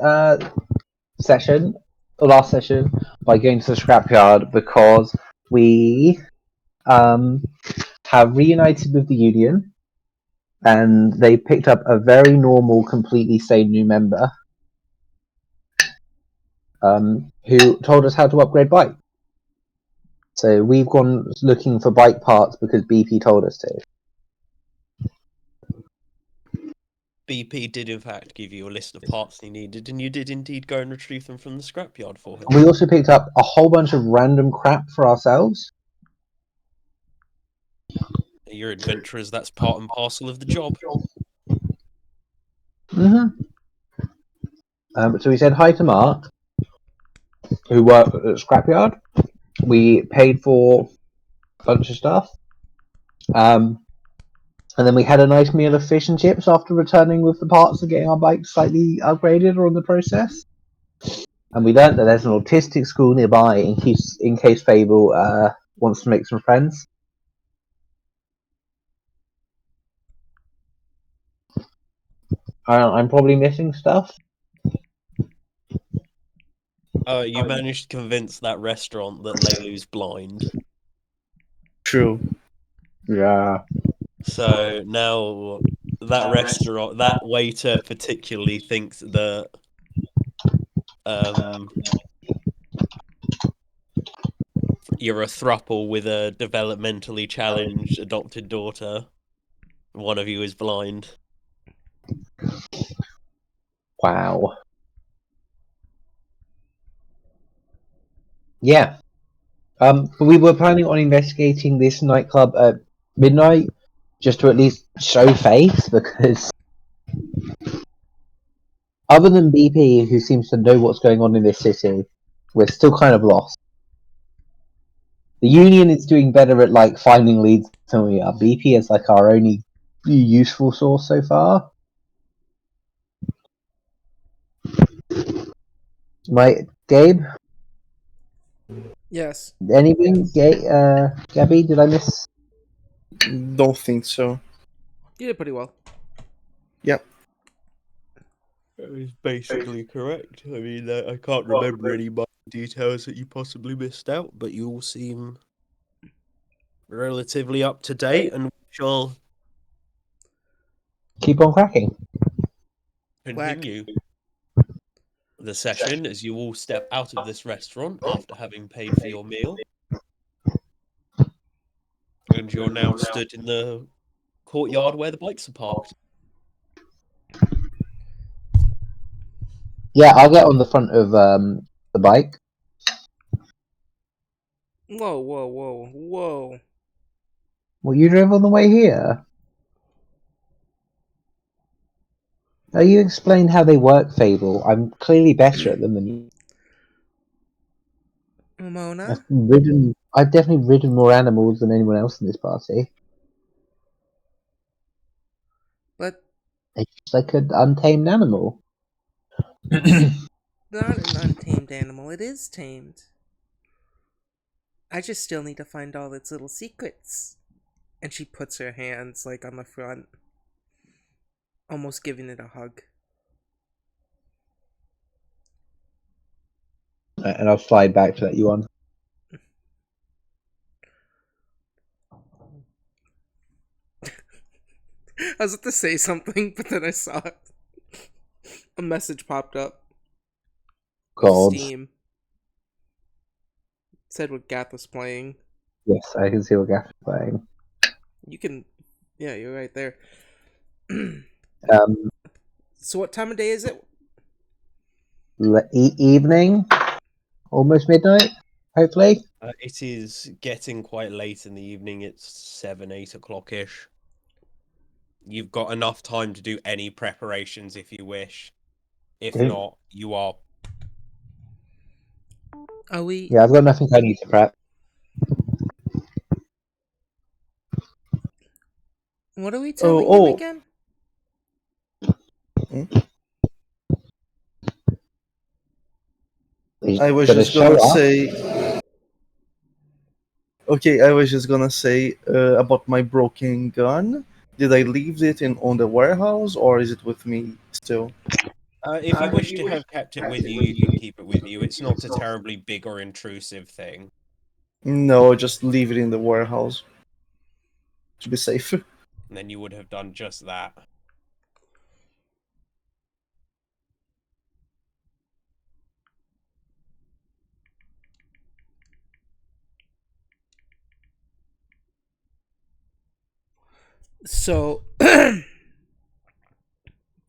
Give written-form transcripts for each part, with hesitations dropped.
last session, by going to the scrapyard because we have reunited with the Union, and they picked up a very normal, completely sane new member who told us how to upgrade bike. So we've gone looking for bike parts because BP told us to. BP did in fact give you a list of parts he needed, and you did indeed go and retrieve them from the scrapyard for him. We also picked up a whole bunch of random crap for ourselves. You're adventurers, that's part and parcel of the job. Mm-hmm. So we said hi to Mark, who worked at the scrapyard. We paid for a bunch of stuff. And then we had a nice meal of fish and chips after returning with the parts and getting our bikes slightly upgraded or in the process. And we learned that there's an autistic school nearby in case Fable wants to make some friends. I'm probably missing stuff. You managed to convince that restaurant that Leilu's blind. True. Yeah. So now that restaurant, that waiter particularly thinks that you're a throuple with a developmentally challenged adopted daughter. One of you is blind. Wow. Yeah. We were planning on investigating this nightclub at midnight, just to at least show face, because other than BP, who seems to know what's going on in this city, we're still kind of lost. The Union is doing better at finding leads than we are. BP is our only useful source so far. Gabe? Yes. Anything? Gabby, did I miss? Don't think so. You did pretty well. Yep. That is basically correct. I mean, I can't remember any details that you possibly missed out, but you all seem relatively up to date, and we shall keep on cracking. Continue the session as you all step out of this restaurant after having paid for your meal. And you're now stood in the courtyard where the bikes are parked. Yeah, I'll get on the front of the bike. Whoa. Well, you drove on the way here? Oh, you explained how they work, Fable. I'm clearly better at them than you. Ramona? I've definitely ridden more animals than anyone else in this party. But it's just like an untamed animal. Not an untamed animal, it is tamed. I just still need to find all its little secrets. And she puts her hands on the front, almost giving it a hug. And I'll slide back to let you on. I was about to say something, but then I saw a message popped up. God. Steam. It said what Gath was playing. Yes, I can see what Gath is playing. You can... Yeah, you're right there. So what time of day is it? Evening? Almost midnight, hopefully? It is getting quite late in the evening. It's 7, 8 o'clock-ish. You've got enough time to do any preparations if you wish. If not, you are... Are we... Yeah, I've got nothing I need to prep. What are we telling him again? I was just gonna say... Okay, I was just gonna say about my broken gun. Did I leave it on the warehouse, or is it with me still? If you wish to have kept it with you, you can keep it with you. It's not a terribly big or intrusive thing. No, just leave it in the warehouse to be safe. And then you would have done just that. So,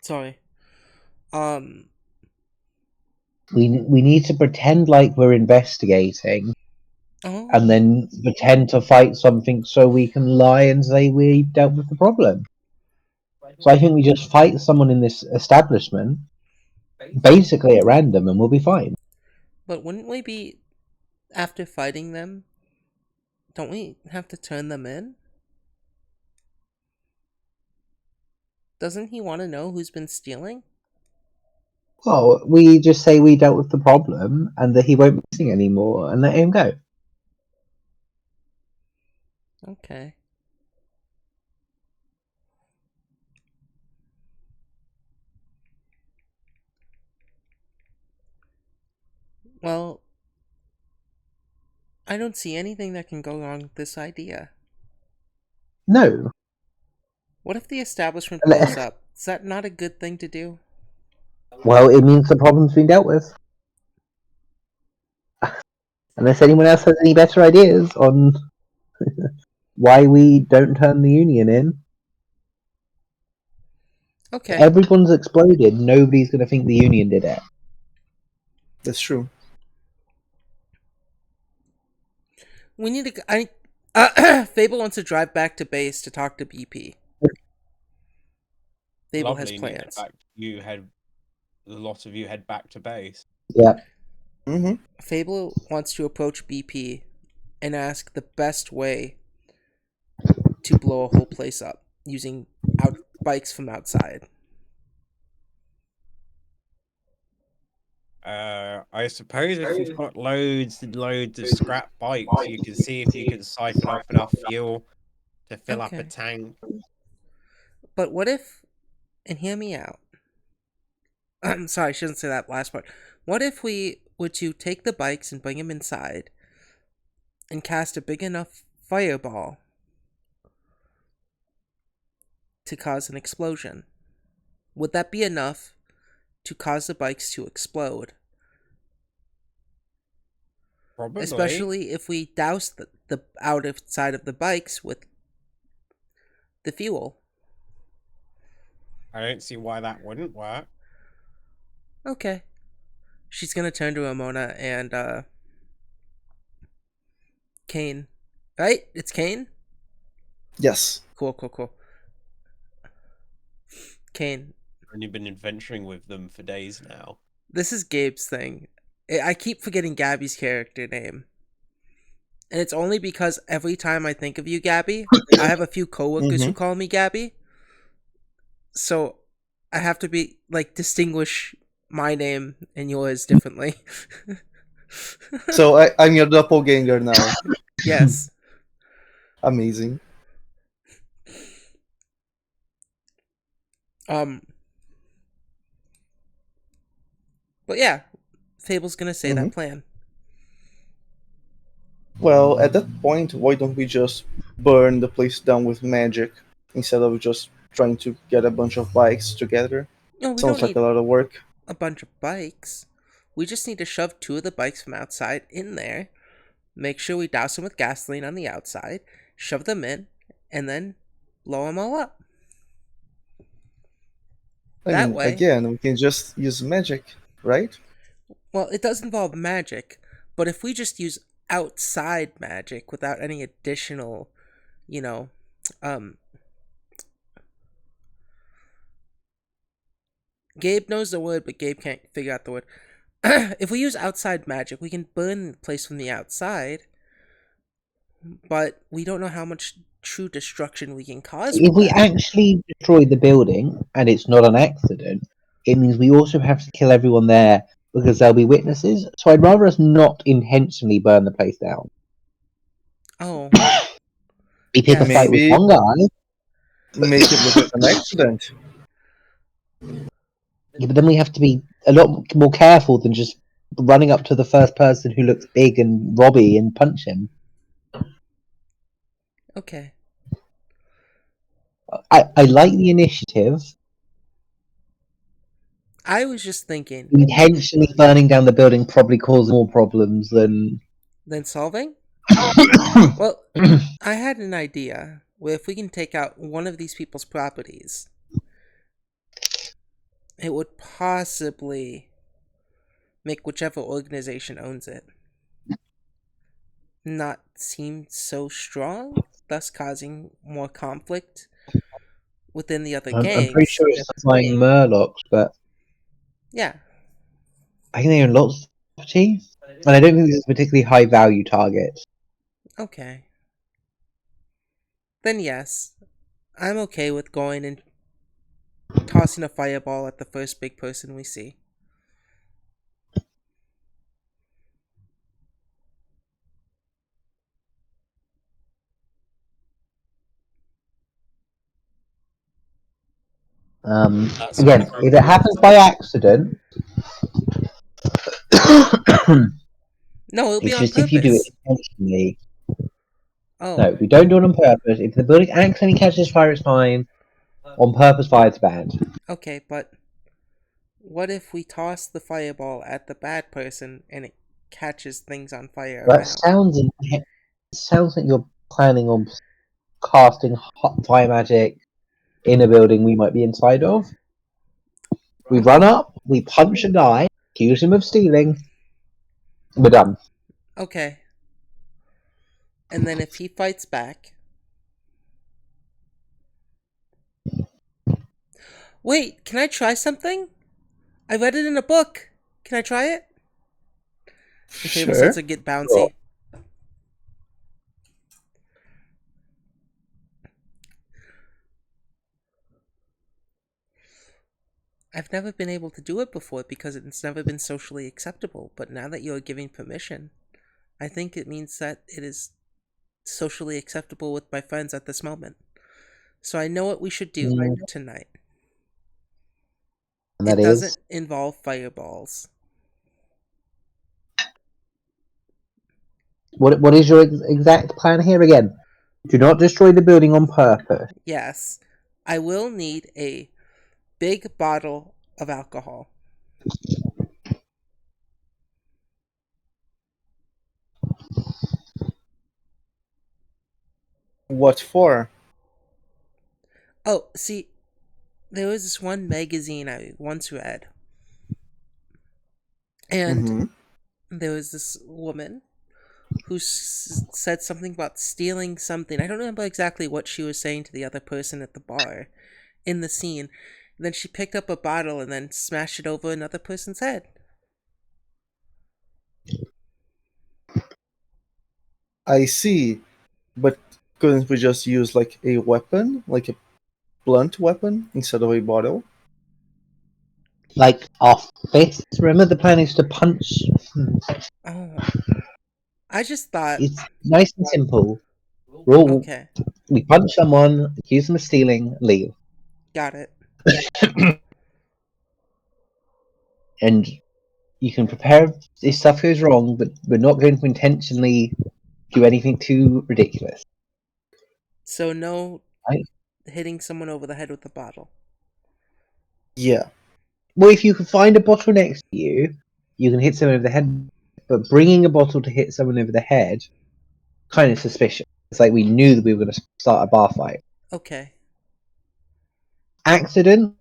sorry. We need to pretend like we're investigating, Oh, and then pretend to fight something so we can lie and say we dealt with the problem. So I think we just fight someone in this establishment, basically at random, and we'll be fine. but wouldn't we be, after fighting them, don't we have to turn them in? Doesn't he want to know who's been stealing? Well, we just say we dealt with the problem and that he won't be missing anymore and let him go. Okay. Well, I don't see anything that can go wrong with this idea. No. What if the establishment blows up? Is that not a good thing to do? Well, it means the problem's been dealt with. Unless anyone else has any better ideas on why we don't turn the union in. Okay. Everyone's exploded. Nobody's going to think the union did it. That's true. We need to. Fable wants to drive back to base to talk to BP. Fable has plans. A lot of you head back to base. Yeah. Mm-hmm. Fable wants to approach BP and ask the best way to blow a whole place up using bikes from outside. I suppose if you've got loads and loads of scrap bikes, you can see if you can siphon off enough fuel to fill up a tank. But what if, and hear me out. I'm sorry, I shouldn't say that last part. What if we were to take the bikes and bring them inside and cast a big enough fireball to cause an explosion? Would that be enough to cause the bikes to explode? Probably. Especially if we douse the outer side of the bikes with the fuel. I don't see why that wouldn't work. Okay. She's gonna turn to Ramona and Kane. Right? It's Kane? Yes. Cool. Kane. I've only been adventuring with them for days now. This is Gabe's thing. I keep forgetting Gabby's character name. And it's only because every time I think of you, Gabby, I have a few coworkers who call me Gabby. So I have to distinguish my name and yours differently. So I'm your doppelganger now. Yes. Amazing. But yeah, Fable's gonna say that plan. Well, at that point, why don't we just burn the place down with magic instead of just trying to get a bunch of bikes together? No, we Sounds don't like need a lot of work. a bunch of bikes. We just need to shove 2 of the bikes from outside in there, make sure we douse them with gasoline on the outside, shove them in, and then blow them all up. I mean, again, we can just use magic, right? Well, it does involve magic, but if we just use outside magic without any additional, Gabe knows the word, but Gabe can't figure out the word. If we use outside magic, we can burn the place from the outside, but we don't know how much true destruction we can cause. If we actually destroy the building and it's not an accident, it means we also have to kill everyone there because there'll be witnesses. So I'd rather us not intentionally burn the place down. Oh. We pick a fight with one guy. Make it look like an accident. Yeah, but then we have to be a lot more careful than just running up to the first person who looks big and Robbie and punch him. Okay. I like the initiative. I was just thinking, Intentionally burning down the building probably causes more problems than. then solving? Well, I had an idea where if we can take out one of these people's properties, it would possibly make whichever organization owns it not seem so strong, thus causing more conflict within the other I'm pretty gangs. sure it's supplying Murlocs, but Yeah, I think they own lots of property, and I don't think this is a particularly high value target. okay. Then yes, I'm okay with going and tossing a fireball at the first big person we see. That's Again, if it happens by accident, No, it'll be it's on just if you do it purpose. intentionally. Oh, No, we don't do it on purpose. If the building accidentally catches fire, it's fine. On purpose, fire, it's bad. okay, but what if we toss the fireball at the bad person and it catches things on fire That around? sounds like you're planning on casting hot fire magic in a building we might be inside of. We run up, we punch a guy, accuse him of stealing, we're done. Okay. And then if he fights back. Wait, can I try something? I read it in a book. Can I try it? The table starts Sure. to get bouncy. I've never been able to do it before because it's never been socially acceptable, but now that you're giving permission, I think it means that it is socially acceptable with my friends at this moment. So I know what we should do tonight. And It that doesn't is. involve fireballs. What is your exact plan here again? Do not destroy the building on purpose. Yes, I will need a big bottle of alcohol. What for? Oh, see, there was this one magazine I once read, and Mm-hmm. there was this woman who said something about stealing something. I don't remember exactly what she was saying to the other person at the bar in the scene. And then she picked up a bottle and then smashed it over another person's head. I see. But couldn't we just use like a weapon, like a blunt weapon, instead of a bottle? Like our fists. Remember the plan is to punch. Oh, I just thought, It's nice and simple. Rule: okay, we punch someone, accuse them of stealing, leave. got it. And you can prepare if stuff goes wrong, but we're not going to intentionally do anything too ridiculous. So no Right? hitting someone over the head with a bottle. Yeah. Well, if you can find a bottle next to you, you can hit someone over the head. But bringing a bottle to hit someone over the head, kind of suspicious. It's like we knew that we were going to start a bar fight. Okay, Accident,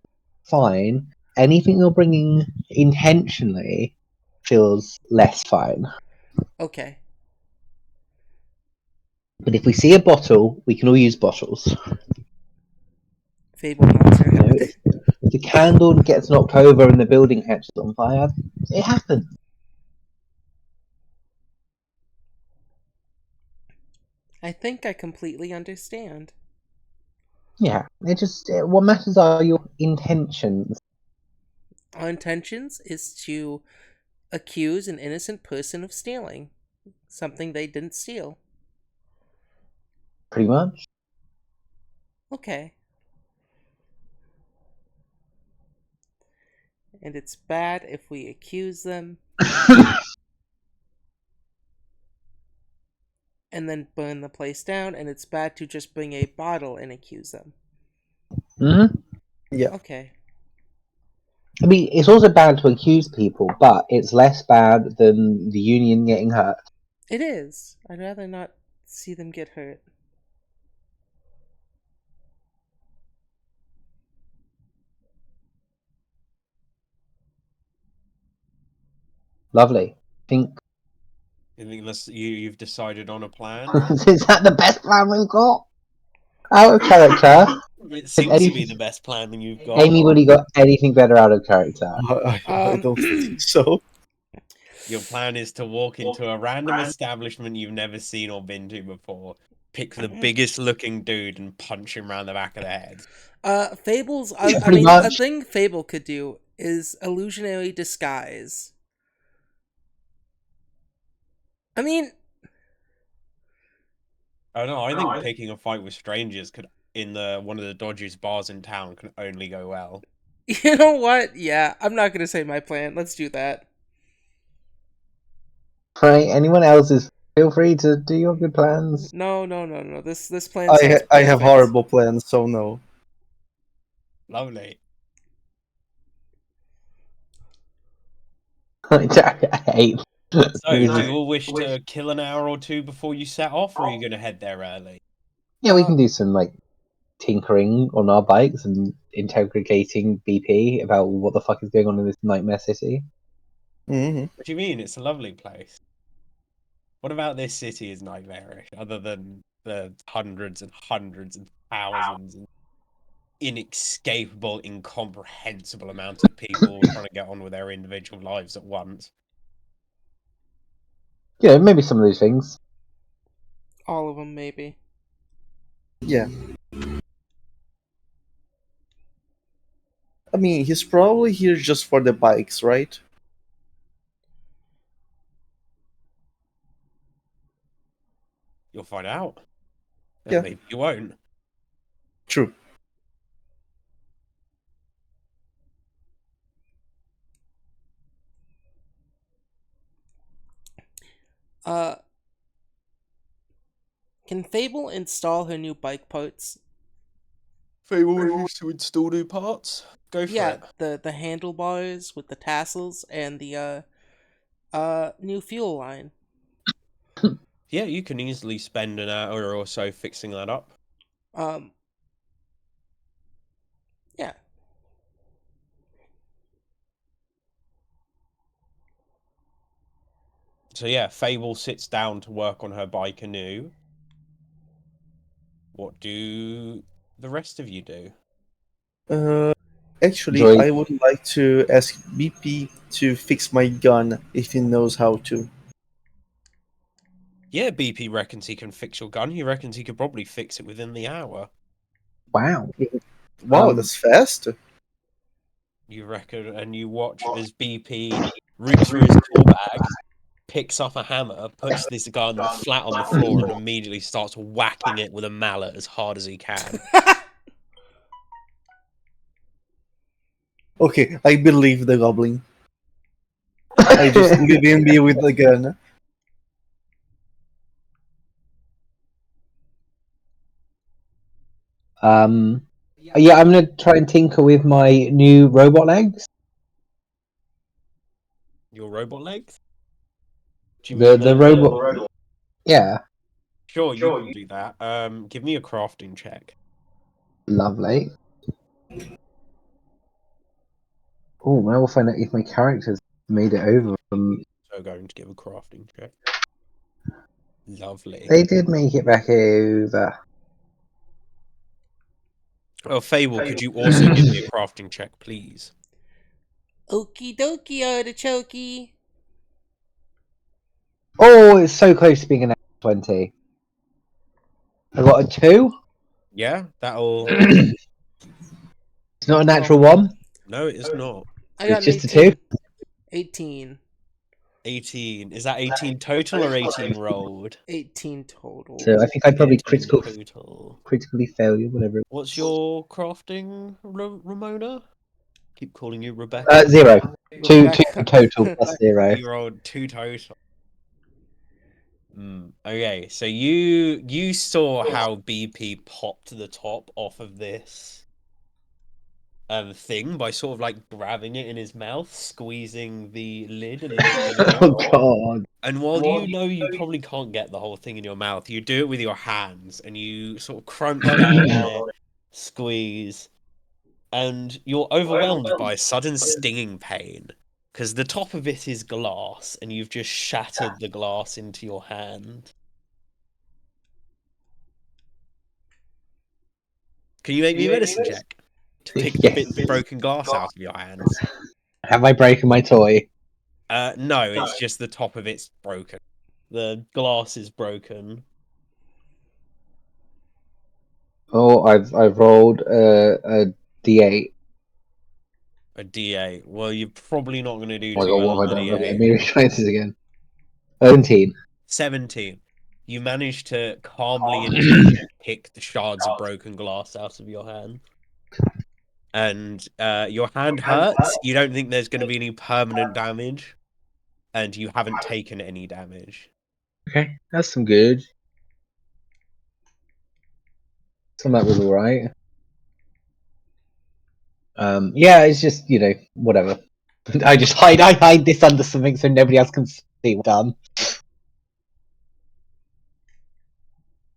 fine. Anything you're bringing intentionally feels less fine. okay. But if we see a bottle, we can all use bottles. Fabled monster You know, head. if the candle gets knocked over and the building catches on fire, it happens. I think I completely understand. Yeah, what matters are your intentions. Our intentions is to accuse an innocent person of stealing something they didn't steal. Pretty much. Okay. and it's bad if we accuse them and then burn the place down, and it's bad to just bring a bottle and accuse them. Hmm. Yeah. Okay. I mean, it's also bad to accuse people, but it's less bad than the union getting hurt. It is. I'd rather not see them get hurt. Lovely. Think Unless you've decided on a plan. is that the best plan we've got? Out of character. It seems to be the best plan that you've got. Anybody got anything better out of character? I don't think so. Your plan is to walk into a random establishment you've never seen or been to before, pick the biggest looking dude and punch him round the back of the head. Fables. Yeah, I pretty mean, much. a thing Fable could do is illusionary disguise. I mean, I don't know. I think picking a fight with strangers could, in one of the dodgiest bars in town, can only go well. you know what? Yeah, I'm not gonna say my plan. Let's do that. Right, anyone else's? Feel free to do your good plans. No. This plan sounds I have perfect. horrible plans, so no. Lovely. I hate. So, do you all wish to kill an hour or two before you set off, or are you going to head there early? Yeah, we can do some like tinkering on our bikes and interrogating BP about what the fuck is going on in this nightmare city. Hmm. What do you mean? It's a lovely place. What about this city is nightmarish, other than the hundreds and hundreds and thousands and inescapable, incomprehensible amount of people trying to get on with their individual lives at once? Yeah, maybe some of those things. All of them, maybe. Yeah. I mean, he's probably here just for the bikes, right? You'll find out. Yeah. Maybe you won't. True. Can Fable install her new bike parts? Fable wishes to install new parts. Go for Yeah, it. the handlebars with the tassels and the new fuel line. Yeah, you can easily spend an hour or so fixing that up. Yeah. So yeah, Fable sits down to work on her bike anew. What do the rest of you do? Actually, Joy. I would like to ask BP to fix my gun if he knows how to. Yeah, BP reckons he can fix your gun. He reckons he could probably fix it within the hour. Wow. Wow, that's fast. You reckon, and you watch as BP roots through his tool bag, picks up a hammer, puts this gun flat on the floor, and immediately starts whacking it with a mallet as hard as he can. Okay, I believe the goblin. I just leave him be with the gun. Yeah, I'm gonna try and tinker with my new robot legs. Your robot legs? Do you mean The robot. Yeah, Sure, you can do that. Give me a crafting check. lovely. Oh, now we'll find out if my character's made it over from. So going to give a crafting check. Lovely. They did make it back over. Oh, Fable, could you also give me a crafting check, please? Okie dokie, artichokey. Oh, it's so close to being an 20. I got a 2. Yeah, that'll... It's not a natural 1. No, it is not. I got It's an just a 2. 18. 18. Is that 18 total or 18 rolled? 18 total. So I think I'd probably 18 total. critically failure, whatever. What's your crafting, Ramona? keep calling you Rebecca. 0. Two Rebecca. total plus 0. You rolled 2 total. Okay, so you saw how BP popped the top off of this thing by sort of like grabbing it in his mouth, squeezing the lid and lifting it Oh up. god. And while you know you probably can't get the whole thing in your mouth, you do it with your hands and you sort of crunch down on it, squeeze, and you're overwhelmed by a sudden stinging pain because the top of it is glass and you've just shattered the glass into your hand. Can you make me a medicine check to pick the bits of broken glass out of your hands? Have I broken my toy? No, it's just the top of it's broken. The glass is broken. Oh, I've rolled a d8. A D8. Well, you're probably not going to do Oh my too god, well what on have the I done? Let D8. me try this again. 17. 17. You manage to calmly and gently pick the shards of broken glass out of your hand. And your hand hurts. You don't think there's going to be any permanent damage. And you haven't taken any damage. Okay, that's some good. Some of that was alright. Yeah, it's just, whatever. I hide this under something so nobody else can see what I've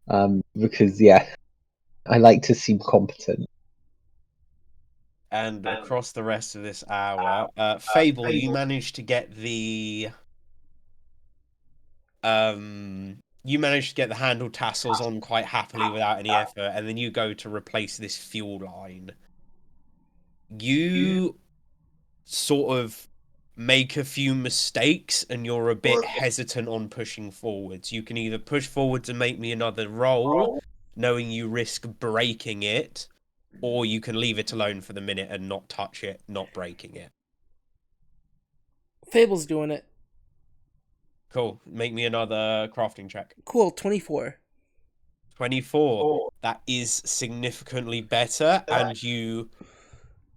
done. Because, yeah, I like to seem competent. And across the rest of this hour, Fable, you managed to get the you managed to get the handle tassels on quite happily without any effort, and then you go to replace this fuel line. You sort of make a few mistakes and you're a bit hesitant on pushing forwards. You can either push forwards and make me another roll, knowing you risk breaking it, or you can leave it alone for the minute and not touch it, not breaking it. Fable's doing it. Cool. Make me another crafting check. Cool, 24. 24. That is significantly better, and you...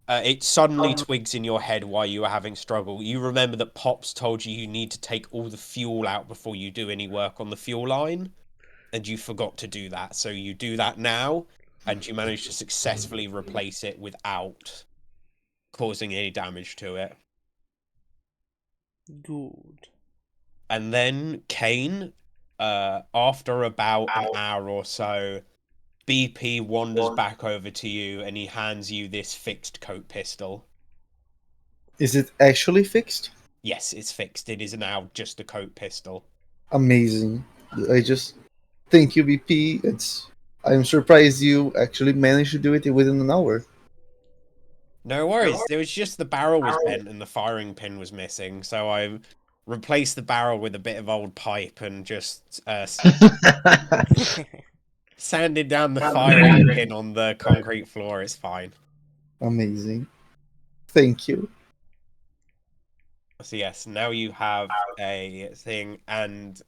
it suddenly twigs in your head why you were having struggle. You remember that Pops told you need to take all the fuel out before you do any work on the fuel line, and you forgot to do that. So you do that now, and you manage to successfully replace it without causing any damage to it. Good. And then Kane, after about an hour or so, BP wanders back over to you and he hands you this fixed coat pistol. Is it actually fixed? Yes, it's fixed. It is now just a coat pistol. Amazing. I just thank you, BP. I'm surprised you actually managed to do it within an hour. No worries. It was just the barrel was bent and the firing pin was missing, so I replaced the barrel with a bit of old pipe and just sanded down the firing pin on the concrete floor. It's fine. Amazing. Thank you. So yes, now you have a thing, and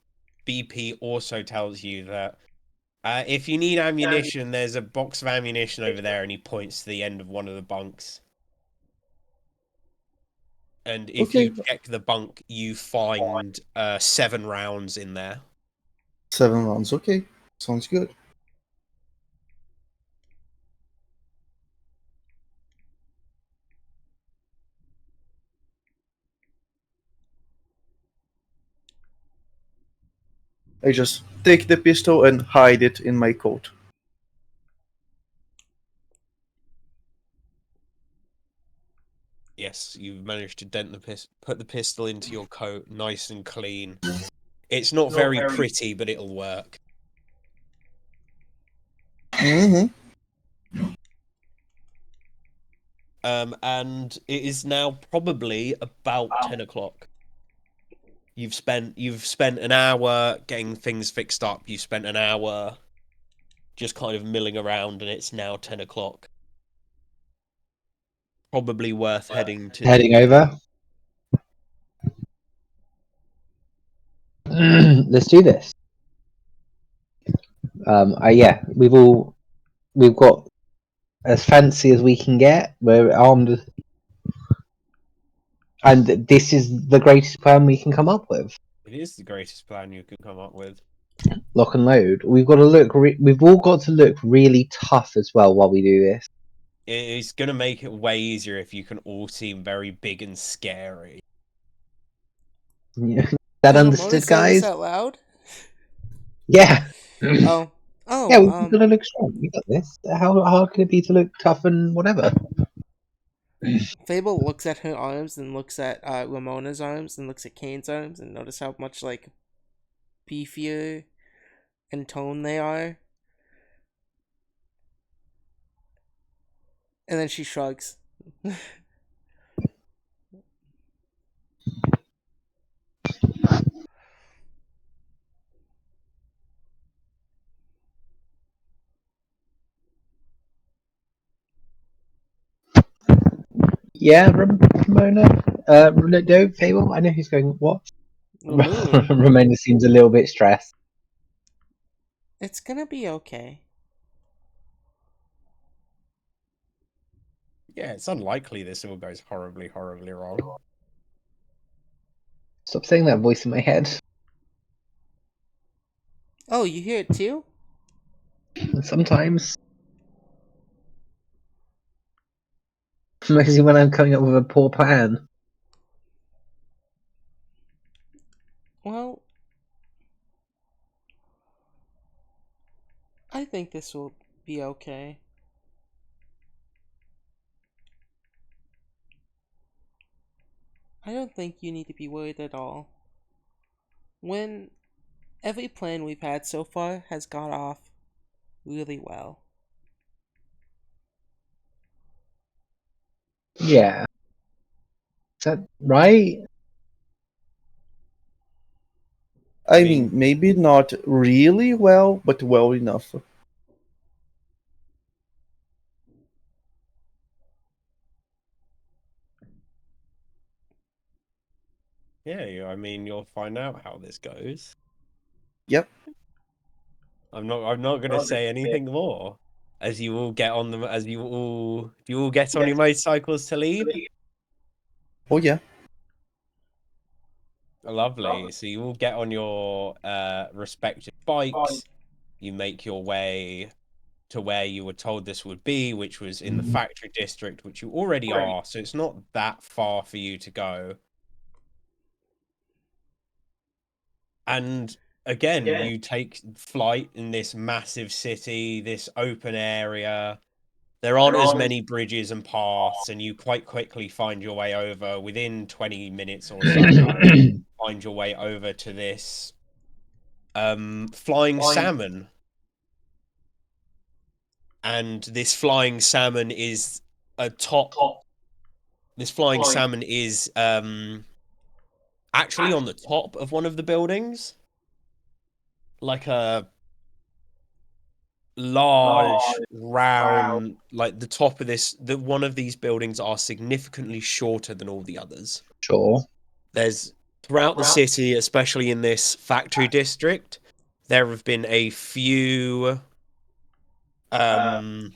BP also tells you that if you need ammunition, there's a box of ammunition over there, and he points to the end of one of the bunks. And if you check the bunk, you find 7 rounds in there. 7 rounds. Okay. Sounds good. I just take the pistol and hide it in my coat. Yes, you've managed to put the pistol into your coat, nice and clean. It's not very pretty, but it'll work. Mm-hmm. And it is now probably about 10 o'clock. You've spent an hour getting things fixed up. You've spent an hour just kind of milling around, and it's now 10 o'clock. Probably worth heading over. Let's do this. Yeah, we've got as fancy as we can get. We're armed And this is the greatest plan we can come up with. It is the greatest plan you can come up with. Lock and load. We've got to look. We've all got to look really tough as well while we do this. It's going to make it way easier if you can all seem very big and scary. That Did Ramona understood, say this guys? out loud? Yeah. Oh, Yeah, we've got to look strong. We got this. How hard can it be to look tough and whatever? Fable looks at her arms and looks at Ramona's arms and looks at Kane's arms and notice how much like beefier in tone they are. And then she shrugs. Yeah, Ramona. No, Fable. I know he's going. What? Ramona, Ramona seems a little bit stressed. it's gonna be okay. Yeah, it's unlikely this all goes horribly, horribly wrong. Stop saying that voice in my head. Oh, you hear it too? Sometimes. Mostly when I'm coming up with a poor plan. Well, I think this will be okay. I don't think you need to be worried at all. When every plan we've had so far has got off really well. Yeah. Is that right? I mean, maybe not really well, but well enough. Yeah, I mean, you'll find out how this goes. Yep. I'm not going to say anything more. As you all get on do you all get on your motorcycles to leave? Oh yeah. Lovely. So you all get on your respective bikes. You make your way to where you were told this would be, which was in the factory district, which you already are. So it's not that far for you to go. And again, you take flight in this massive city, this open area. There aren't as many bridges and paths, and you quite quickly find your way over. Within 20 minutes or so, find your way over to this flying salmon. And this flying salmon is this flying salmon is actually on the top of one of the buildings. Like a large round, like the top of one of these buildings are significantly shorter than all the others. Sure. There's throughout the city, especially in this factory district, there have been a few there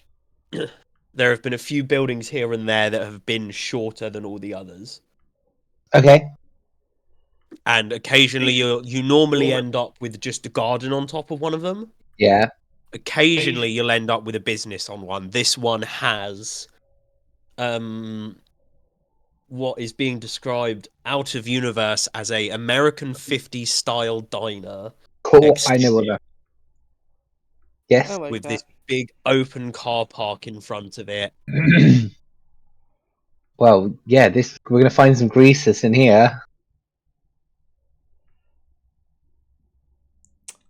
have been a few buildings here and there that have been shorter than all the others. Okay. And occasionally you normally end up with just a garden on top of one of them. Yeah. Occasionally you'll end up with a business on one. This one has what is being described out of universe as a American 50s style diner. Cool. I know what that. Yes. I like with that. this big open car park in front of it. Well, yeah, we're gonna find some greases in here.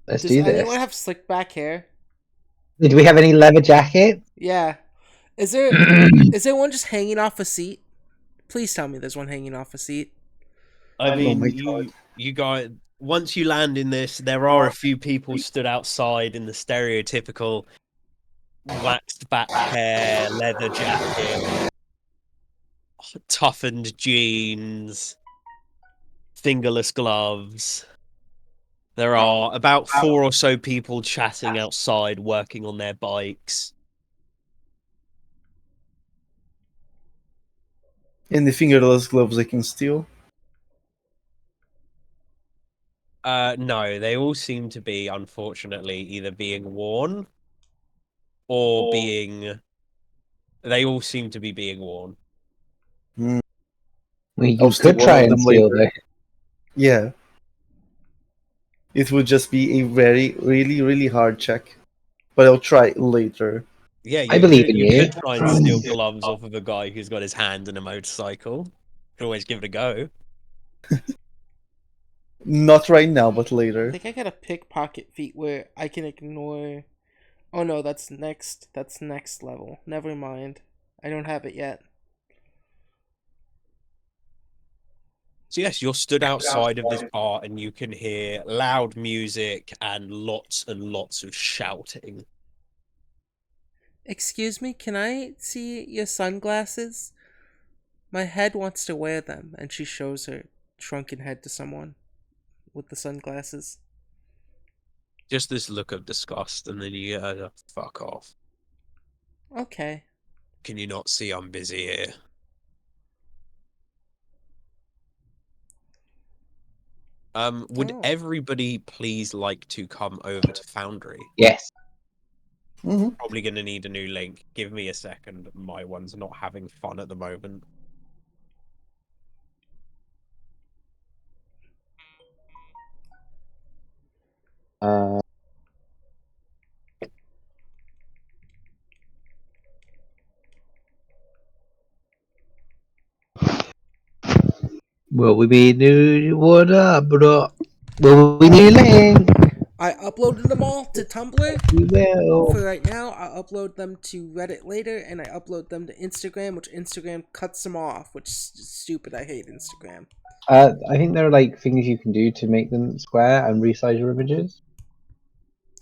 Let's Does do this. anyone have slick back hair? Do we have any leather jackets? Yeah. Is there one just hanging off a seat? Please tell me there's one hanging off a seat. I mean, my God. you guys, once you land in this, there are a few people stood outside in the stereotypical waxed back hair, leather jacket, toughened jeans, fingerless gloves. There are about 4 or so people chatting outside, working on their bikes. Any fingerless gloves I can steal? No, they all seem to be, unfortunately, either being worn or being. They all seem to be being worn. Hmm. Well, you I'll steal could one try of and them steal later. the. Yeah. It would just be a very, really, really hard check. But I'll try later. Yeah, I believe in you you. could try and steal gloves off of a guy who's got his hand in a motorcycle. Could always give it a go. Not right now, but I later. think I got a pickpocket feat where I can ignore. Oh no, that's next. That's next level. Never mind. I don't have it yet. So yes, you're stood outside of this bar and you can hear loud music and lots of shouting. Excuse me, can I see your sunglasses? My head wants to wear them, and she shows her shrunken head to someone with the sunglasses. Just this look of disgust, and then you fuck off. Okay. Can you not see I'm busy here? Would Oh. everybody please like to come over to Foundry? Yes. Hmm. Probably gonna need a new link. Give me a second. My one's not having fun at the moment. Uh, will we be new? What up, bro? Will we need a link? I uploaded them all to Tumblr. We will. For right now, I'll upload them to Reddit later, and I upload them to Instagram, which Instagram cuts them off, which is stupid. I hate Instagram. I think there are like things you can do to make them square and resize your images.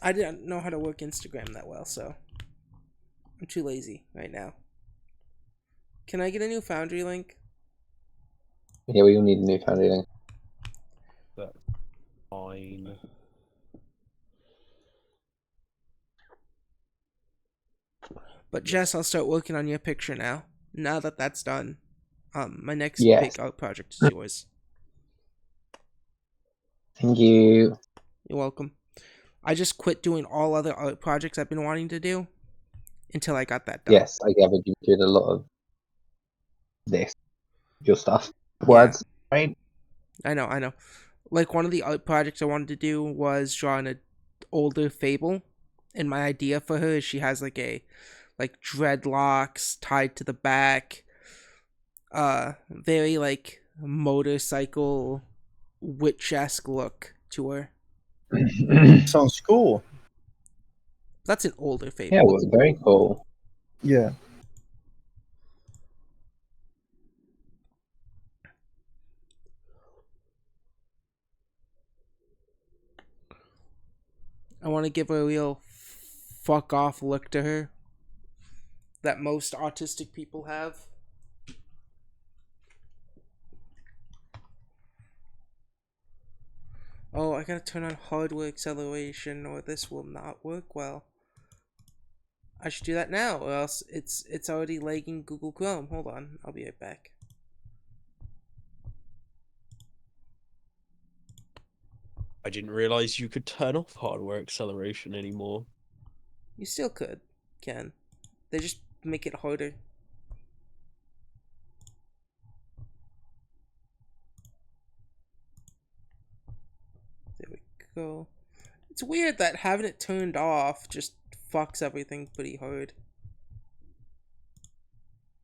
I didn't know how to work Instagram that well, so I'm too lazy right now. Can I get a new Foundry link? Yeah, we will need a new Foundry link. But fine. But Jess, I'll start working on your picture now. Now that that's done, my next Yes. big art project is yours. Thank you. You're welcome. I just quit doing all other art projects I've been wanting to do until I got that done. Yes, I gathered you did a lot of this, your stuff. Words, right? I know. Like one of the art projects I wanted to do was drawing an older Fable, and my idea for her is she has like dreadlocks tied to the back, very like motorcycle witch-esque look to her. Sounds cool. That's an older Fable. Yeah, well, very cool. Yeah. I want to give her a real fuck off look to her that most autistic people have. Oh, I gotta turn on hardware acceleration or this will not work well. I should do that now or else it's already lagging Google Chrome. Hold on, I'll be right back. I didn't realize you could turn off hardware acceleration anymore. You still could, Ken. They just make it harder. There we go. It's weird that having it turned off just fucks everything pretty hard.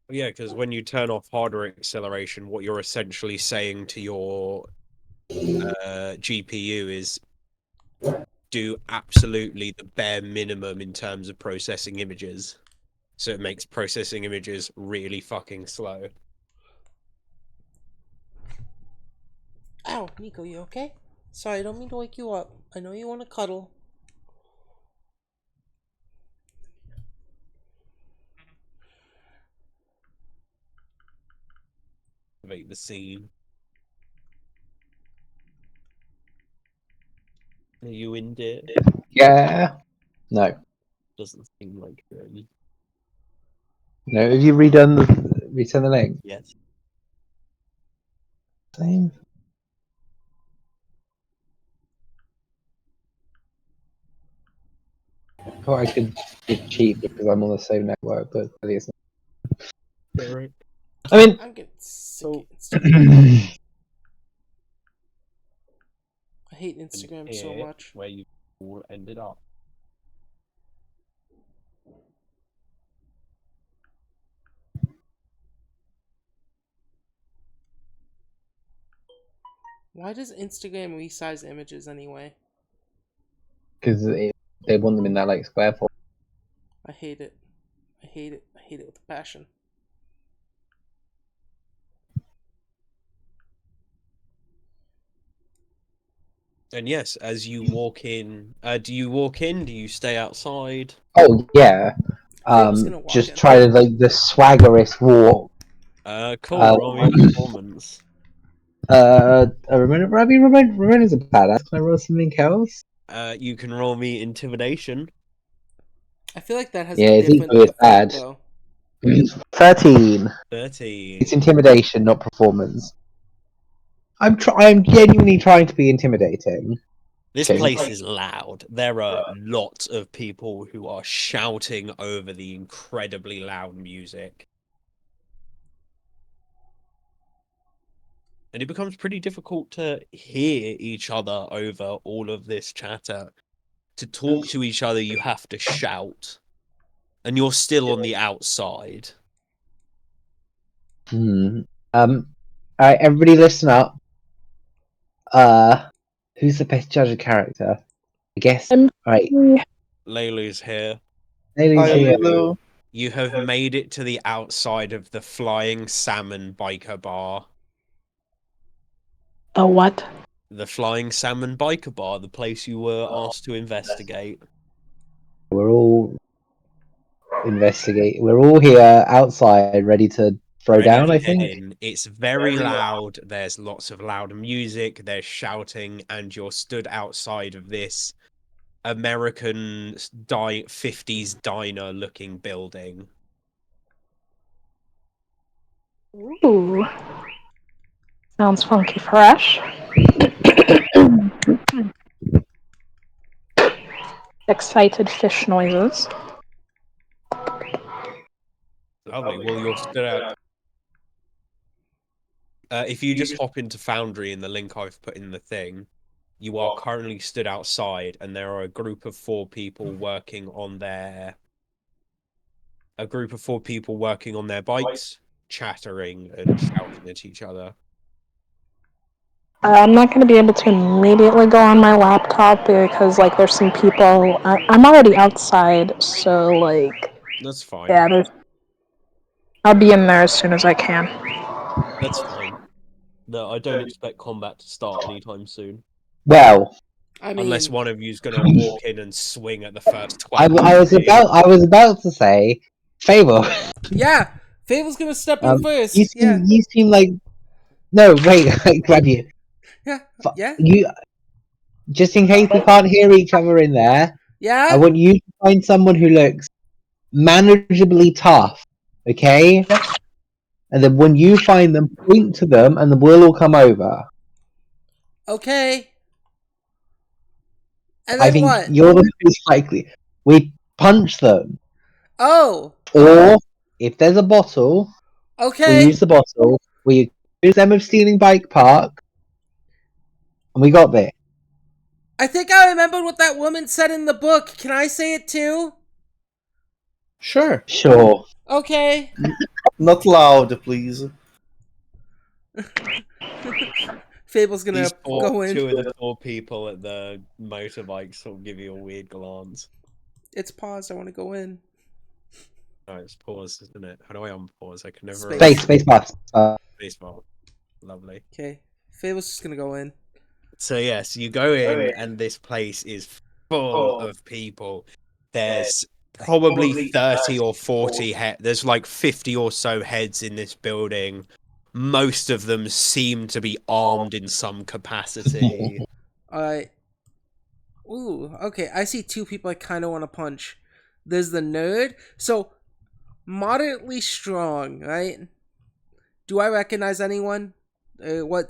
Yeah, because when you turn off hardware acceleration, what you're essentially saying to your GPU is do absolutely the bare minimum in terms of processing images. So it makes processing images really fucking slow. Ow, Nico, you okay? Sorry, I don't mean to wake you up. I know you want to cuddle. Make the scene. Are you in, dear? Yeah. No. Doesn't seem like you're in. No, have you resend the link? Yes. Same. I thought I could cheat because I'm on the same network, but I think it's not. Yeah, right. I mean, I'm getting sick So- of Instagram. I hate And Instagram so here, much. where you all ended up. Why does Instagram resize images anyway? because they want them in that like square form. I hate it. I hate it. I hate it with a passion. And yes, as you walk in, do you walk in? Do you stay outside? Oh yeah. Fable's gonna walk Just in. try to like the swaggerest walk. Cool. Roll me performance. Ramona's a badass. Can I roll something else? You can roll me intimidation. I feel like that has Yeah, a it's different equally as effect bad. though. 13. 13. It's intimidation, not performance. I'm genuinely trying to be intimidating. This Okay. place is loud. There are lots of people who are shouting over the incredibly loud music. And it becomes pretty difficult to hear each other over all of this chatter. To talk to each other, you have to shout. And you're still on the outside. Alright, everybody listen up. Who's the best judge of character? I guess. Alright, Laylu's here. Haley's Hi, here. Lulu. You have made it to the outside of the Flying Salmon Biker Bar. The what? The Flying Salmon Biker Bar, the place you were asked to investigate. We're all investigate. We're all here outside, ready to throw Ready down. to I head think. in. It's very loud. There's lots of loud music. There's shouting, and you're stood outside of this American 50s diner looking building. Ooh. Sounds funky fresh. Excited fish noises. Lovely. Well, you're stood out. If you just hop into Foundry in the link I've put in the thing, you are currently stood outside, and there are a group of 4 people working on their bikes, chattering and shouting at each other. I'm not going to be able to immediately go on my laptop because, like, there's some people. I'm already outside, so, like, That's fine. yeah, I'll be in there as soon as I can. That's fine. No, I don't expect combat to start anytime soon. Well, I mean, Unless one of you's gonna walk in and swing at the first I 12. was about to say, Fable. yeah, Fable's gonna step in first. You seem like no. Wait, grab you. Yeah, yeah, You just in case we can't hear each other in there. yeah. I want you to find someone who looks manageably tough, okay? And then when you find them, point to them, and then we'll all come over. Okay. And I then think what? you're the most likely. We punch them, Oh, or if there's a bottle, we okay. use the bottle. We accuse them of stealing bike park, and we got there. I think I remembered what that woman said in the book. Can I say it too? Sure. Sure. Okay. Not loud, please. Fable's gonna These go in. 2 of the 4 people at the motorbikes will give you a weird glance. It's paused. I want to go in. Oh, it's pause, isn't it? How do I unpause? I can never Space. Space. Spacebar. Lovely. Okay. Fable's just gonna go in. So yes, you go in and this place is full of people. There's probably 30 or 40 there's like 50 or so heads in this building. Most of them seem to be armed in some capacity. Alright. Ooh, okay. I see 2 people I kind of want to punch. There's the nerd. So, moderately strong, right? Do I recognize anyone? What?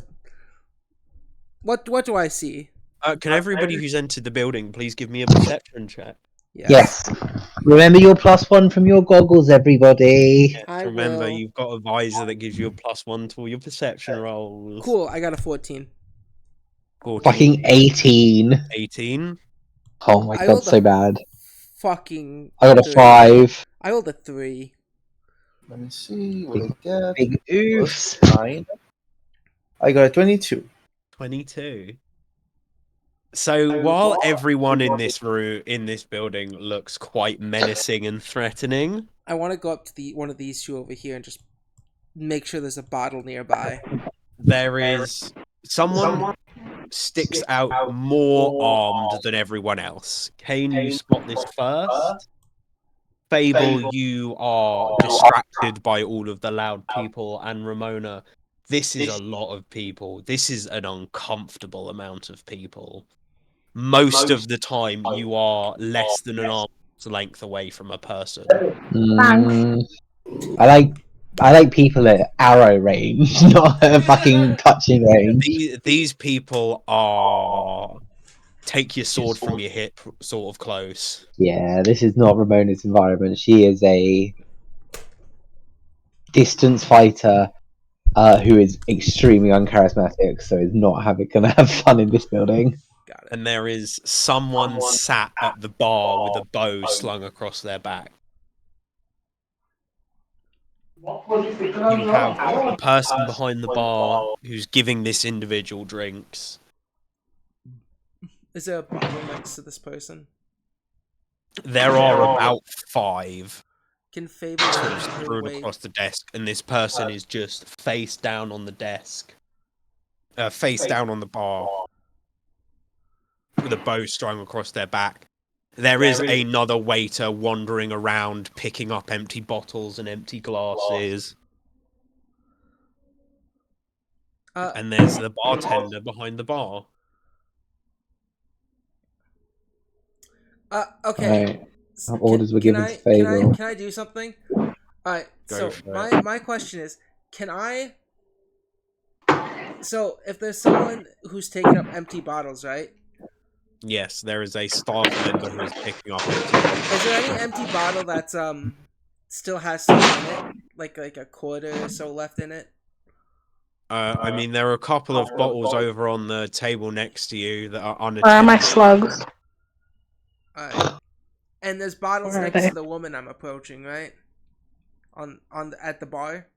What do I see? Can everybody who's entered the building please give me a perception check? Yes. Remember your +1 from your goggles, everybody. Yes, I remember, will. you've got a visor that gives you a +1 to all your perception rolls. Cool. I got a 14. 14, Fucking 18. 18. Oh my I god, rolled so a bad. fucking. I got a 3. 5. I rolled a 3. Let me see what I get. Big oofs. +9. I got a 22. 22. So while everyone in this building looks quite menacing and threatening, I want to go up to one of these two over here and just make sure there's a bottle nearby. there is someone sticks out more armed than everyone else. Kane, you spot this first. Fable, you are distracted by all of the loud people, and Ramona, this is a lot of people. This is an uncomfortable amount of people. Most of the time, you are less than an arm's length away from a person. I like people at arrow range, not at fucking touching range. These people are take your sword from your hip sort of close. Yeah, this is not Ramona's environment. She is a distance fighter who is extremely uncharismatic, so is not gonna have fun in this building. Got it. And there is someone sat at the bar with a bow slung across their back. You have a person behind the bar who's giving this individual drinks. Is there a bottle next to this person? There are about 5 Can Fable make her screwed way? across the desk, and this person is just face down on the desk, face down on the bar, with a bow strung across their back. There is another waiter wandering around, picking up empty bottles and empty glasses. And there's the bartender behind the bar. Okay. Right. Orders were given to Can Fable. I do something? All right. Go So for it. my question is, can I? So if there's someone who's taking up empty bottles, right? Yes, there is a staff member who is picking up empty bottles. Is there any empty bottle that's still has stuff in it, like a quarter or so left in it? I mean, there are a couple of bottles over on the table next to you that are unattended. Where are my slugs? Alright. And there's bottles Where are next they? to the woman I'm approaching, right? At the bar.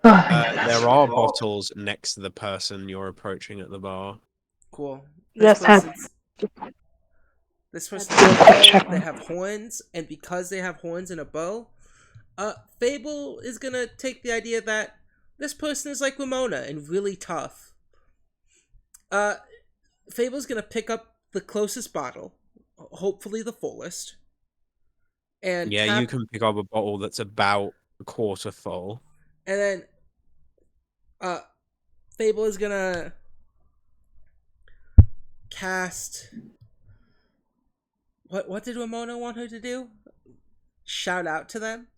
There are bottles next to the person you're approaching at the bar. Cool. Yes, This person's a bow, check they them. have horns, and because they have horns and a bow, Fable is gonna take the idea that this person is like Ramona and really tough. Fable's gonna pick up the closest bottle, hopefully the fullest, and Yeah, you can pick up a bottle that's about a quarter full. and then Fable is gonna cast. What did Ramona want her to do? Shout out to them?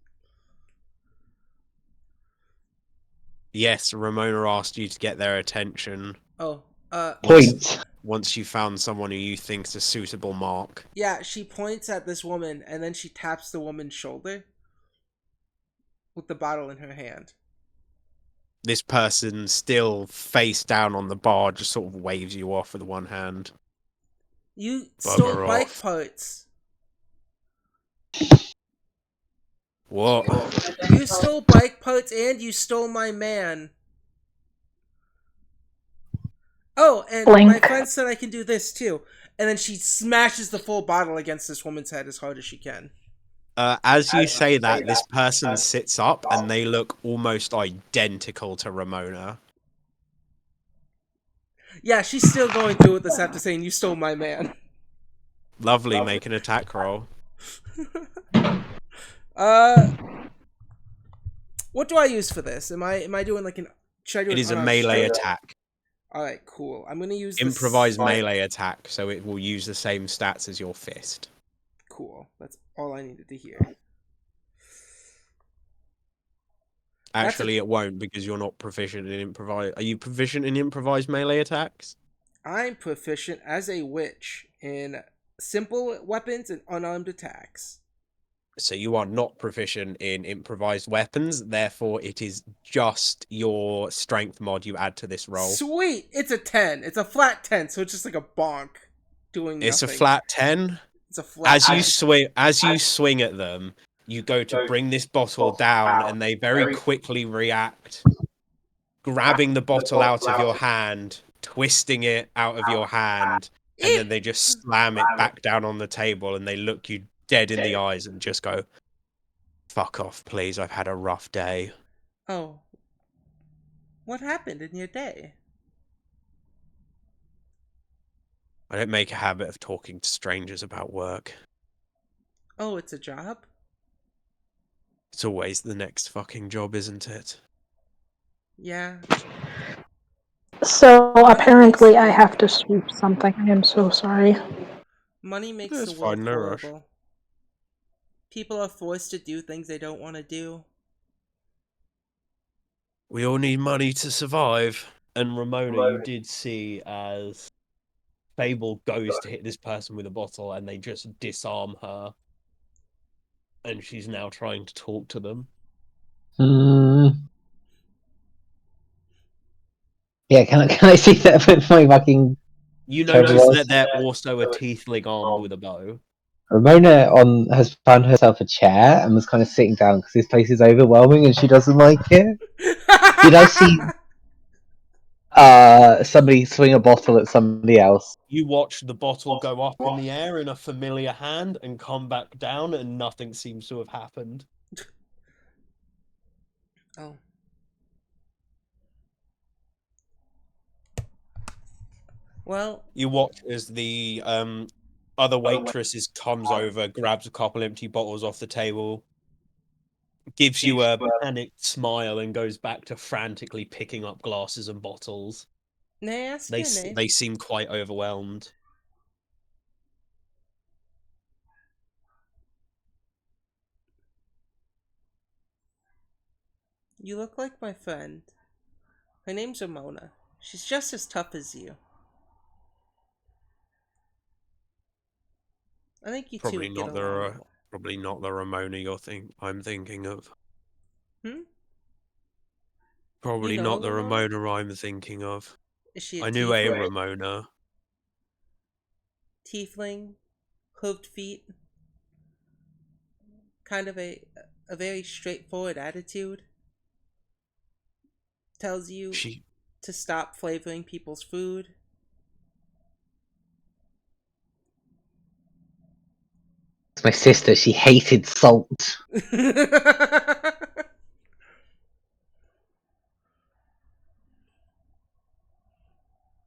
Yes, Ramona asked you to get their attention. Oh, Point. Once you found someone who you think's a suitable mark. yeah, she points at this woman and then she taps the woman's shoulder with the bottle in her hand. This person, still face down on the bar, just sort of waves you off with one hand. You Bugger stole bike off. parts. What? You stole bike parts and you stole my man. Oh, and Blink. my friend said I can do this too. And then she smashes the full bottle against this woman's head as hard as she can. As you say that, this person sits up and they look almost identical to Ramona. Yeah, she's still going through with this after saying you stole my man. Lovely, make an attack roll. What do I use for this? Am I doing like an? Should I do It an is a unarmed melee strike? attack. All right, cool. I'm gonna use Improvised this. melee attack, so it will use the same stats as your fist. Cool. That's all I needed to hear. Actually, it won't because you're not proficient in improvise. Are you proficient in improvised melee attacks? I'm proficient as a witch in simple weapons and unarmed attacks. So you are not proficient in improvised weapons. Therefore, it is just your strength mod you add to this roll. Sweet! It's a 10. It's a flat 10, so it's just like a bonk doing It's nothing. a flat 10. It's a flat 10. As you swing at them, you go to bring this bottle down, and they very quickly react, grabbing the bottle out of your hand, twisting it out of your hand, and then they just slam it back down on the table, and they look you dead in the eyes and just go, "Fuck off, please. I've had a rough day." Oh. What happened in your day? I don't make a habit of talking to strangers about work. Oh, it's a job? It's always the next fucking job, isn't it? Yeah. So apparently I have to sweep something. I am so sorry. Money makes That's the world fine, no rush. horrible. People are forced to do things they don't want to do. We all need money to survive. And Ramona, you did see as Fable goes to hit this person with a bottle and they just disarm her. And she's now trying to talk to them. Yeah, can I see that with my fucking... You Terrible notice rolls. that they're also a tiefling armed with a bow. Ramona has found herself a chair and was kind of sitting down because this place is overwhelming and she doesn't like it. Did I see somebody swing a bottle at somebody else? You watch the bottle go up in the air in a familiar hand and come back down, and nothing seems to have happened. Oh. Well, You watch as the other waitress comes over, grabs a couple empty bottles off the table, gives you a panicked smile, and goes back to frantically picking up glasses and bottles. may I ask your name? They seem quite overwhelmed. You look like my friend. Her name's Ramona. She's just as tough as you. I think you two Probably would get not along. the Ramona I'm thinking of. Hmm? Probably You know not the Ramona? Ramona I'm thinking of. Is she a I knew a tiefling? Ramona. Tiefling, hooved feet, kind of a very straightforward attitude. Tells you She to stop flavoring people's food. It's my sister. She hated salt.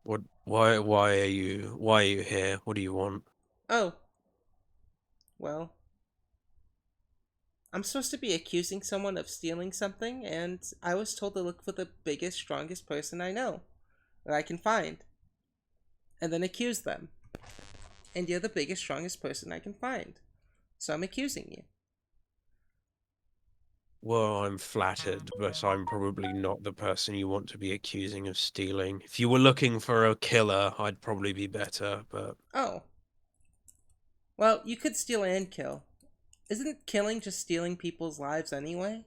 what? Why are you here? What do you want? Oh. Well. I'm supposed to be accusing someone of stealing something, and I was told to look for the biggest, strongest person I know that I can find. And then accuse them. And you're the biggest, strongest person I can find. So I'm accusing you. Well, I'm flattered, but I'm probably not the person you want to be accusing of stealing. If you were looking for a killer, I'd probably be better, but... Oh. Well, you could steal and kill. Isn't killing just stealing people's lives anyway?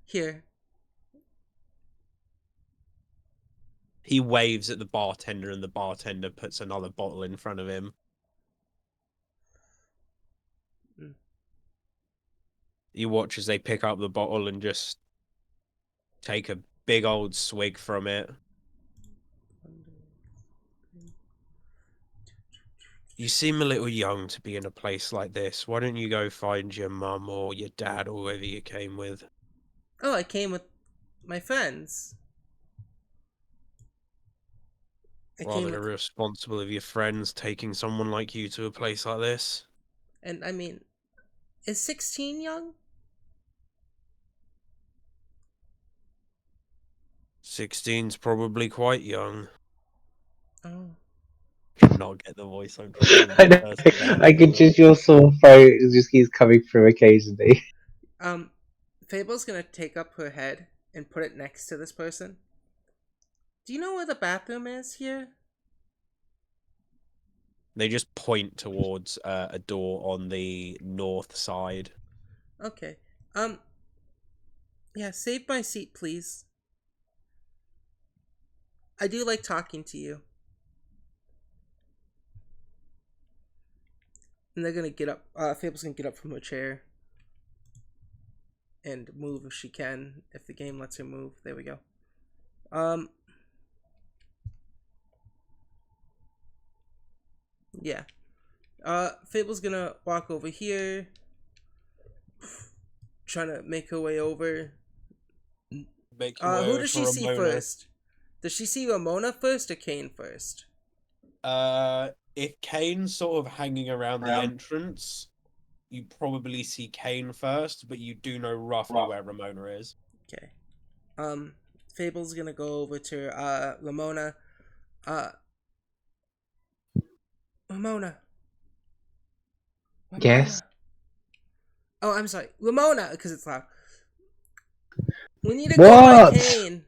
Here. He waves at the bartender, and the bartender puts another bottle in front of him. Mm. You watch as they pick up the bottle and just take a big old swig from it. You seem a little young to be in a place like this. Why don't you go find your mum or your dad or whoever you came with? Oh, I came with my friends. I came Rather with... irresponsible of your friends taking someone like you to a place like this. And I mean, is 16 young? 16's probably quite young. Oh. Cannot get the voice I'm trying to I know. impersonate. I can just your sore throat just keeps coming through occasionally. Fable's gonna take up her head and put it next to this person. Do you know where the bathroom is here? They just point towards a door on the north side. Okay. Yeah, save my seat, please. I do like talking to you. And they're gonna get up. Fable's gonna get up from her chair and move if she can, if the game lets her move. There we go. Yeah. Fable's gonna walk over here, trying to make her way over. Make your way Who over does to she see Ramona. first? Does she see Ramona first or Kane first? If Kane's sort of hanging around the entrance, you probably see Kane first, but you do know roughly where Ramona is. Okay. Fable's gonna go over to Ramona. Ramona. Yes. Oh, I'm sorry, Ramona, because it's loud. We need to go by What? Kane.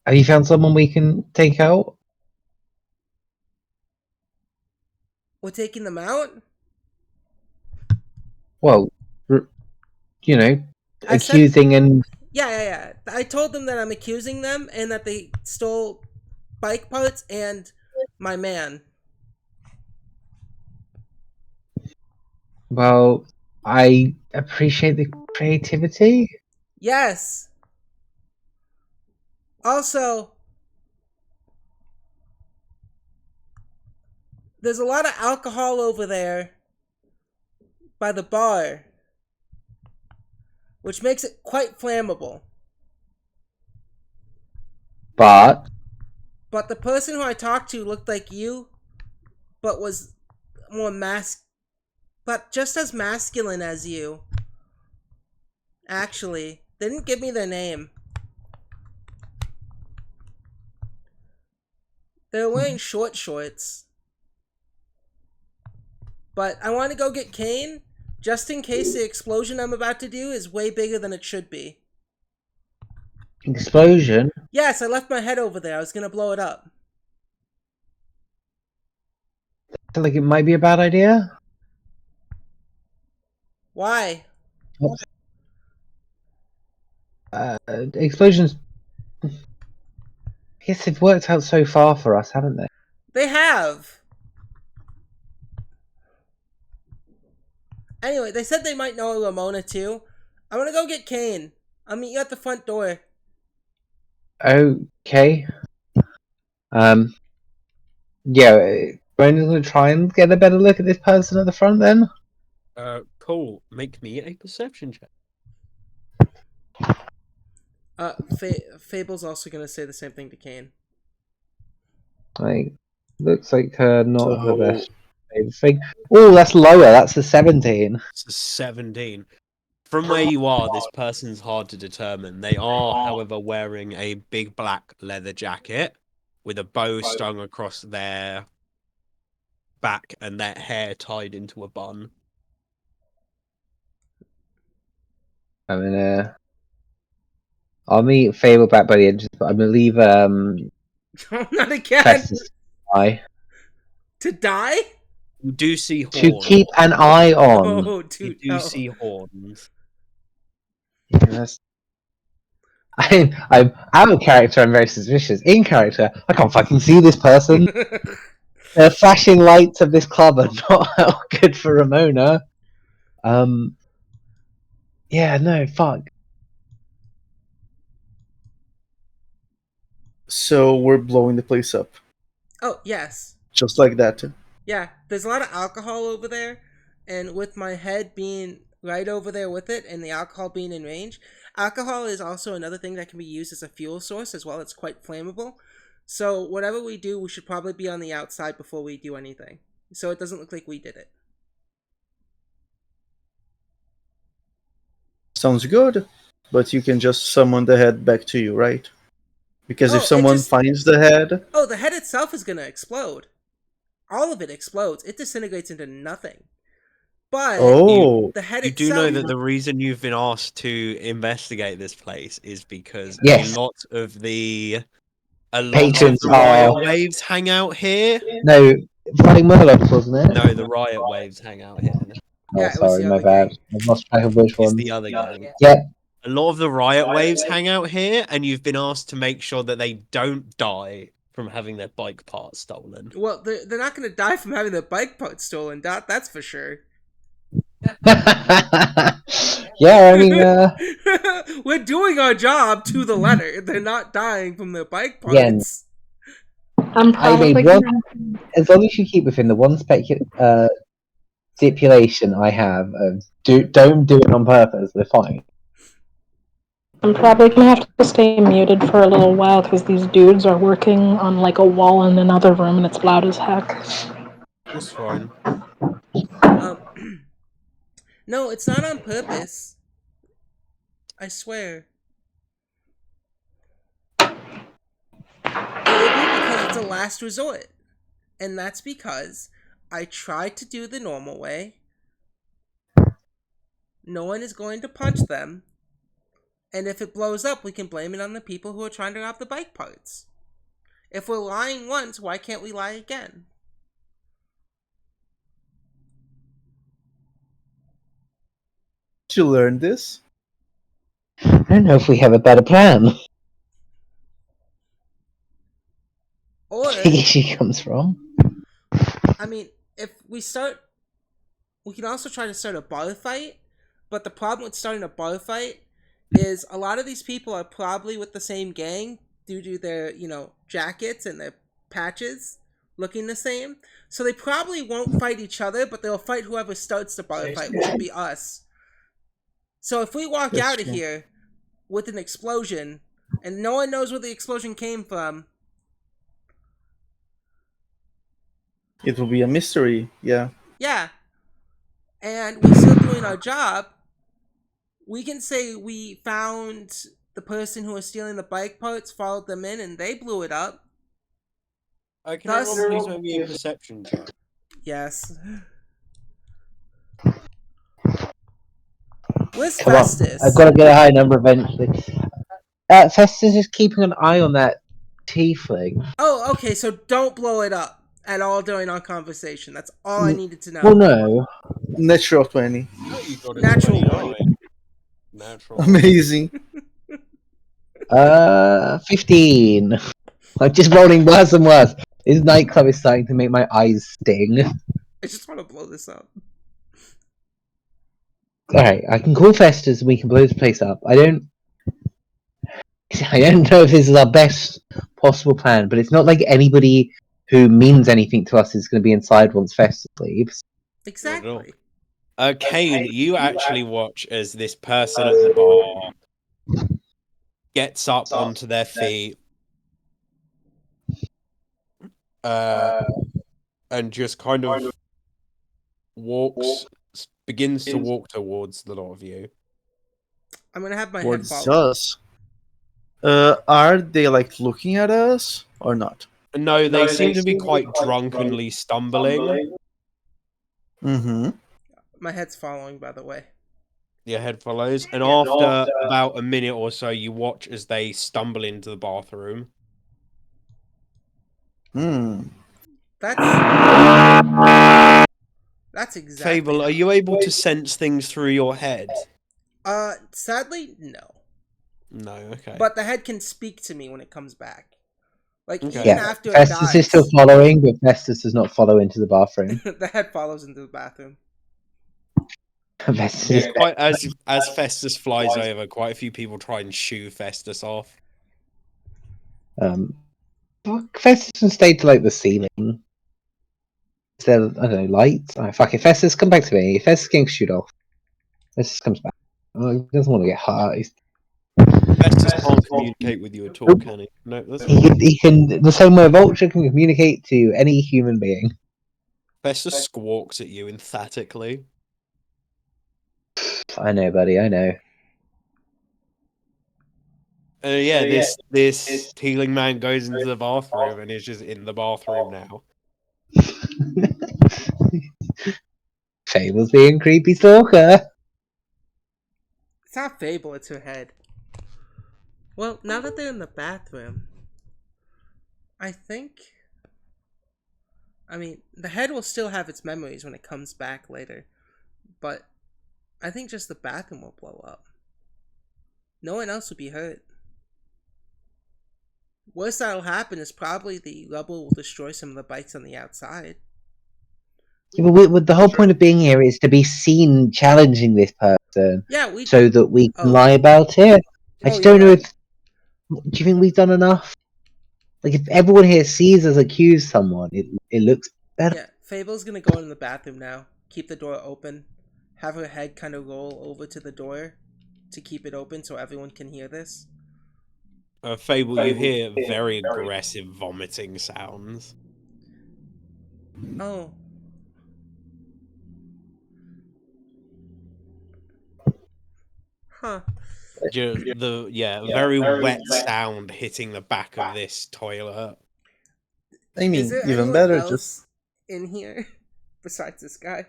Have you found someone we can take out? We're taking them out. Well, you know, I said, accusing and yeah. I told them that I'm accusing them and that they stole bike parts and my man. well, I appreciate the creativity. Yes. Also, there's a lot of alcohol over there by the bar, which makes it quite flammable. But But the person who I talked to looked like you, but was more but just as masculine as you. Actually, they didn't give me their name. They were wearing short shorts. But I want to go get Kane, just in case the explosion I'm about to do is way bigger than it should be. explosion. Yes, I left my head over there. I was gonna blow it up. I feel like it might be a bad idea. Why? Explosions. I guess they've worked out so far for us, haven't they? They have. Anyway, they said they might know Ramona too. I'm gonna go get Kane. I'll meet you at the front door. Okay. Yeah. Brendan's gonna try and get a better look at this person at the front then. Cool. Make me a perception check. Fable's also gonna say the same thing to Kane. Like, looks like not the So- best thing. Oh, that's lower. That's a 17. It's a 17. From where you are, this person's hard to determine. They are, however, wearing a big black leather jacket with a bow strung across their back and their hair tied into a bun. I'm gonna. I'll meet Fable back by the entrance, but I'm gonna leave Not again. Festus eye To die? You do see to horns. keep an eye on. Oh, You dude. do Oh. see horns. Yes. I'm out of character. I'm very suspicious. In character, I can't fucking see this person. The flashing lights of this club are not good for Ramona. Yeah, no, fuck. So we're blowing the place up. Oh, yes. Just like that. Yeah, there's a lot of alcohol over there, and with my head being right over there with it and the alcohol being in range, alcohol is also another thing that can be used as a fuel source as well. It's quite flammable. So whatever we do, we should probably be on the outside before we do anything. So it doesn't look like we did it. Sounds good. But you can just summon the head back to you, right? Because Oh, if it someone just- finds the head, Oh, the head itself is gonna explode. All of it explodes. It disintegrates into nothing. But the head You do itself. know that the reason you've been asked to investigate this place is because Yes. a lot of the Patrons riot are- waves hang out here. No, Flying Murlocs, wasn't it? No, the riot waves hang out here. Yeah, Oh, it was sorry, the my other bad. gang. I've lost track of which It's one. the other gang. Yep. A lot of the riot waves hang out here, and you've been asked to make sure that they don't die from having their bike parts stolen. Well, they're not gonna die from having their bike parts stolen. That's for sure. Yeah, I mean, We're doing our job to the letter. They're not dying from their bike Again. parts. I'm I probably made one. As long as you keep within the one stipulation I have of don't do it on purpose, we're fine. I'm probably gonna have to stay muted for a little while because these dudes are working on like a wall in another room and it's loud as heck. That's fine. No, it's not on purpose. I swear. It will be because it's a last resort. And that's because I tried to do the normal way. No one is going to punch them. And if it blows up, we can blame it on the people who are trying to rob the bike parts. If we're lying once, why can't we lie again? did you learn this? I don't know if we have a better plan. Or, Where she comes from. I mean, if we start, we can also try to start a bar fight. But the problem with starting a bar fight is a lot of these people are probably with the same gang due to their, jackets and their patches looking the same. So they probably won't fight each other, but they'll fight whoever starts the bar fight, which will be us. So if we walk That's out of true. here with an explosion and no one knows where the explosion came from, It will be a mystery, yeah. yeah, and we're still doing our job, we can say we found the person who was stealing the bike parts, followed them in, and they blew it up. Can Thus- everyone please make me a perception check? Yes. Where's Come on, Festus? I've got to get a high number eventually. Festus is keeping an eye on that tiefling. Oh, okay, so don't blow it up at all during our conversation. That's all I needed to know. Well, no. Natural 20. Oh, you got a Natural 29. Natural. Amazing. 15. I'm just rolling worse and worse. This nightclub is starting to make my eyes sting. I just want to blow this up. Alright, I can call Festus and we can blow this place up. I don't know if this is our best possible plan, but it's not like anybody who means anything to us is going to be inside once Festus leaves. Exactly. Kane, you actually watch as this person at the bar gets up onto their feet and just kind of begins to walk towards the lot of you. I'm gonna have my head Towards follow. us. Are they like looking at us or not? No, they seem to be quite drunkenly stumbling. Mm-hmm. My head's following, by the way. Your head follows, and after about a minute or so, you watch as they stumble into the bathroom. That's exactly. Fable, are you able to sense things through your head? Sadly, no. No, okay. But the head can speak to me when it comes back. Like, Okay. even Yeah, after it Festus dies, is still following, but Festus does not follow into the bathroom. the head follows into the bathroom. Festus Yeah, is quite as Festus flies over, quite a few people try and shoo Festus off. Festus can stay to like the ceiling. Is there, I don't know, lights? Oh, fuck it, Festus, come back to me. Festus can shoot off. Festus comes back. Oh, he doesn't want to get hurt. Festus can't communicate with you at all, can he? No, that's fine. He can, the same way Vulture can communicate to any human being. Festus squawks at you emphatically. I know, buddy, I know. Yeah, this healing man goes into the bathroom and is just in the bathroom now. Fable's being creepy stalker. It's not Fable, it's her head. Well, now that they're in the bathroom, I think. I mean, the head will still have its memories when it comes back later, but I think just the bathroom will blow up. No one else will be hurt. Worst that'll happen is probably the rubble will destroy some of the bikes on the outside. Yeah, but the whole point of being here is to be seen challenging this person, Yeah, we. so that we can Oh. lie about it. I just you're don't know right. if. Do you think we've done enough? Like, if everyone here sees us accuse someone, it looks better. Yeah, Fable's gonna go in the bathroom now. Keep the door open. Have her head kind of roll over to the door to keep it open so everyone can hear this. Fable, you hear very aggressive vomiting sounds. Oh. Huh. Very wet sound hitting the back of this toilet. I Is mean, there even anyone better, else just in here besides this guy?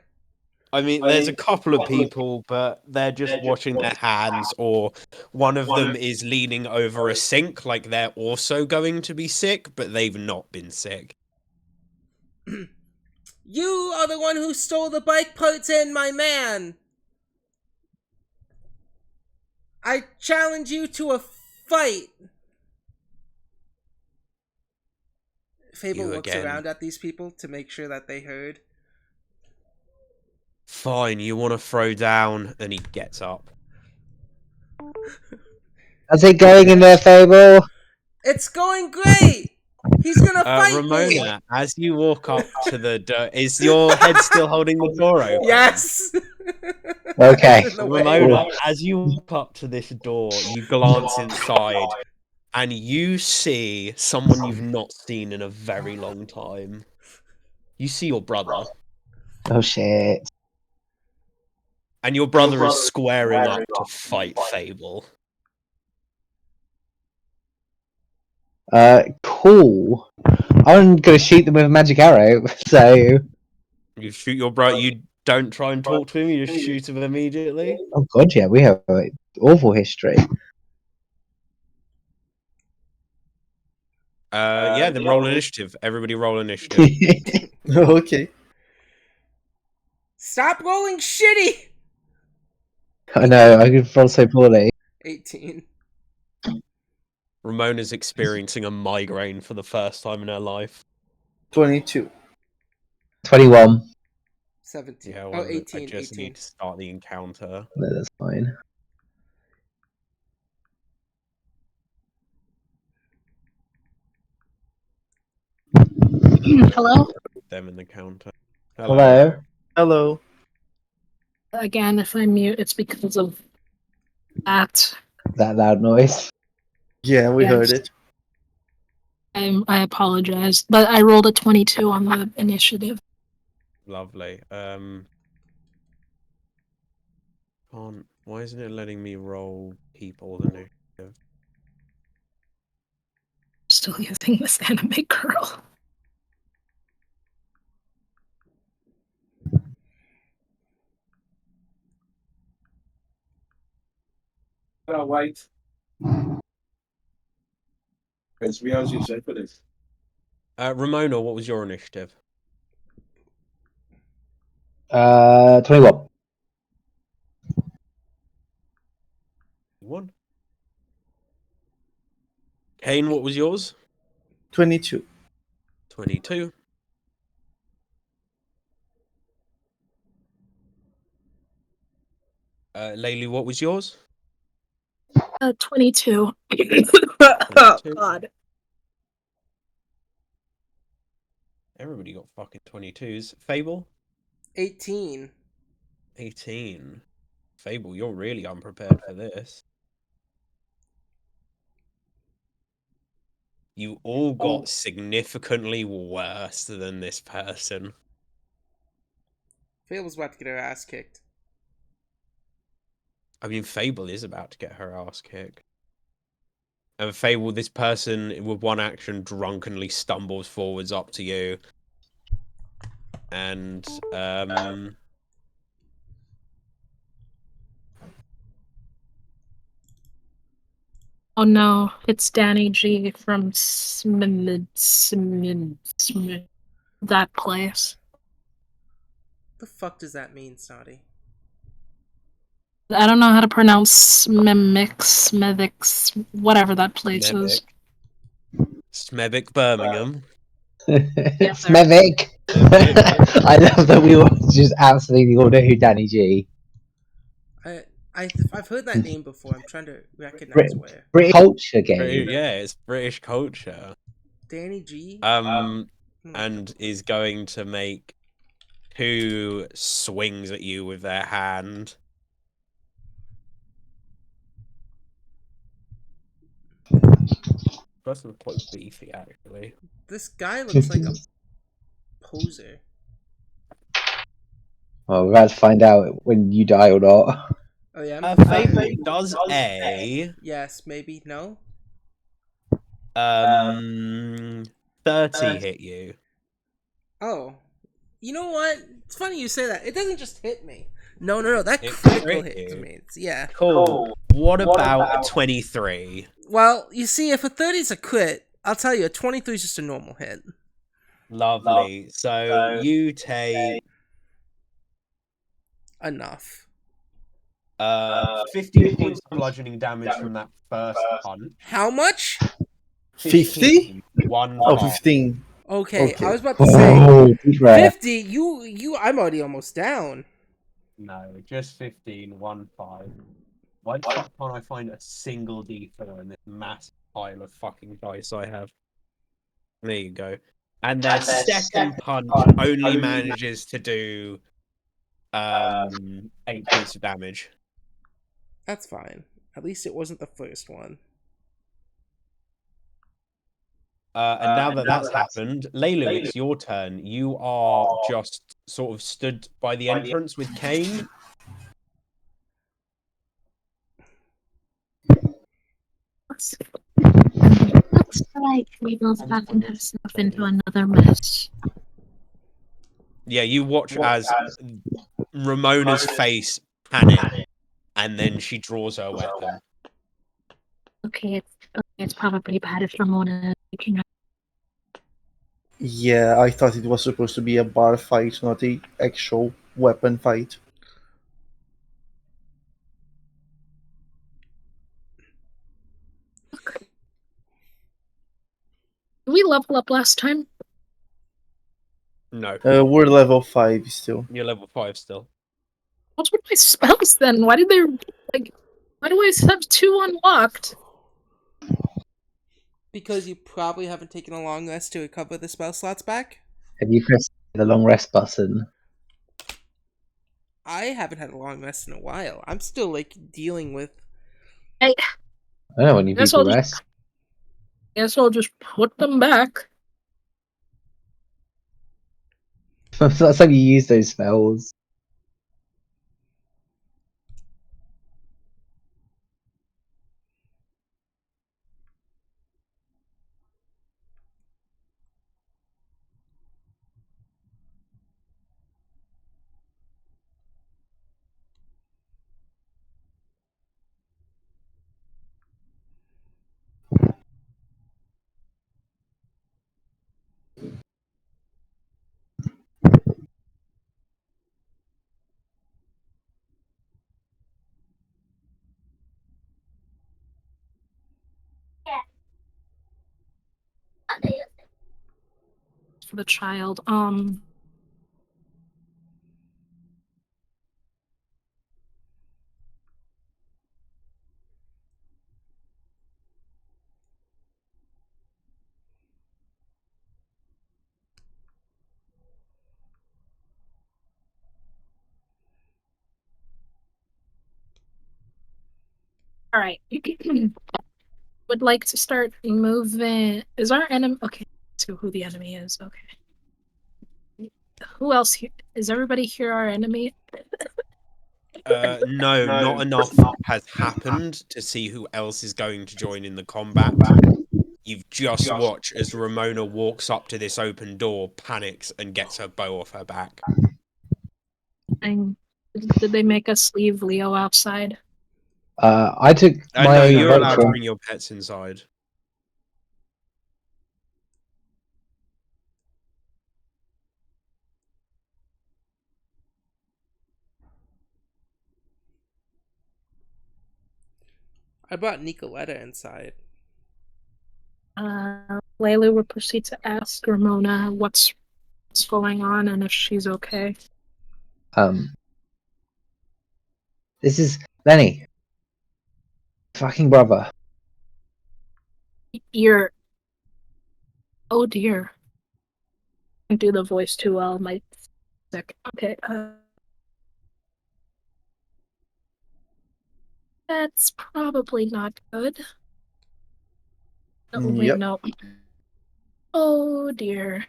I mean, there's a couple of people, but they're just washing their hands, or one of them is leaning over a sink like they're also going to be sick, but they've not been sick. You are the one who stole the bike parts in, my man! I challenge you to a fight! Fable You looks again. around at these people to make sure that they heard. Fine, you want to throw down, and he gets up. How's it going in there, Fable? It's going great! He's gonna fight me! Ramona, as you walk up to the door, is your head still holding the door open? Yes! Okay. It's in the way. Ramona, as you walk up to this door, you glance inside, and you see someone you've not seen in a very long time. You see your brother, Oh shit. and your brother is squaring up to fight Fable. Cool. I'm gonna shoot them with a magic arrow, so. You shoot your brother. You don't try and talk to him. You just shoot him immediately. Oh god, yeah, we have awful history. Yeah. Then roll initiative. Everybody, roll initiative. okay. Stop rolling shitty! I know, I could roll so poorly. 18. Ramona's experiencing a migraine for the first time in her life. 22. 21. 17. Yeah, Oh, well, 18. I just 18. need to start the encounter. No, that's fine. Hello? Them in the counter. Hello? Hello. Again, if I mute, it's because of that. That loud noise. Yeah, we Yes. heard it. I apologize, but I rolled a 22 on the initiative. Lovely. Why isn't it letting me roll people initiative? Still using this anime girl. Wait. It's we as you said for this. Ramona, what was your initiative? 21. One. Kane, what was yours? 22. 22. Laylee, what was yours? 22. 22. God. Everybody got fucking 22s. Fable? 18. 18. Fable, you're really unprepared for this. You all got significantly worse than this person. Fable's about to get her ass kicked. I mean, Fable is about to get her ass kicked. And Fable, this person with one action drunkenly stumbles forwards up to you. And Oh no, it's Danny G from that place. The fuck does that mean, Snotty? I don't know how to pronounce Smithix, whatever that place is. Smevik Birmingham. Smevik. I love that we all just absolutely all know who Danny G. I've heard that name before. I'm trying to recognize where. British culture game. Yeah, it's British culture. Danny G. And is going to make 2 swings at you with their hand. Person quite beefy, actually. This guy looks like a poser. Well, we're about to find out when you die or not. Oh yeah. Fable, does a yes, maybe no. 30 hit you? Oh, you know what? It's funny you say that. It doesn't just hit me. No. That critical hits me. Yeah. Cool. What about a 23? Well, you see, if a 30's a crit, I'll tell you, a 23 is just a normal hit. Lovely. So you take enough. 15 points of bludgeoning damage from that first punch. How much? 50? 1 Oh, 15. Okay, Okay. I was about to say Oh, deep breath. 50. You. I'm already almost down. No, just 15, 1 5. Why the fuck can't I find a single D4 in this massive pile of fucking dice I have? There you go. And their second punch only manages to do 8 points of damage. That's fine. At least it wasn't the first one. And now that that's happened, Laylu, it's your turn. You are just sort of stood by the entrance with Kane. Looks like Regal's packing herself into another mess. Yeah, you watch as Ramona's face panic, and then she draws her weapon. Okay, it's probably bad if Ramona is taking her. Yeah, I thought it was supposed to be a bar fight, not a actual weapon fight. Did we level up last time? No, We're level 5 still. you're level 5 still. What's with my spells then? Why do I have 2 unlocked? Because you probably haven't taken a long rest to recover the spell slots back. Have you pressed the long rest button? I haven't had a long rest in a while. I'm still dealing with. I I don't know when you Guess people I'll rest. guess I'll just put them back. That's how you use those spells. For the child. All right. Would like to start moving. Is our enemy okay? So who the enemy is? Okay. Who else here? Is everybody here our enemy? No, not enough has happened to see who else is going to join in the combat. You've just watched as Ramona walks up to this open door, panics, and gets her bow off her back. And did they make us leave Leo outside? I took No, my you're boat allowed to from. bring your pets inside. I brought Nicoletta inside. Layla will proceed to ask Ramona what's going on and if she's okay. This is Lenny. Fucking brother. You're. Oh dear. I can't do the voice too well. My sick. Okay. That's probably not good. Oh, wait, Yep. no. Oh dear.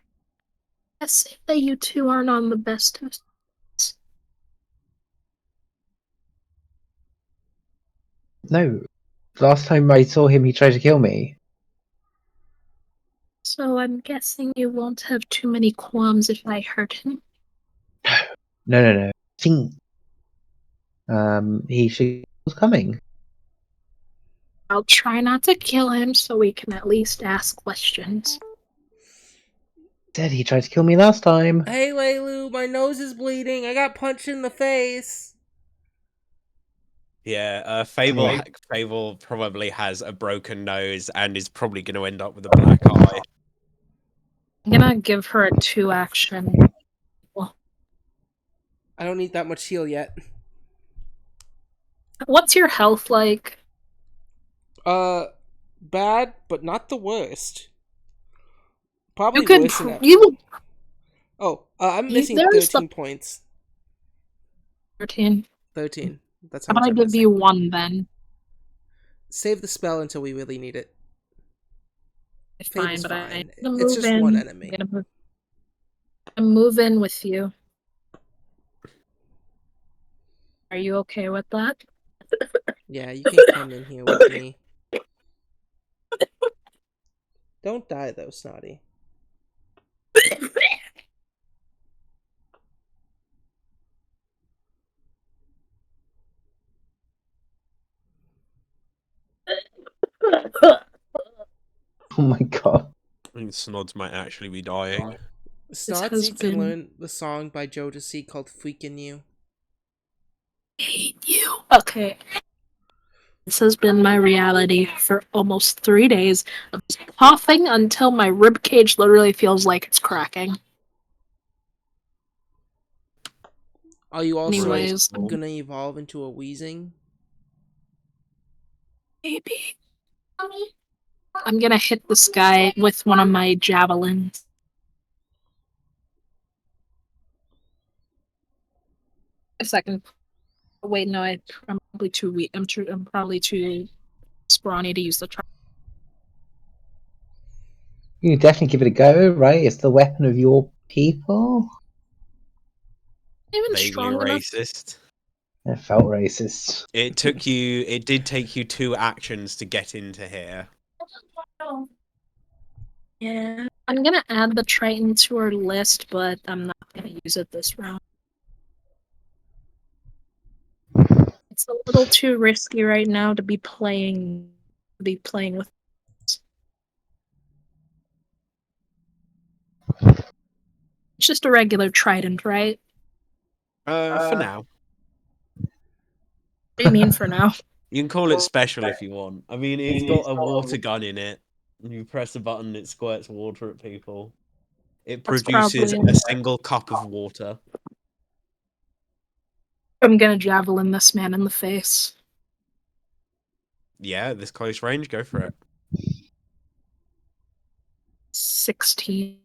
I see that you two aren't on the best of. No. Last time I saw him, he tried to kill me. So I'm guessing you won't have too many qualms if I hurt him. No. I think he was coming. I'll try not to kill him so we can at least ask questions. Said he tried to kill me last time. Hey, Laylu, my nose is bleeding. I got punched in the face. Yeah, Fable probably has a broken nose and is probably going to end up with a black eye. I'm gonna give her a 2-action. I don't need that much heal yet. What's your health like? Bad, but not the worst. Probably You could. worse than that. I'm missing there's 13 points. 13. 13. That's How how much about I I'm give missing. you 1 then? Save the spell until we really need it. It's Fable's fine, but fine. I'm gonna It's move just in. one enemy. I'm move in with you. Are you okay with that? Yeah, you can come in here with me. Don't die though, Snotty. Oh my god. I think Snods might actually be dying. Snot has needs to been- learn the song by Jodeci called Freakin' You. Hate you. Okay. This has been my reality for almost 3 days of just coughing until my rib cage literally feels like it's cracking. Are you also Anyways, gonna evolve into a wheezing? maybe. I'm gonna hit this guy with one of my javelins. A second. Wait, no, I'm probably too weak. I'm probably too scrawny to use the trap. You can definitely give it a go, right? It's the weapon of your people. Even Vaguely strong enough. racist. It felt racist. It did take you 2 actions to get into here. Yeah, I'm gonna add the Triton to our list, but I'm not gonna use it this round. It's a little too risky right now to be playing with. It's just a regular Trident, right? For now. What do you mean for now? You can call it special if you want. I mean, it's got a water gun in it. You press a button, it squirts water at people. It That's produces probably- a single cup of water. I'm gonna javelin this man in the face. Yeah, this close range, go for it. 16.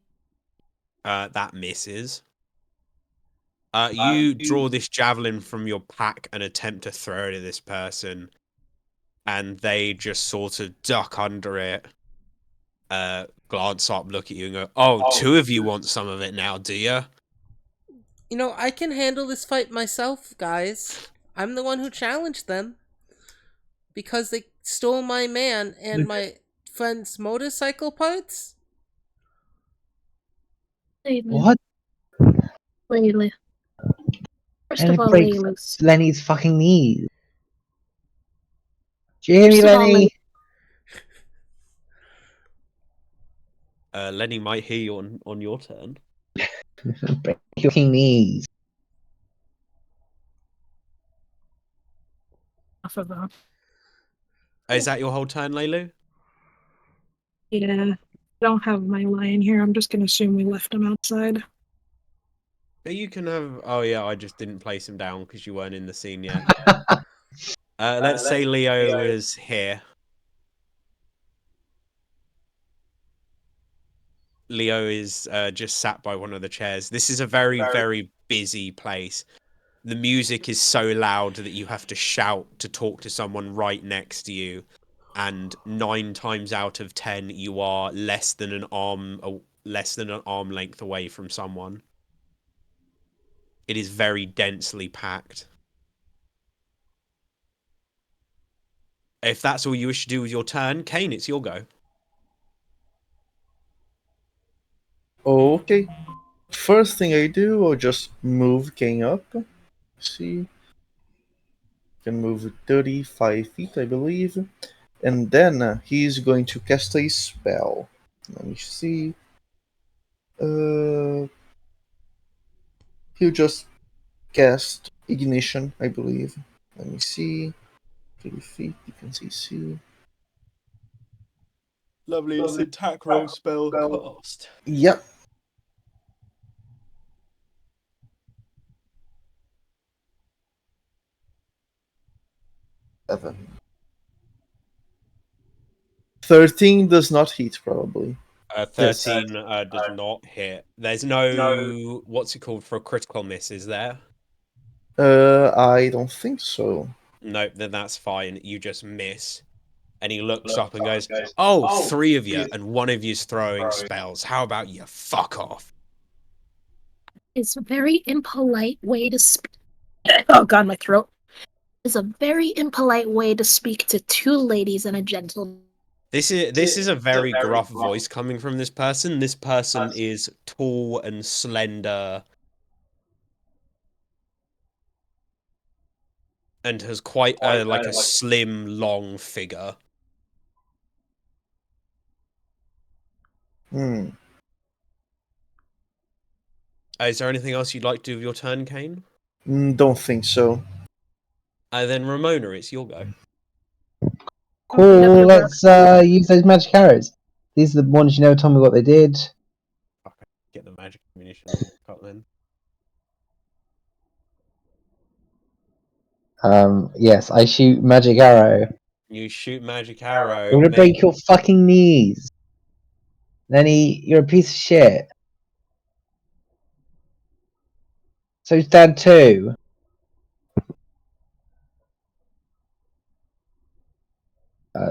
That misses. You draw this javelin from your pack and attempt to throw it at this person, and they just sort of duck under it, glance up, look at you, and go, "Oh, 2 of you want some of it now, do you?" You know, I can handle this fight myself, guys. I'm the one who challenged them because they stole my man and my friend's motorcycle parts. What? Layla. First And of it all, breaks Layla's. Lenny's fucking knees. Do you hear me, First of all, Lenny? Lenny might hear you on your turn. Break your fucking knees. Off of that. Is that your whole turn, Laylu? Yeah. I don't have my lion here. I'm just gonna assume we left him outside. You can have. Oh yeah, I just didn't place him down because you weren't in the scene yet. Let's say Leo is here. Leo is just sat by one of the chairs. This is a very, very busy place. The music is so loud that you have to shout to talk to someone right next to you. And 9 times out of 10, you are less than an arm length away from someone. It is very densely packed. If that's all you wish to do with your turn, Kane, it's your go. Okay. First thing I do, I'll just move King up. See. Can move 35 feet, I believe. And then he's going to cast a spell. Let me see. He'll just cast Ignition, I believe. Let me see. 30 feet, defense AC. Lovely, it's attack roll spell cast. Yep. Seven. 13 does not hit, probably. 13 does not hit. There's no what's it called for a critical miss, is there? I don't think so. Nope, then that's fine. You just miss. And he looks up and goes, "Oh, 3 of you, and one of you's throwing spells. How about you fuck off?" It's a very impolite way to speak. Oh god, my throat. It's a very impolite way to speak to 2 ladies and a gentleman. This is a very gruff voice coming from this person. This person is tall and slender and has quite like a slim, long figure. Hmm. Is there anything else you'd like to do with your turn, Kane? Don't think so. Then Ramona, it's your go. Cool, let's use those magic arrows. These are the ones you never told me what they did. Okay, get the magic ammunition on cut then. Yes, I shoot magic arrow. You shoot magic arrow. I'm gonna break your fucking knees. Lenny, you're a piece of shit. So's Dad too.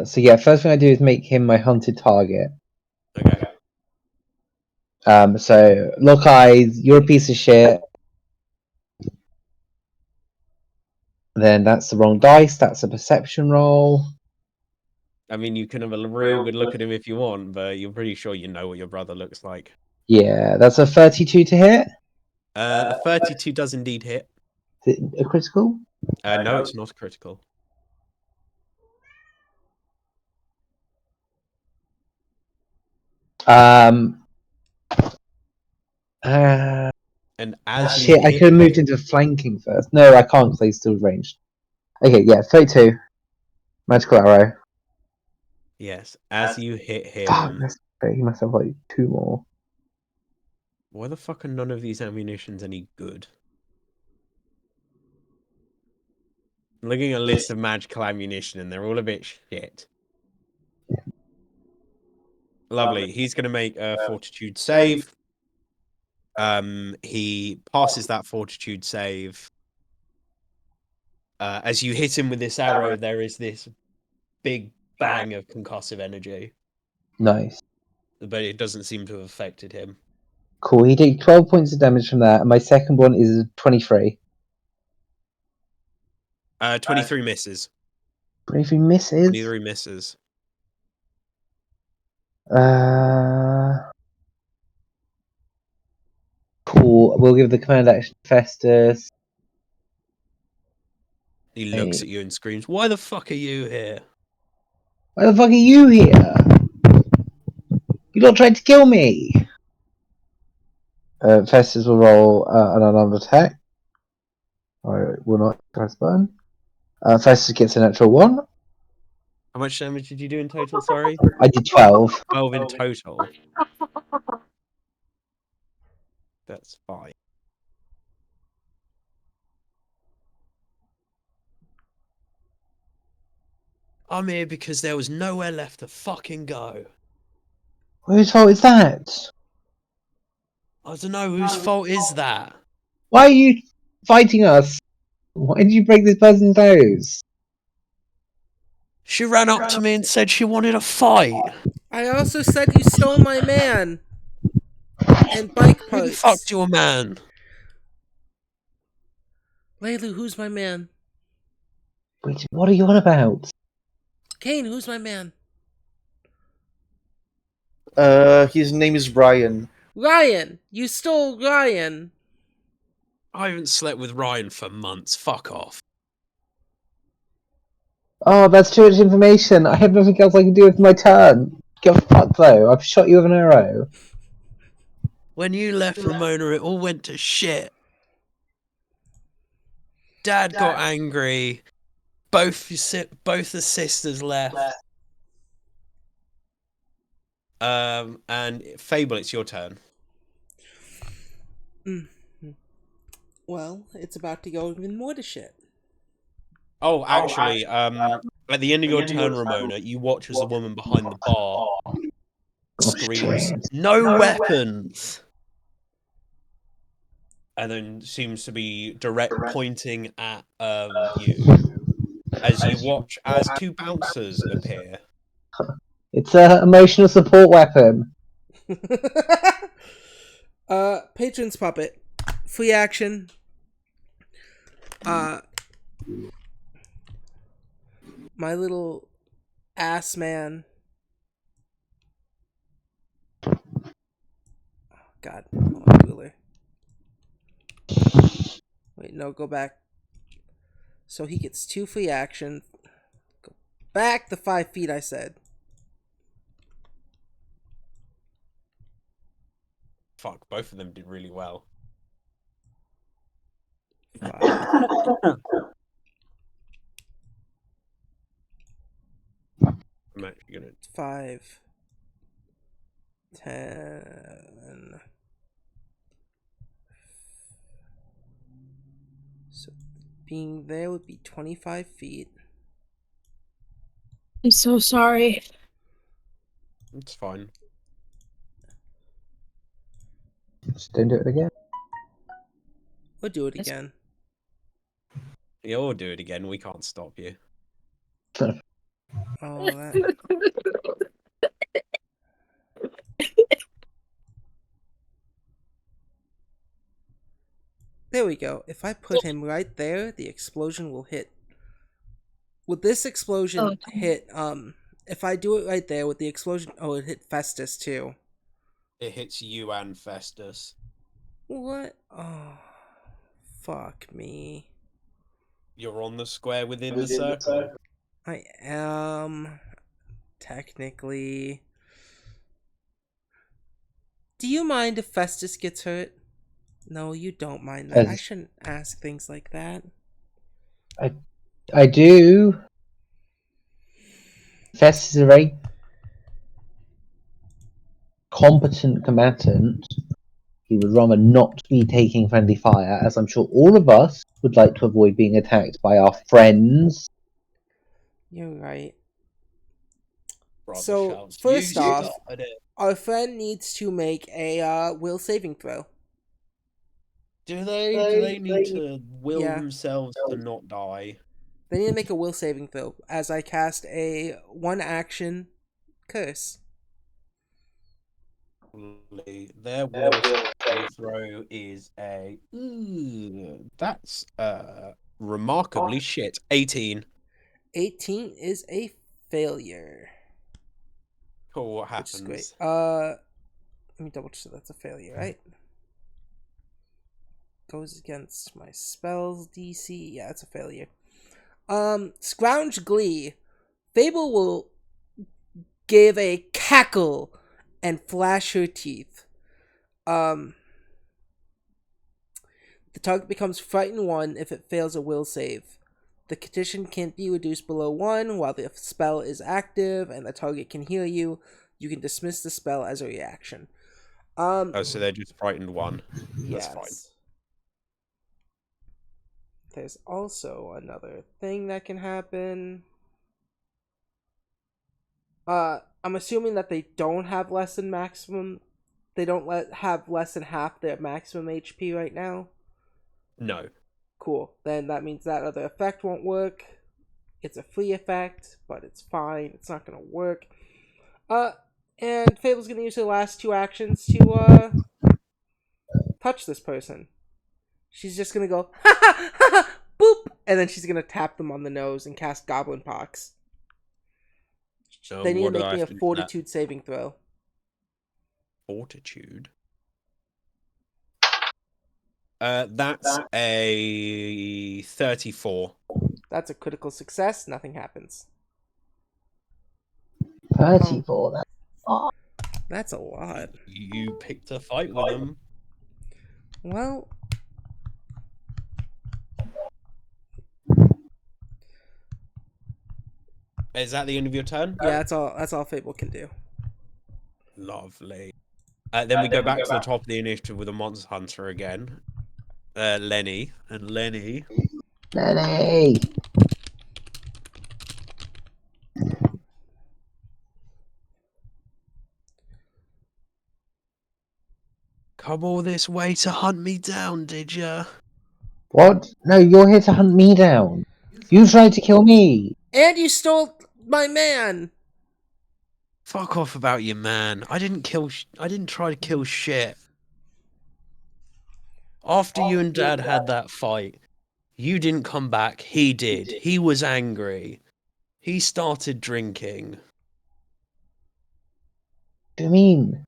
So yeah, first thing I do is make him my hunted target. Okay. So lock eyes, you're a piece of shit. Then that's the wrong dice. That's a perception roll. I mean, you can have a real good look at him if you want, but you're pretty sure you know what your brother looks like. Yeah, that's a 32 to hit. A 32 does indeed hit. Is it a critical? No, it's not critical. And as you shit, I hit could have moved him, into flanking first. No, I can't because he's still ranged. Okay, yeah, 32. Magical arrow. yes, as you hit Fuck, him. he must have like 2 more. Why the fuck are none of these ammunitions any good? I'm looking at a list of magical ammunition and they're all a bit shit. Lovely. He's going to make a fortitude save. He passes that fortitude save. As you hit him with this arrow, there is this big bang of concussive energy. Nice. But it doesn't seem to have affected him. Cool, he did 12 points of damage from that, and my second one is 23. 23 misses. 23 misses. 23 misses. Cool. We'll give the command action to Festus. He looks at you and screams, "Why the fuck are you here?" Why the fuck are you here? You lot tried to kill me. Festus will roll an unarmed attack. I will not press button. Festus gets a natural 1. How much damage did you do in total? Sorry, I did 12. 12 in total. That's fine. I'm here because there was nowhere left to fucking go. Whose fault is that? I don't know whose fault is that. Why are you fighting us? Why did you break this person's nose? She ran up to me and said she wanted a fight. I also said you stole my man and bike Who the parts. fuck's your man? Laylu, who's my man? Wait, what are you on about? Kane, who's my man? His name is Ryan. Ryan, you stole Ryan. I haven't slept with Ryan for months. Fuck off. Oh, that's too much information. I have nothing else I can do with my turn. Give a fuck though. I've shot you with an arrow. When you left Ramona, it all went to shit. Dad got angry. Both the sisters left. And Fable, it's your turn. Well, it's about to go even more to shit. Oh, actually, at the end of your turn, Ramona, you watch as the woman behind the bar screams, "No weapons!" And then seems to be direct pointing at you. As you watch as 2 bouncers appear. It's an emotional support weapon. Patron's puppet. Free action. My little ass man. God, hold on, ruler. Wait, no, go back. So he gets 2 free action. Go back the 5 feet, I said. Fuck, both of them did really well. 5. I'm actually gonna 5. 10. So being there would be 25 feet. I'm so sorry. It's fine. Just don't do it again. We'll do it again. Yeah, we'll do it again. We can't stop you. Oh, that. There we go. If I put him right there, the explosion will hit. Would this explosion hit, if I do it right there with the explosion, it hit Festus too. It hits you and Festus. What? Oh, fuck me. You're on the square within the circle. I am, technically. Do you mind if Festus gets hurt? No, you don't mind that. I shouldn't ask things like that. I do. Festus is a very competent combatant. He would rather not be taking friendly fire, as I'm sure all of us would like to avoid being attacked by our friends. You're right. Brother So, shouts, first "You off, started it." our friend needs to make a will saving throw. Do they need to will Yeah. themselves to not die? They need to make a will saving throw as I cast a 1-action curse. Their will saving throw is a that's remarkably shit. 18. 18 is a failure. Cool, what Which is great. happens? Let me double check that's a failure, right? Goes against my spells DC. Yeah, it's a failure. Scrounge Glee. Fable will give a cackle and flash her teeth. The target becomes frightened 1 if it fails a will save. The condition can't be reduced below 1 while the spell is active and the target can heal you. You can dismiss the spell as a reaction. Oh, so they're just frightened 1. That's fine. There's also another thing that can happen. I'm assuming that they don't have less than maximum. They don't have less than half their maximum HP right now. No. Cool. Then that means that other effect won't work. It's a free effect, but it's fine. It's not gonna work. And Fable's gonna use her last 2 actions to touch this person. She's just gonna go ha ha ha ha boop, and then she's gonna tap them on the nose and cast Goblin Pox. They need to make me a Fortitude saving throw. Fortitude? That's a 34. That's a critical success. Nothing happens. 34. That's a lot. You picked a fight with them. Well, Is that the end of your turn? yeah, that's all. That's all Fable can do. Lovely. Then we go back to the top of the initiative with a monster hunter again. Lenny. And Lenny. Lenny! Come all this way to hunt me down, did ya? What? No, you're here to hunt me down. You tried to kill me. And you stole my man. Fuck off about your man. I didn't try to kill shit. After you and Dad had that fight, you didn't come back. He did. He was angry. He started drinking. What do you mean?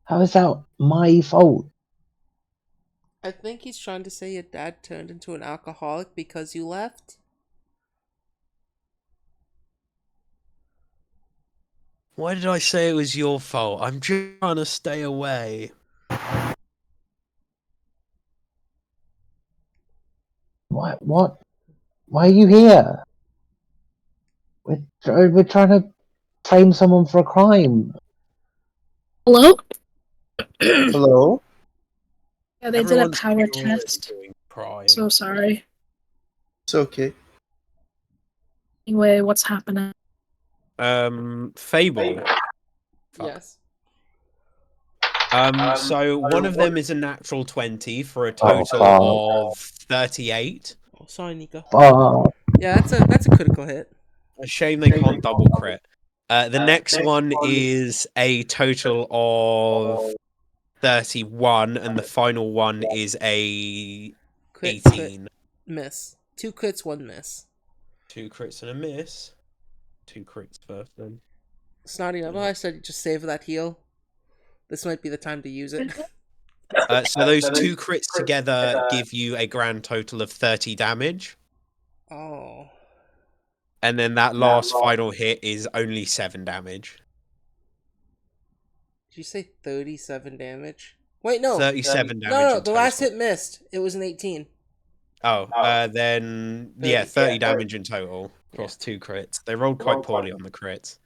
How is that my fault? I think he's trying to say your dad turned into an alcoholic because you left. Why did I say it was your fault? I'm just trying to stay away. What? Why are you here? We're trying to frame someone for a crime. Hello? Hello? Yeah, they did a power test. So sorry. It's okay. Anyway, what's happening? Fable. Fuck. Yes. So one of them is a natural 20 for a total of 38. Oh, sorry, Nico. Fuck. Yeah, that's a critical hit. A shame they can't double crit. The next one is a total of 31, and the final one is a Crit, 18. Miss. 2 crits, 1 miss. 2 crits and a miss. 2 crits first, then. Snotty, remember I said just save that heal? This might be the time to use it. So those 2 crits together give you a grand total of 30 damage. Oh. And then that last final hit is only 7 damage. Did you say 37 damage? Wait, no. 37 damage. No, in the last total. hit missed. It was an 18. Oh, then, 30 damage in total across 2 crits. They rolled quite poorly on the crits.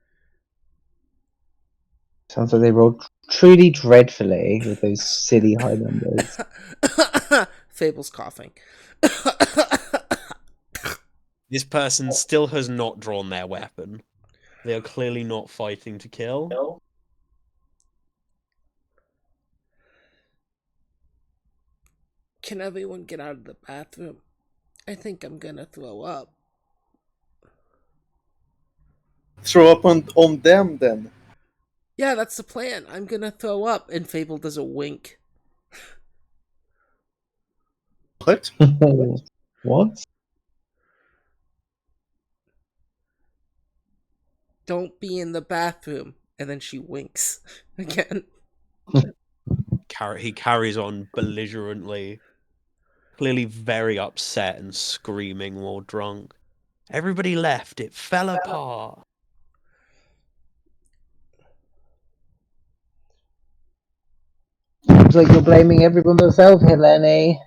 Sounds like they rolled truly dreadfully with those silly high numbers. Fable's coughing. This person still has not drawn their weapon. They are clearly not fighting to kill. Can everyone get out of the bathroom? I think I'm gonna throw up. Throw up on them then. Yeah, that's the plan. I'm gonna throw up. And Fable does a wink. What? What? Don't be in the bathroom. And then she winks again. He carries on belligerently, clearly very upset and screaming while drunk. Everybody left. It fell apart. Looks like you're blaming everyone but yourself here, Lenny.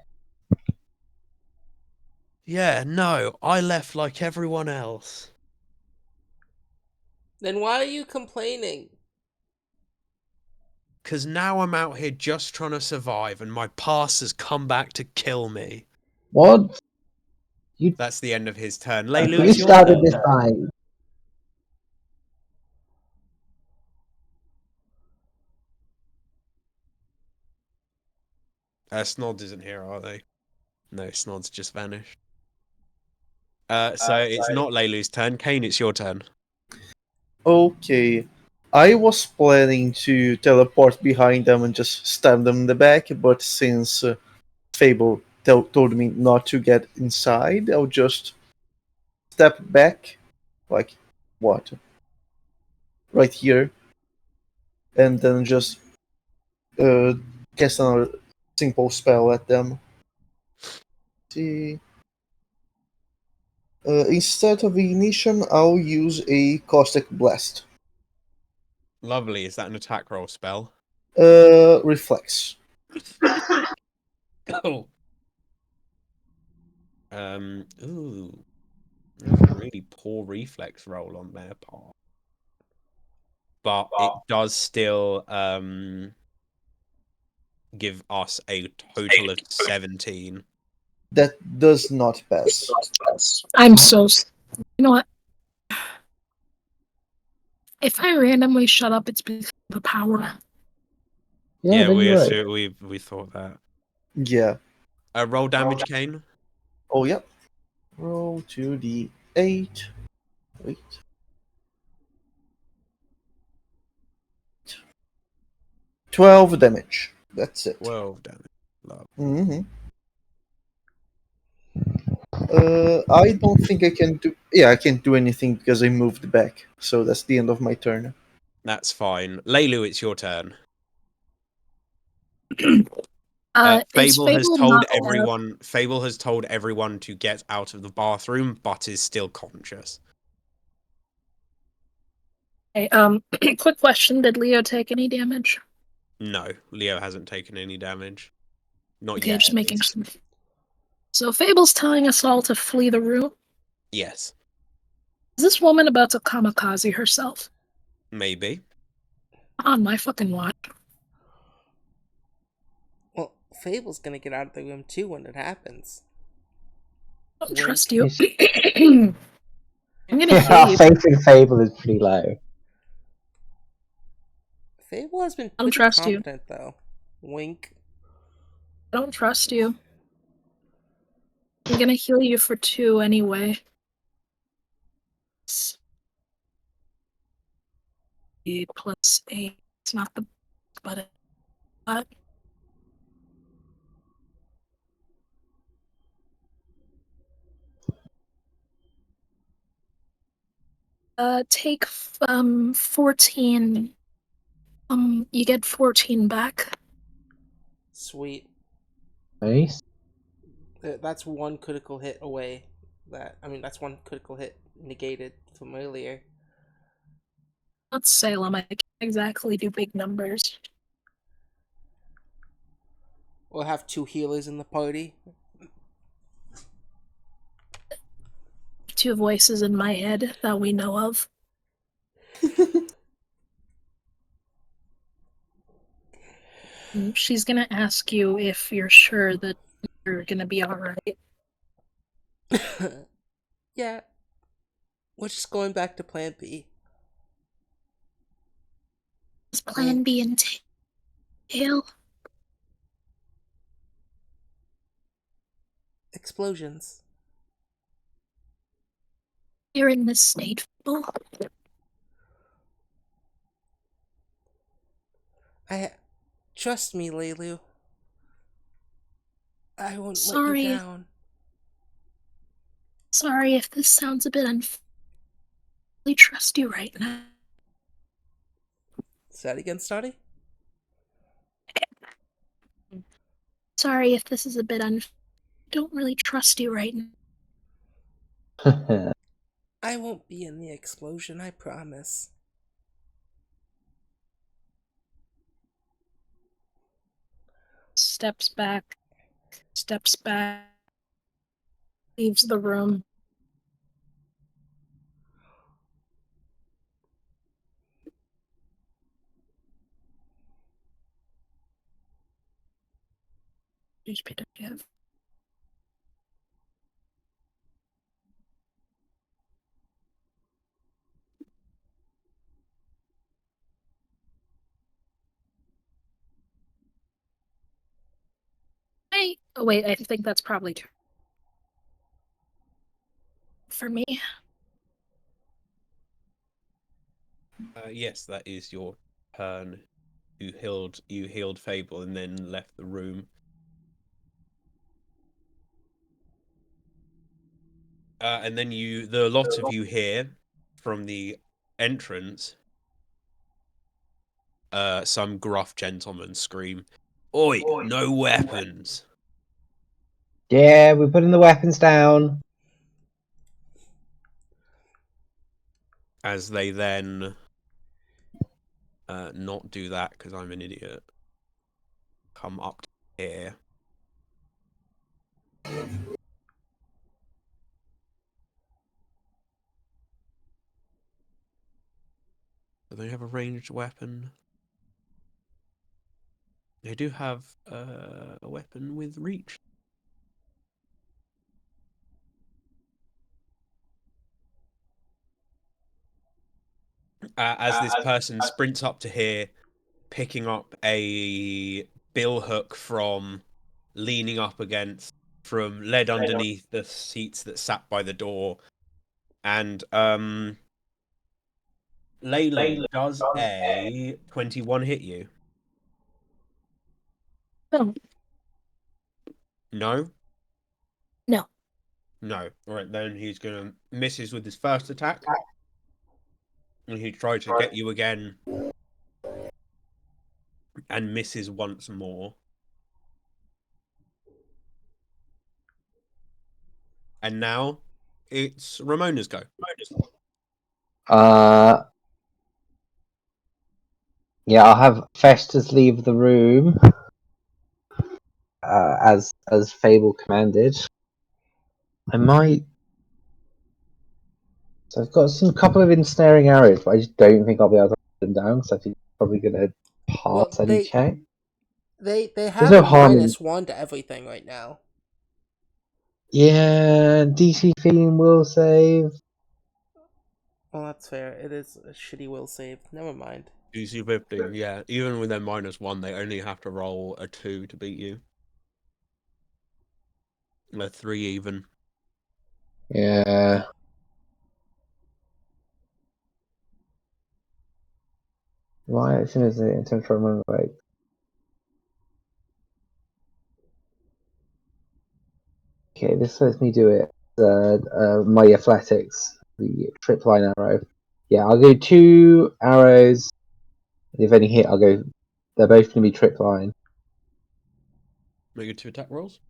Yeah, no, I left like everyone else. Then why are you complaining? Because now I'm out here just trying to survive and my past has come back to kill me. What? That's the end of his turn. Leilu, You it's your started turn. this fight. Snod isn't here, are they? No, Snod's just vanished. So it's not Leilu's turn. Kane, it's your turn. Okay. I was planning to teleport behind them and just stab them in the back, but since Fable told me not to get inside, I'll just step back, like what? Right here, and then just uh, cast another simple spell at them. See. Instead of ignition, I'll use a caustic blast. Lovely. Is that an attack roll spell? Reflex. Oh. Ooh. That's a really poor reflex roll on their part. But it does still give us a total of 17. That does not pass. I'm so. You know what? If I randomly shut up, it's because of the power. Yeah, then you're right. we thought that. Yeah. Roll damage, Kane. Oh, yeah. Roll 2d8. Wait. 12 damage. That's it. 12 damage. Love. Mm-hmm. I don't think I can do. Yeah, I can't do anything because I moved back. So that's the end of my turn. That's fine. Leilu, it's your turn. Is Fable has Fable told not there? everyone. Fable has told everyone to get out of the bathroom, but is still conscious. Okay, quick question: did Leo take any damage? No, Leo hasn't taken any damage. Not Okay, yet. just at making least. sure. So Fable's telling us all to flee the room. Yes, Is this woman about to kamikaze herself? maybe. On my fucking watch. Well, Fable's gonna get out of the room too when it happens. I don't Wink. trust you. Yes. I'm gonna heal Our you. faith in Fable is pretty low. Fable has been I don't pretty trust you. competent, though. Wink. I don't trust you. I'm gonna heal you for 2 anyway. 8 plus 8. It's not the but take 14. You get 14 back. Sweet. Nice. That's one critical hit away. That's one critical hit negated from earlier. Let's Salem. I can't exactly do big numbers. We'll have 2 healers in the party. 2 voices in my head that we know of. She's gonna ask you if you're sure that you're gonna be alright. Yeah. We're just going back to plan B. Does plan B entail? Explosions. You're in this state, Fable. Trust me, Leilu. I won't let Sorry. you down. Sorry if this sounds a bit unfair. I trust you right now. Say that again, Stardy? Sorry if this is a bit unfair. I don't really trust you right now. I won't be in the explosion, I promise. Steps back, leaves the room. Newspaper give. Wait, I think that's probably true. For me. Yes, that is your turn. You healed Fable and then left the room. And then the lot of you hear from the entrance, some gruff gentleman scream, "Oi, no weapons!" Yeah, we're putting the weapons down. As they then not do that because I'm an idiot. Come up to here. Do they have a ranged weapon? They do have a weapon with reach. As this person sprints up to here, picking up a bill hook from leaning up against, from led underneath the seats that sat by the door. And Layla, does a 21 hit you? No. No? No. No. Alright, then he's gonna misses with his first attack. And he tries to get you again. And misses once more. And now it's Ramona's go. Yeah, I'll have Festus leave the room as Fable commanded. I might. So I've got some couple of ensnaring arrows, but I just don't think I'll be able to put them down because I think it's probably going to pass Well, any check. They There's have no a harm in. -1 to everything right now. Yeah, DC theme will save. Well, that's fair. It is a shitty will save. Never mind. DC 15, yeah. Even with their -1, they only have to roll a 2 to beat you. A 3 even. Yeah. Why action is it intent for a moment like? Okay, this lets me do it. My athletics, the trip line arrow. Yeah, I'll go 2 arrows. If any hit, I'll go. They're both going to be trip line. Make your 2 attack rolls.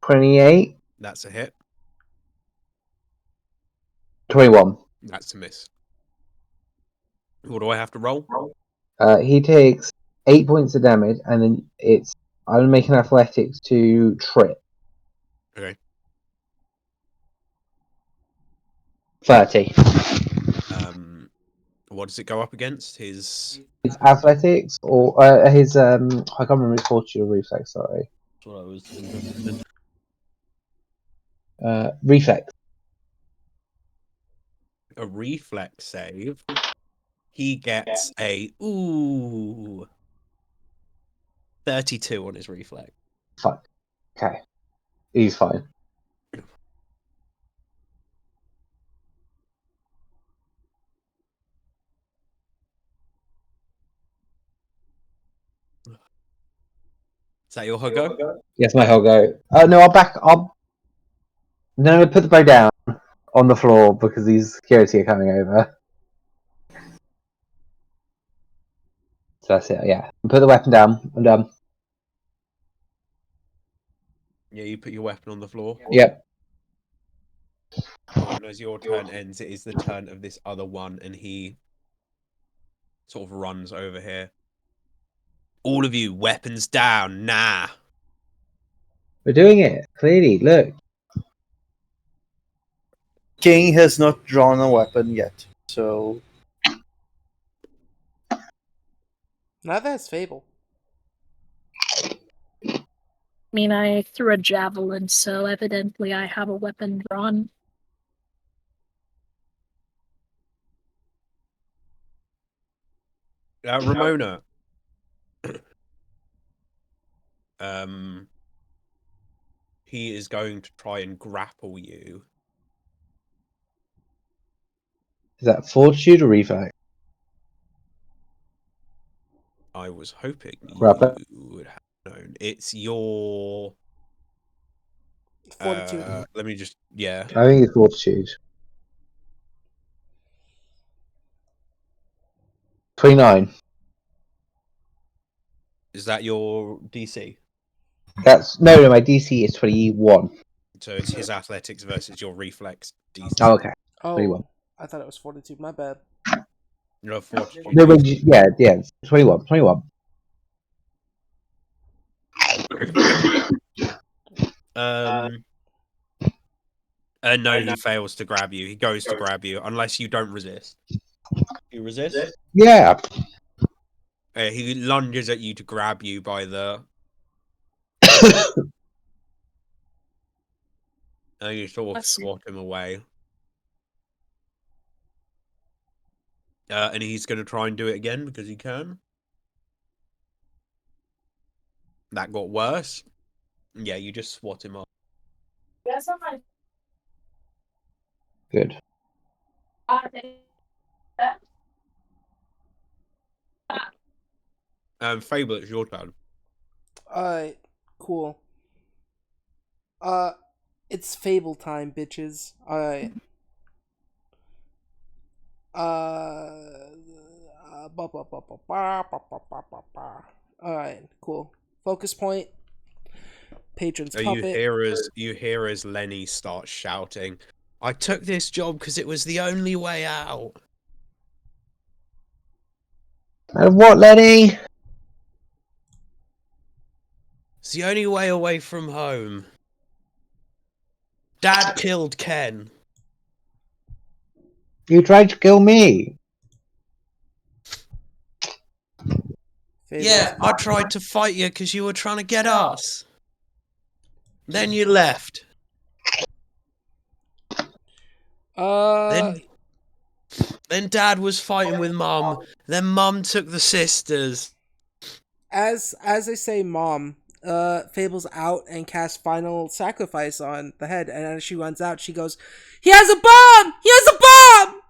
28, That's a hit. 21. That's a miss. What do I have to roll? He takes 8 points of damage, and then I'm making athletics to trip. Okay. 30. What does it go up against? His His athletics or his I can't remember his fortitude or reflex. Sorry. That's what I was interested in. Reflex. A reflex save. He gets a 32 on his reflex. Fuck. Okay. He's fine. Is that your Hugo? Yes, my Helgo. No, No, put the bow down on the floor because these security are coming over. So that's it, yeah. Put the weapon down. I'm done. Yeah, you put your weapon on the floor. Yep. Cool. And as your turn ends, it is the turn of this other one, and he sort of runs over here. All of you, weapons down, nah. We're doing it. Clearly, look. King has not drawn a weapon yet, so Now that's Fable. I mean, I threw a javelin, so evidently I have a weapon drawn. Ramona. He is going to try and grapple you. Is that fortitude or reflex? I was hoping Grapple. you would have known. It's your Fortitude. let me just yeah. I think it's fortitude. 29. Is that your DC? That's no, my DC is 21. So it's his athletics versus your reflex DC. Oh, okay. Oh, 21. I thought it was fortitude. My bad. No, fortitude. No, but yeah, 21. 21. No, he fails to grab you. He goes to grab you unless you don't resist. You resist? Yeah. He lunges at you to grab you by the. And you sort of swat him away. And he's going to try and do it again because he can. That got worse. Yeah, you just swat him off. Good. Fable, it's your turn. Alright, cool. It's Fable time, bitches. Alright. Alright, cool. Focus point. Patron's puppet. You hear as Lenny starts shouting, I took this job because it was the only way out. And what, Lenny? It's the only way away from home. Dad killed Ken. You tried to kill me. Fable's Yeah, I tried to fight you because you were trying to get us. Then you left. Then Dad was fighting with Mum. Then Mum took the sisters. as I say mom, Fable's out and casts final sacrifice on the head, and as she runs out, she goes, He has a bomb! He has a bomb!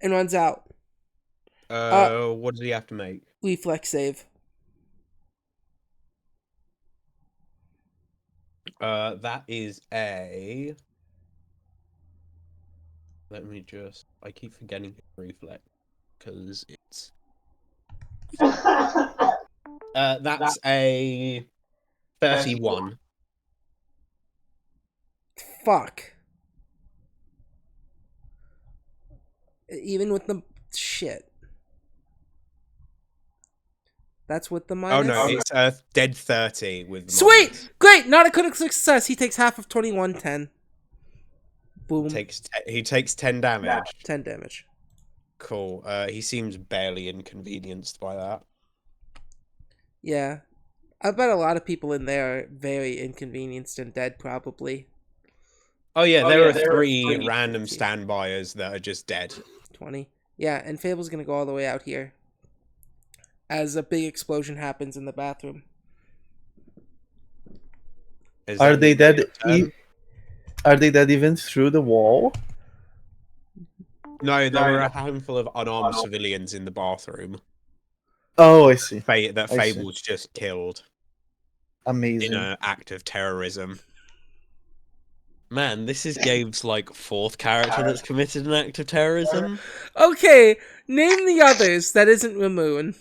And runs out. What does he have to make? Reflex save. That is a. Let me just. I keep forgetting his reflex because it's. That's a 31. Fuck. Even with the shit. That's with the minus. Oh no, it's a dead 30 with. Sweet! Minus. Great! Not a critical success. He takes half of 2110. Boom. He takes 10 damage. 10 damage. Cool. He seems barely inconvenienced by that. Yeah. I bet a lot of people in there are very inconvenienced and dead, probably. Oh yeah, there are three random standbyers that are just dead. 20. Yeah, and Fable's gonna go all the way out here. As a big explosion happens in the bathroom. are they dead? Are they dead even through the wall? No, there were a handful of unarmed civilians in the bathroom. Oh, I see. That I see. Fable's just killed. Amazing. in an act of terrorism. Man, this is Gabe's like 4th character that's committed an act of terrorism. Okay, name the others that isn't Ramoon.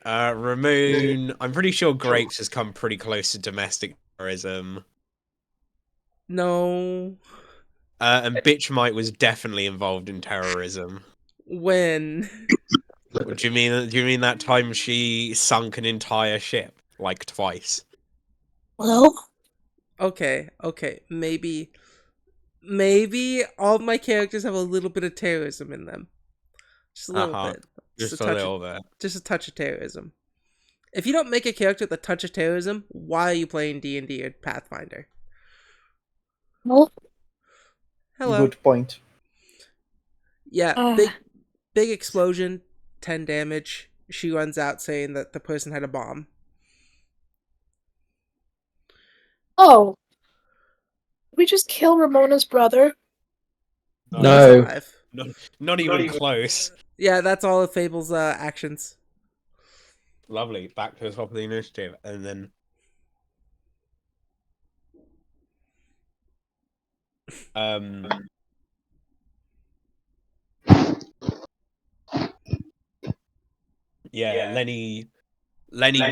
Ramoon, I'm pretty sure Grapes has come pretty close to domestic terrorism. No. And Bitchmite was definitely involved in terrorism. When? What do you mean? Do you mean that time she sunk an entire ship like twice? Well, Okay, maybe all of my characters have a little bit of terrorism in them. Just a little bit. Just a little bit. Just a touch of terrorism. If you don't make a character with a touch of terrorism, why are you playing D&D or Pathfinder? well, Hello. Good point. Yeah, big explosion, 10 damage. She runs out saying that the person had a bomb. oh, we just kill Ramona's brother. No. He's alive. Not even close. Yeah, that's all of Fable's actions. Lovely. Back to the top of the initiative, and then yeah, Lenny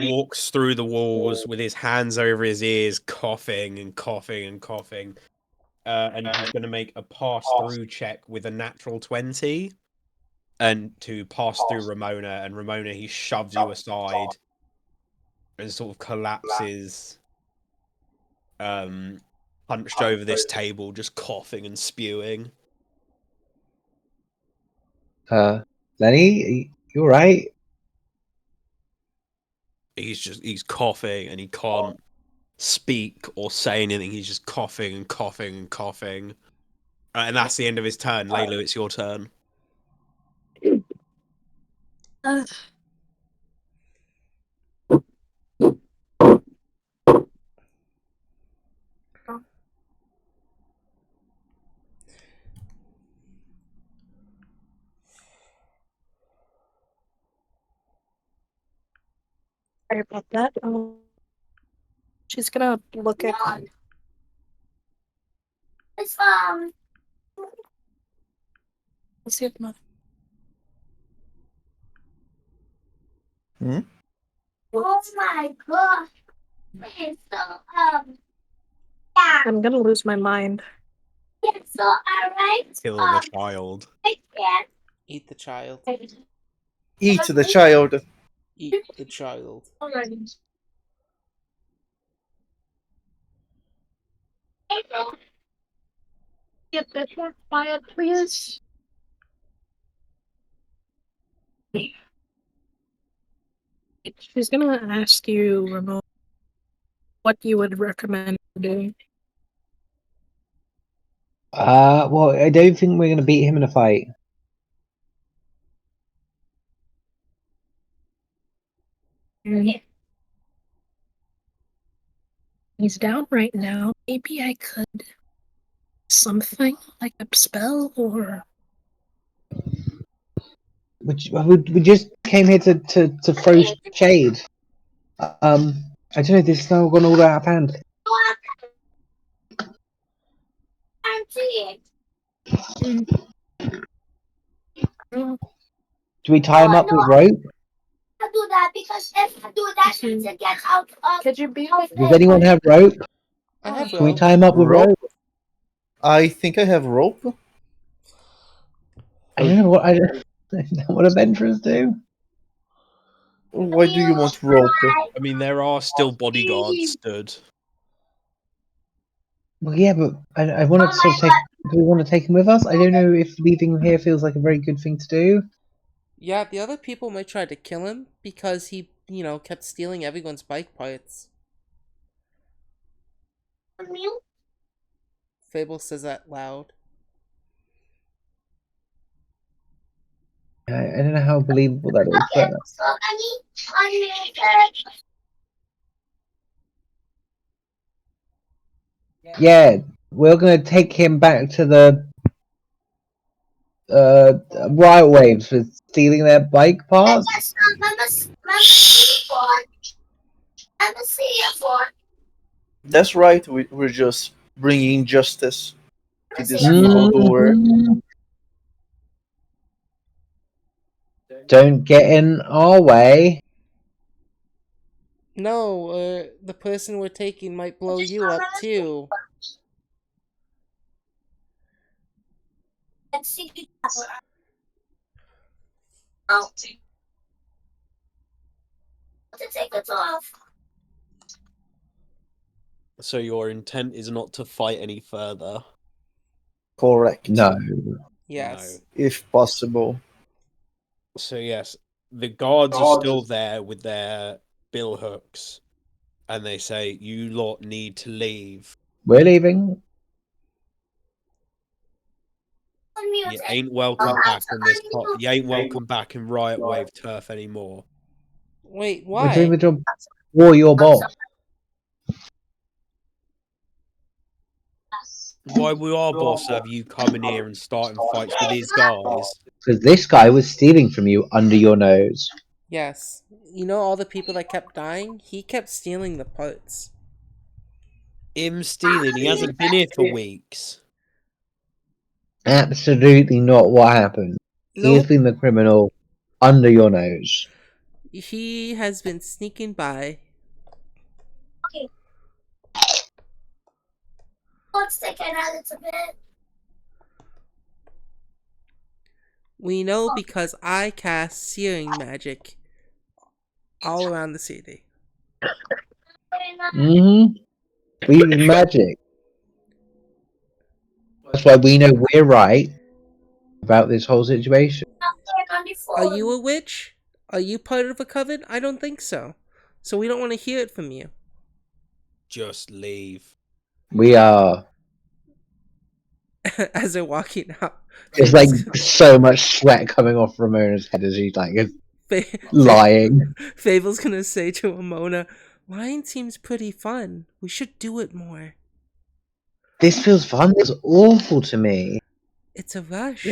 walks through the walls with his hands over his ears, coughing and coughing and coughing. And he's going to make a pass-through check with a natural 20, and to pass through Ramona. And Ramona, he shoves you aside and sort of collapses, hunched over this table, just coughing and spewing. Lenny, you alright? He's coughing and he can't speak or say anything. He's just coughing and coughing and coughing. And that's the end of his turn. Laylu, it's your turn. Sorry about that. She's gonna look at. It's Let's see if mother. Oh my gosh. It's so I'm gonna lose my mind. it's so alright. Kill the child. I can't. Eat the child. Eat the child. Eat the child. Get this more quiet, please. She's gonna ask you, Ramon, what you would recommend doing. Well, I don't think we're going to beat him in a fight. He's down right now. Maybe I could something like a spell or We just came here to throw shade. I don't know. This is now gone all out of hand. Auntie. Do we tie him up with rope? I do that because if I do that, it gets out of. could you be Does anyone have rope? I have Can we rope. tie him up with Rope? rope? I think I have rope. I don't know what what adventurers do. Why do you want rope? I mean, there are still bodyguards stood. Well, yeah, but I want to sort of take. Do we want to take him with us? I don't know if leaving him here feels like a very good thing to do. Yeah, the other people might try to kill him because he, kept stealing everyone's bike parts. Fable says that loud. I don't know how believable that is. But... Yeah, we're gonna take him back to the riot waves for stealing their bike parts. I'm a CF4. That's right. We're just bringing justice to these Mm. people who were. Don't get in our way. No, the person we're taking might blow you up too. Let's see. Oh. To take it off. So your intent is not to fight any further. Correct. No. Yes. If possible. So yes, the guards are still there with their bill hooks, and they say you lot need to leave. We're leaving. You ain't welcome back on this. You ain't welcome back in Riot Wave turf anymore. Wait, We're doing why? the job for your boss. Why would our boss have you coming here and starting fights with these guys? Because this guy was stealing from you under your nose. Yes. You know all the people that kept dying? He kept stealing the parts. Him stealing? He hasn't been here for weeks. Absolutely not what happened. He has Nope. been the criminal under your nose. He has been sneaking by. Let's take it out a little bit. We know because I cast searing magic all around the city. Mm-hmm. We use magic. That's why we know we're right about this whole situation. Are you a witch? Are you part of a coven? I don't think so. So we don't want to hear it from you. Just leave. We are. As they're walking out. There's like so much sweat coming off Ramona's head as she's like lying. Fable's gonna say to Ramona, "Lying seems pretty fun. We should do it more. This feels fun. It's awful to me. It's a rush."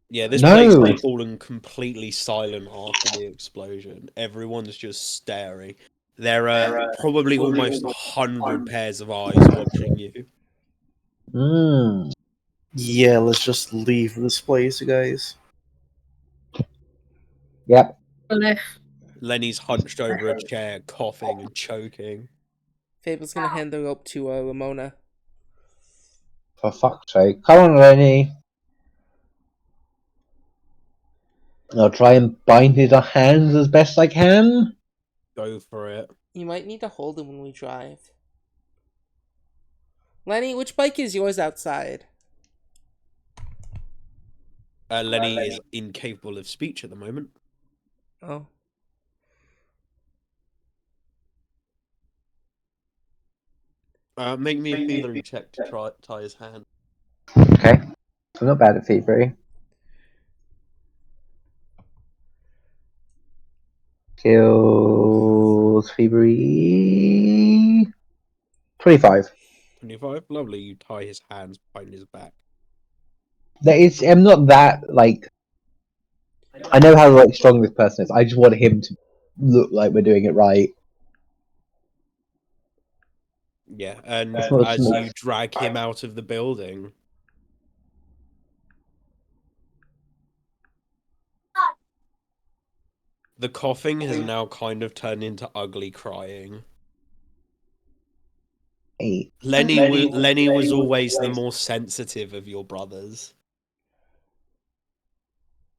Yeah, this No. place has fallen completely silent after the explosion. Everyone's just staring. There are probably almost 100 pairs of eyes watching you. Mm. Yeah, let's just leave this place, guys. Yep. Lenny's hunched over a chair, coughing and choking. Fable's gonna hand the rope to Ramona. For fuck's sake. Come on, Lenny. I'll try and bind his hands as best I can. Go for it. You might need to hold him when we drive. Lenny, which bike is yours outside? Lenny is incapable of speech at the moment. Oh. Make me a feeling check to tie his hand. Okay. I'm not bad at thievery. Skills thievery 25. 25. Lovely. You tie his hands behind his back. I'm not that like. I know how like strong this person is. I just want him to look like we're doing it right. Yeah, and That's not as small. you drag him out of the building, the coughing has now kind of turned into ugly crying. Hey. Lenny was always the more sensitive of your brothers.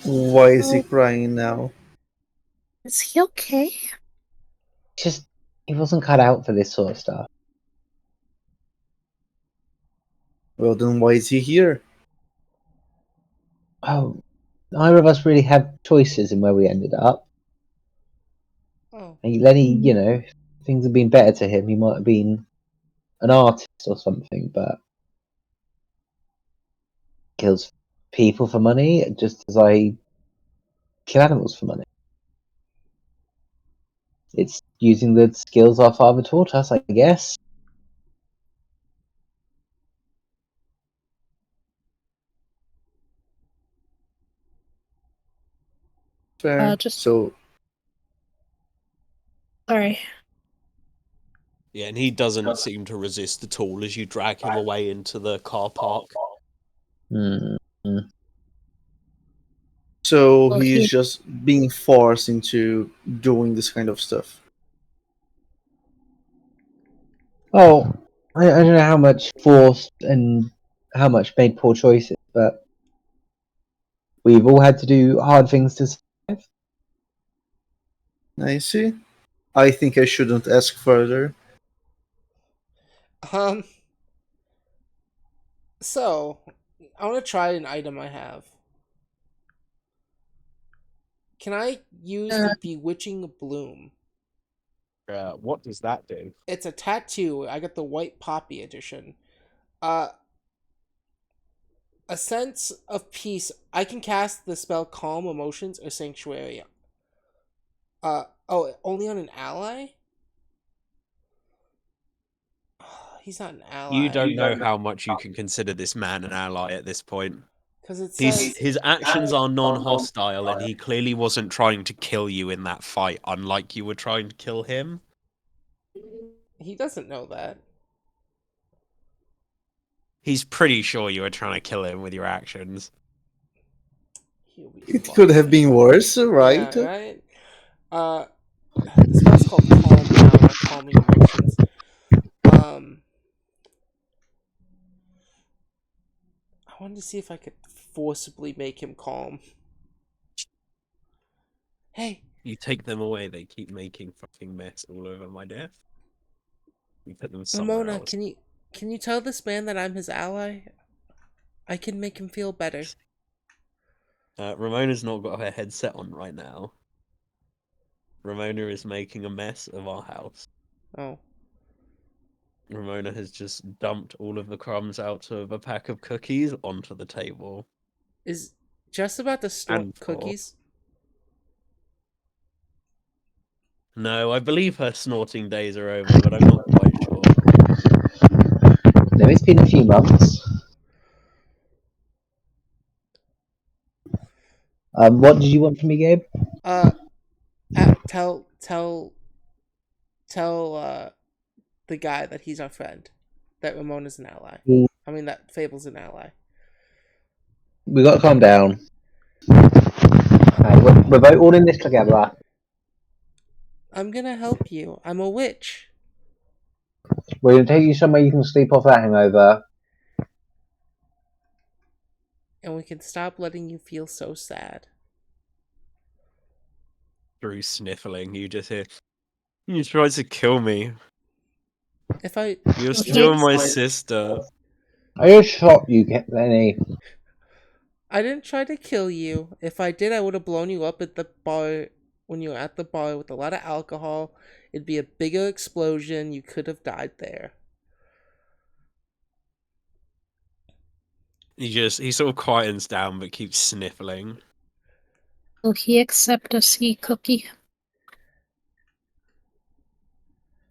Why is he crying now? Is he okay? Just he wasn't cut out for this sort of stuff. Well, then why is he here? Oh, neither of us really had choices in where we ended up. Oh. And Lenny, you know, if things had been better to him, he might have been an artist or something, but kills people for money just as I kill animals for money. It's using the skills our father taught us, I guess. Fair. Just- So, Sorry. Yeah, and he doesn't seem to resist at all as you drag him away into the car park. Hmm. So Well, he's he- just being forced into doing this kind of stuff. Oh, I don't know how much forced and how much made poor choices, but we've all had to do hard things to survive. I see. I think I shouldn't ask further. So, I want to try an item I have. Can I use the Bewitching Bloom? What does that do? It's a tattoo. I got the White Poppy edition. Uh, a sense of peace. I can cast the spell Calm Emotions or Sanctuary. Only on an ally? He's not an ally. You don't know how much you can consider this man an ally at this point. Because it says His actions are non-hostile, and he clearly wasn't trying to kill you in that fight, unlike you were trying to kill him. he doesn't know that. He's pretty sure you were trying to kill him with your actions. He'll be It fine. could have been worse, right? Yeah, right? The spell's called Calm Down or Calming Emotions. I wanted to see if I could forcibly make him calm. Hey, You take them away, they keep making fucking mess all over my desk. You put them somewhere Ramona, else. can you tell this man that I'm his ally? I can make him feel better. Ramona's not got her headset on right now. Ramona is making a mess of our house. Oh. Ramona has just dumped all of the crumbs out of a pack of cookies onto the table. Is Jess about to snort And cookies? No, I believe her snorting days are over, but I'm not quite sure. No, it's been a few months. What did you want from me, Gabe? Tell the guy that he's our friend. That Ramona's an ally. Mm. I mean that Fable's an ally. We got to calm down. We're both all in this together. I'm gonna help you. I'm a witch. We're going to take you somewhere you can sleep off that hangover. And we can stop letting you feel so sad. Through sniffling, you just hear, you tried to kill me. If I You're still my sister. I just shot you, Lenny. I didn't try to kill you. If I did, I would have blown you up at the bar when you were at the bar with a lot of alcohol. It'd be a bigger explosion. You could have died there. He sort of quietens down but keeps sniffling. Will he accept a sea cookie?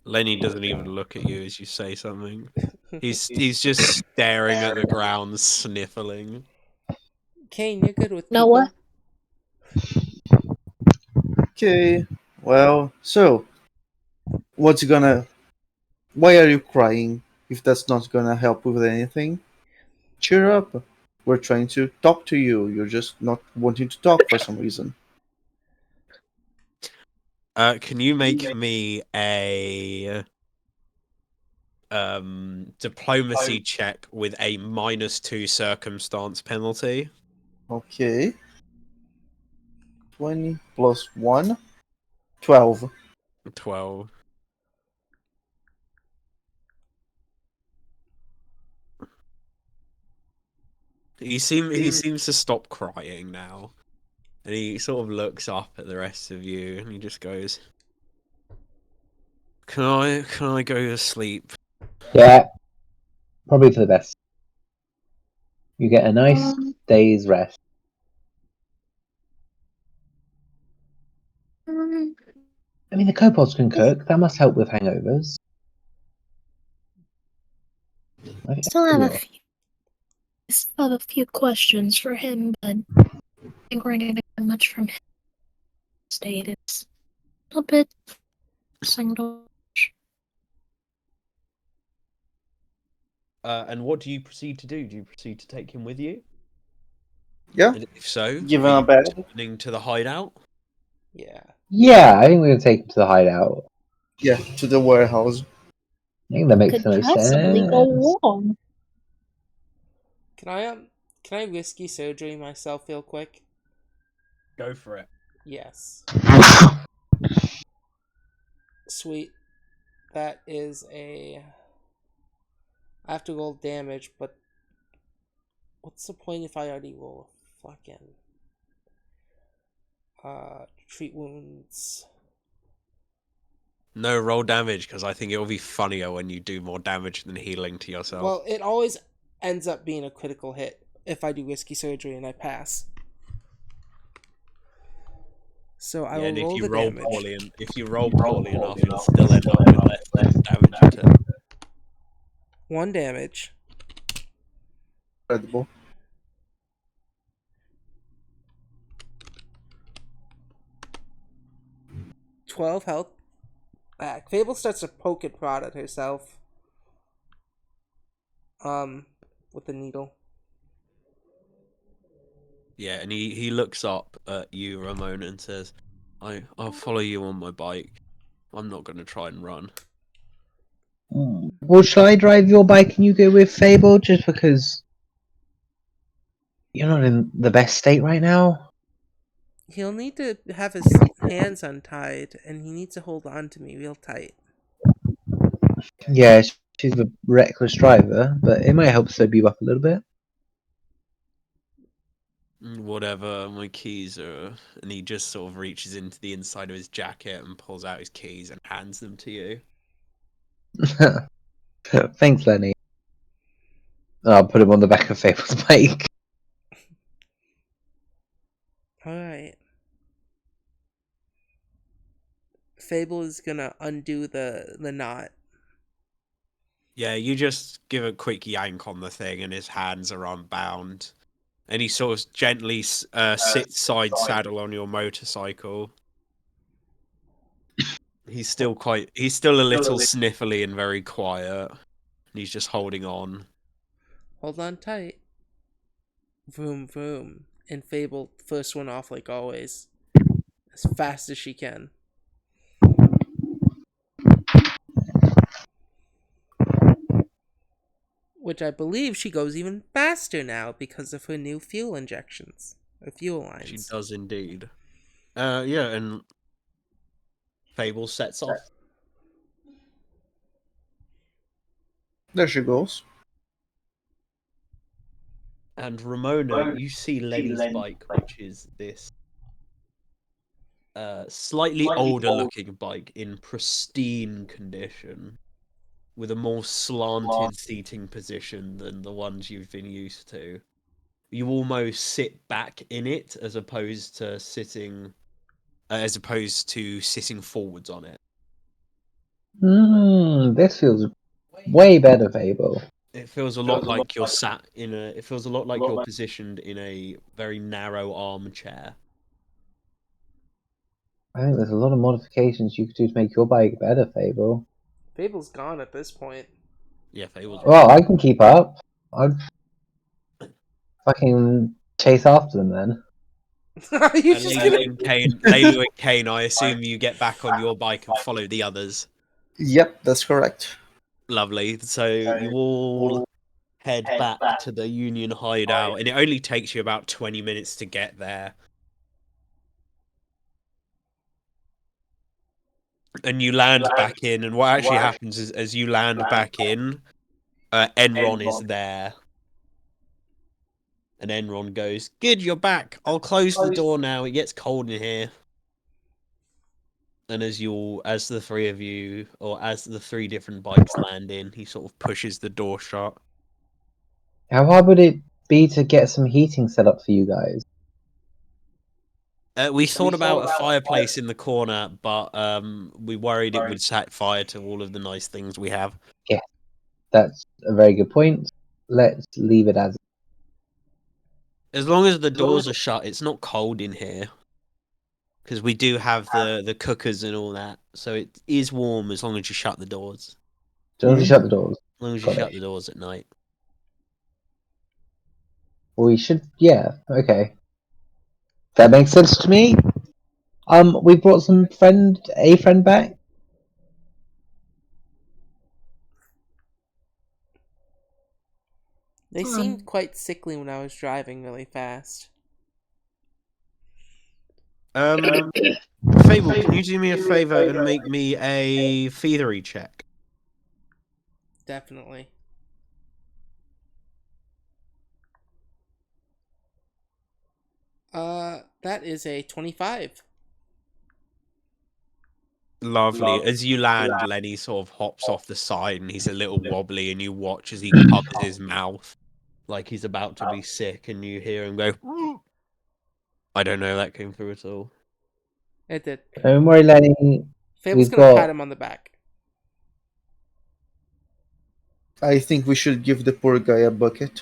Lenny doesn't even look at you as you say something. He's just staring at the ground, sniffling. Kane, you're good with Noah? people. Okay, well, so what's gonna. Why are you crying if that's not gonna help with anything? Cheer up. We're trying to talk to you. You're just not wanting to talk for some reason. Can you make me a diplomacy check with a -2 circumstance penalty? Okay. 20 plus 1. 12. 12. He seems to stop crying now. And he sort of looks up at the rest of you and he just goes, Can I go to sleep? Yeah, probably for the best. You get a nice day's rest. I mean, the kobolds can cook. That must help with hangovers. Still have a few questions for him, but I think we're getting much from him. State it's a little bit single. And what do you proceed to do? Do you proceed to take him with you? Yeah. And if so, Give him are a you bed. returning to the hideout? Yeah. Yeah, I think we're gonna take him to the hideout. Yeah, to the warehouse. I think that makes Could no possibly go sense. wrong. Can I risky surgery myself real quick? Go for it. Yes. Sweet. That is a. I have to roll damage, but what's the point if I already roll a fucking treat wounds? No, roll damage, because I think it'll be funnier when you do more damage than healing to yourself. Well, it always ends up being a critical hit if I do risky surgery and I pass. So I Yeah, will and if roll you the roll damage. poorly, if you roll poorly enough, you'll still end up with less damage a turn. 1 damage. Incredible. $12 health back. Fable starts to poke and prod at herself. With the needle. Yeah, and he looks up at you, Ramona, and says, I'll follow you on my bike. I'm not going to try and run. Well, shall I drive your bike and you go with Fable? Just because you're not in the best state right now. He'll need to have his hands untied, and he needs to hold on to me real tight. Yeah, she's a reckless driver, but it might help sober you up a little bit. Whatever, my keys are... And he just sort of reaches into the inside of his jacket and pulls out his keys and hands them to you. Thanks, Lenny. I'll put him on the back of Fable's bike. Alright. Fable is gonna undo the knot. Yeah, you just give a quick yank on the thing and his hands are unbound. And he sort of gently sits side saddle on your motorcycle. He's still a little sniffly and very quiet. He's just holding on. Hold on tight. Vroom vroom. And Fable, first one off like always. As fast as she can. Which I believe she goes even faster now because of her new fuel injections. Or fuel lines. She does indeed. Yeah, and Fable sets off. There she goes. And Ramona, you see Lenny's bike, which is this slightly older looking bike in pristine condition, with a more slanted seating position than the ones you've been used to. You almost sit back in it as opposed to sitting forwards on it. This feels way better, Fable. It feels a lot like you're sat in a. It feels a lot like you're positioned in a very narrow armchair. I think there's a lot of modifications you could do to make your bike better, Fable. Fable's gone at this point. Yeah, Fable's. Well, I can keep up. I'd fucking chase after them then. You just Layla and Kane, I assume you get back on your bike and follow the others. Yep, that's correct. Lovely. So you all head back to the Union hideout, and it only takes you about 20 minutes to get there. And you land back in, and what actually happens is, as you land back in, Enron is there. And Enron goes, "Good, you're back. I'll close the door now. It gets cold in here." And as the three of you, or as the three different bikes land in, he sort of pushes the door shut. How hard would it be to get some heating set up for you guys? We thought about a fireplace in the corner, but we worried it would set fire to all of the nice things we have. Yeah, that's a very good point. Let's leave it as. As long as the doors are shut, it's not cold in here. Because we do have the cookers and all that, so it is warm as long as you shut the doors. Don't shut the doors. long as you Got shut it. the doors at night. We should, yeah, okay. That makes sense to me. We brought a friend back. They seemed quite sickly when I was driving really fast. Fable, can you do me a favor and make me a thievery check? Definitely. That is a 25. Lovely. As you land, Lenny sort of hops off the side and he's a little wobbly, and you watch as he covers his mouth like he's about to be sick, and you hear him go, I don't know, that came through at all. It did. Don't worry, Lenny. Fable's We've gonna pat got him on the back. I think we should give the poor guy a bucket.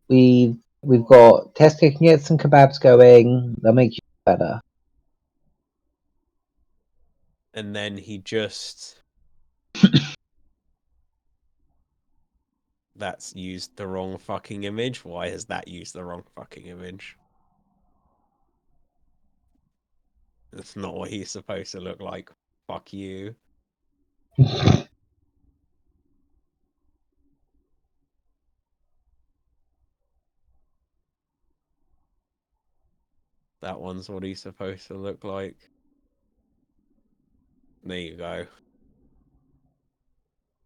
we've got Tesco can get some kebabs going. They'll make you better. And then he just... That's used the wrong fucking image. Why has that used the wrong fucking image? That's not what he's supposed to look like. Fuck you. That one's what he's supposed to look like. There you go.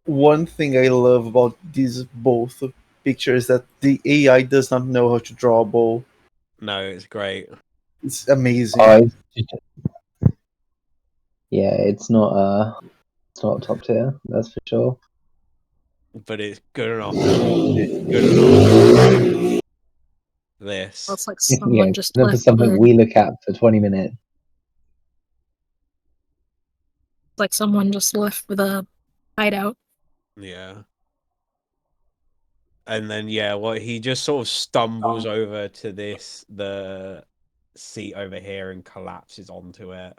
One thing I love about these both pictures that the AI does not know how to draw a bowl. No, it's great. It's amazing. Yeah, it's not top tier, that's for sure. But it's good enough. It's good enough. This. Looks like Yeah, someone just that's left something the, we look at for 20 minutes. like someone just left with a hideout. Yeah. And then he just sort of stumbles over to the seat over here and collapses onto it.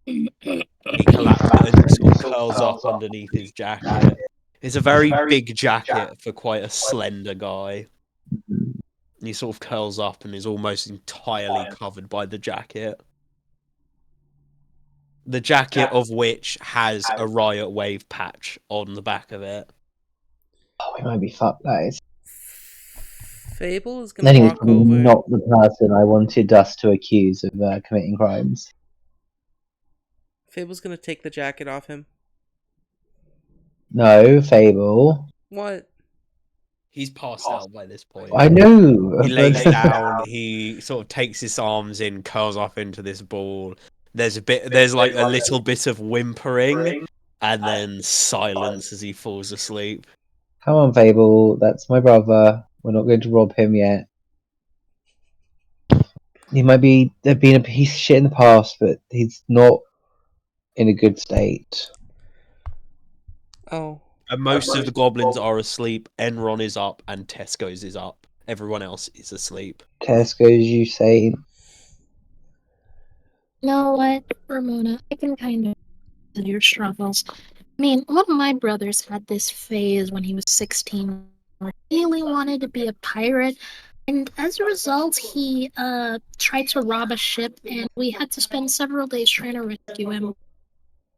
He collapses and sort of curls up underneath his jacket. It's a very big jacket for quite a slender guy. And he sort of curls up and is almost entirely covered by the jacket. The jacket of which has a riot wave patch on the back of it. Oh, we might be fucked, guys. Fable is gonna Lenny was walk probably over. not the person I wanted us to accuse of committing crimes. Fable's gonna take the jacket off him. No, Fable. What? He's passed out by this point. I know. He but- lays down, he sort of takes his arms in, curls up into this ball. There's like a little bit of whimpering, and then silence as he falls asleep. Come on, Fable. That's my brother. We're not going to rob him yet. He might be have been a piece of shit in the past, but he's not in a good state. Oh. And most of the goblins are asleep. Enron is up, and Tesco's is up. Everyone else is asleep. Tesco's, you say? You know what, Ramona? I can kind of see your struggles. I mean, one of my brothers had this phase when he was 16 where he really wanted to be a pirate. And as a result, he tried to rob a ship, and we had to spend several days trying to rescue him.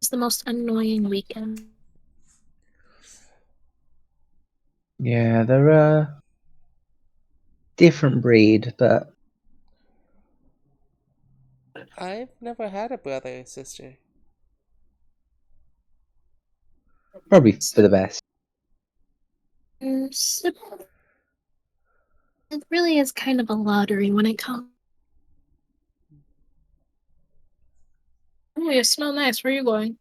It's the most annoying weekend. Yeah, they're a different breed, but I've never had a brother or sister. probably for the best. So it really is kind of a lottery when it comes. Oh, you smell nice. Where are you going?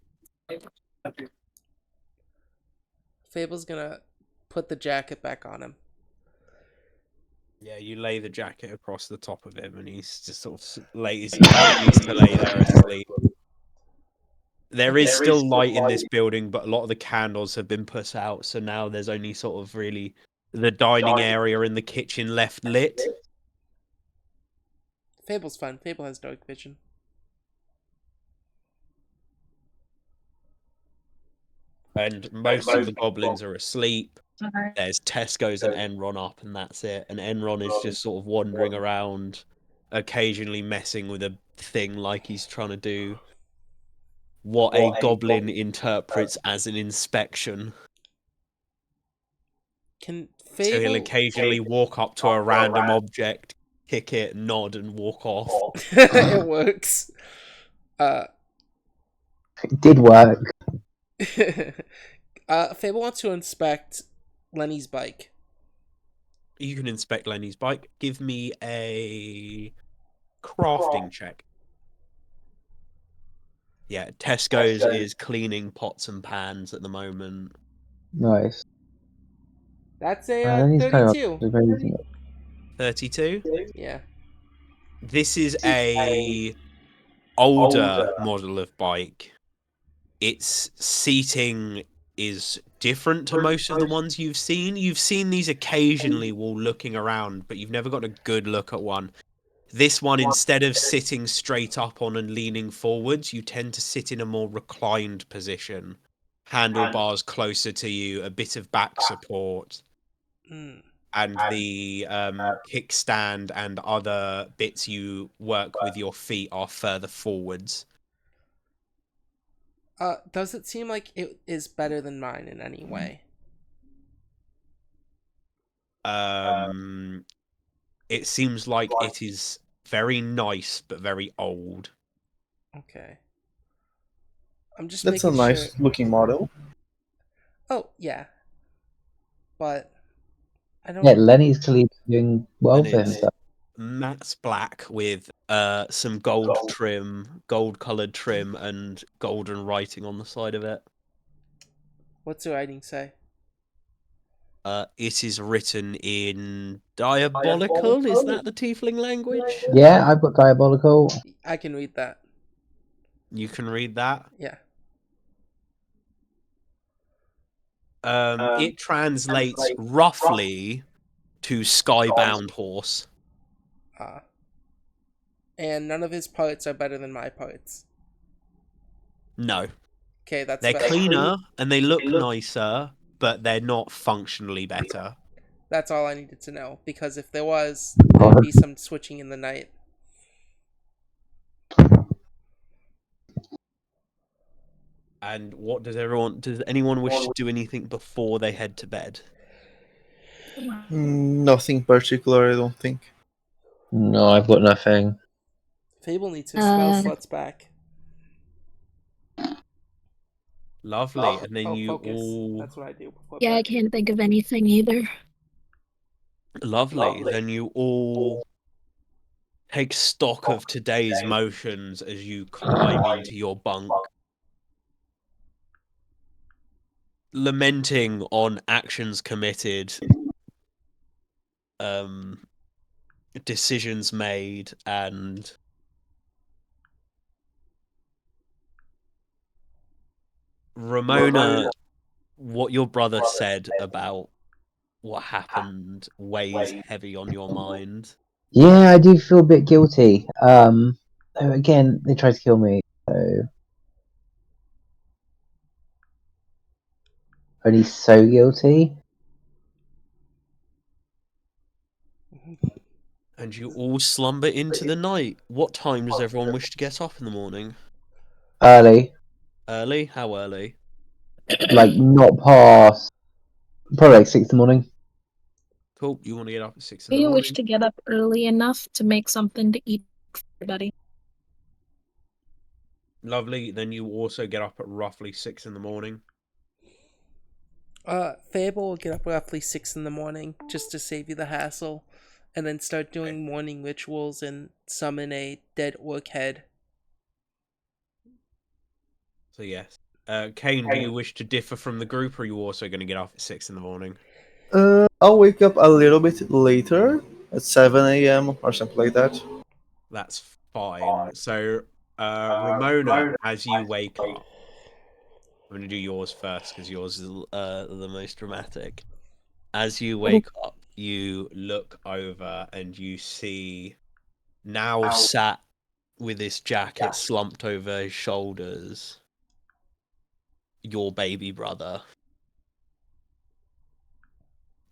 Fable's gonna put the jacket back on him. Yeah, you lay the jacket across the top of him, and he's just sort of continues to lay there asleep. There is still light in this building, but a lot of the candles have been put out, so now there's only sort of really the dining area and the kitchen left lit. Fable's fun. Fable has dark vision. And most of the goblins are asleep. Okay. There's Tesco's and Enron up, and that's it. And Enron is just sort of wandering around, occasionally messing with a thing like he's trying to do what a goblin interprets as an inspection. Can So he'll Fable? occasionally walk up to a random object, kick it, nod, and walk off. It works. It did work. Fable wants to inspect Lenny's bike. You can inspect Lenny's bike. Give me a crafting check. Yeah, Tesco's is cleaning pots and pans at the moment. Nice. That's And a he's kind of 32. amazing. 32. Yeah. This is a older model of bike. Its seating is different to most of the ones you've seen. You've seen these occasionally while looking around, but you've never got a good look at one. This one, instead of sitting straight up on and leaning forwards, you tend to sit in a more reclined position. Handlebars closer to you, a bit of back support, Mm. and the kickstand and other bits you work with your feet are further forwards. Does it seem like it is better than mine in any way? It seems like it is very nice but very old. Okay. I'm just That's a making nice sure. looking model. Oh yeah, but I don't. Yeah, Lenny's clearly doing well And for it's himself. matte black with some gold trim, gold coloured trim, and golden writing on the side of it. What's the writing say? It is written in diabolical. Is that the tiefling language? Yeah, I've got diabolical. I can read that. You can read that. Yeah. It translates roughly to skybound horse. And none of his parts are better than my parts. No, Okay, that's they're better. cleaner and they look nicer, but they're not functionally better. That's all I needed to know, because if there was, there'd be some switching in the night. And what does everyone? Does anyone wish to do anything before they head to bed? Nothing particular, I don't think. No, I've got nothing. Fable needs his spell slots back. Lovely, and then Oh, you focus. all That's what I do before Yeah, I bed. can't think of anything either. lovely. Then you all take stock of today's motions as you climb into your bunk, lamenting on actions committed, decisions made, and Ramona, what your brother said about what happened weighs heavy on your mind. Yeah, I do feel a bit guilty. Again, they tried to kill me, so only so guilty. And you all slumber into the night. What time does everyone wish to get up in the morning? Early, Early? How early? like not past probably like 6 in the morning. Cool. You want to get up at 6 in the You wish morning? to get up early enough to make something to eat for everybody. Lovely. Then you also get up at roughly 6 in the morning. Fable will get up roughly 6 in the morning just to save you the hassle, and then start doing morning rituals and summon a dead orc head. So yes. Kane, do you wish to differ from the group, or are you also going to get up at 6 in the morning? I'll wake up a little bit later at 7 a.m. or something like that. That's fine. So, Ramona, as you wake up, I'm going to do yours first because yours is the most dramatic. As you wake up, you look over and you see, now sat with his jacket slumped over his shoulders, your baby brother.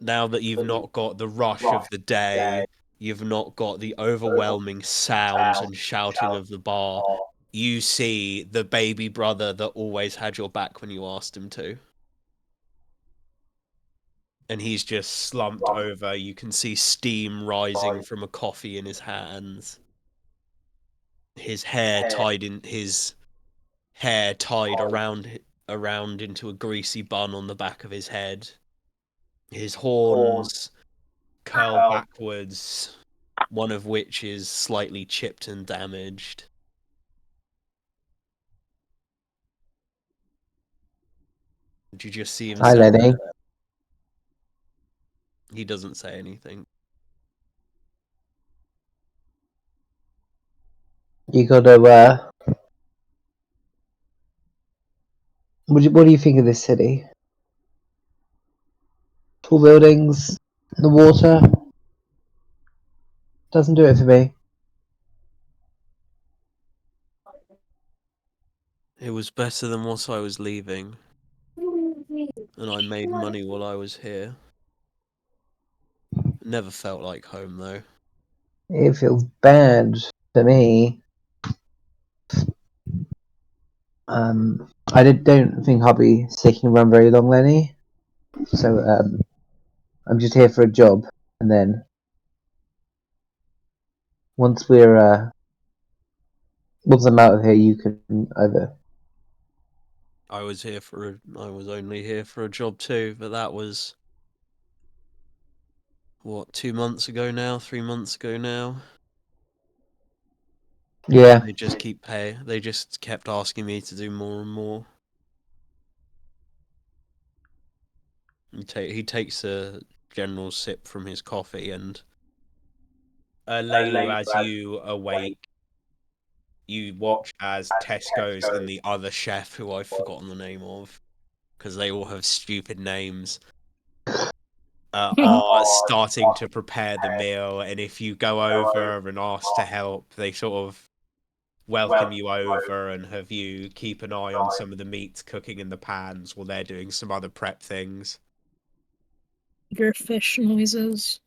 Now that you've not got the rush of the day, you've not got the overwhelming sounds and shouting of the bar, you see the baby brother that always had your back when you asked him to. And he's just slumped over. You can see steam rising from a coffee in his hands. His hair tied around into a greasy bun on the back of his head. His horns curl backwards, one of which is slightly chipped and damaged. Did you just see him? Hi, Lenny. He doesn't say anything. You gotta. What do you think of this city? Tall buildings, the water. Doesn't do it for me. It was better than what I was leaving. And I made money while I was here. Never felt like home, though. It feels bad to me. I don't think I'll be sticking around very long, Lenny. So I'm just here for a job, and then once I'm out of here, you can either. I was only here for a job too, but that was what, 2 months ago now, 3 months ago now. Yeah. They just they just kept asking me to do more and more. He takes a general sip from his coffee, and Leilu, as you awake, you watch as Tesco's and the other chef, who I've forgotten the name of, because they all have stupid names, are starting to prepare the meal. And if you go over and ask to help, they sort of welcome you over and have you keep an eye on some of the meats cooking in the pans while they're doing some other prep things. Your fish noises.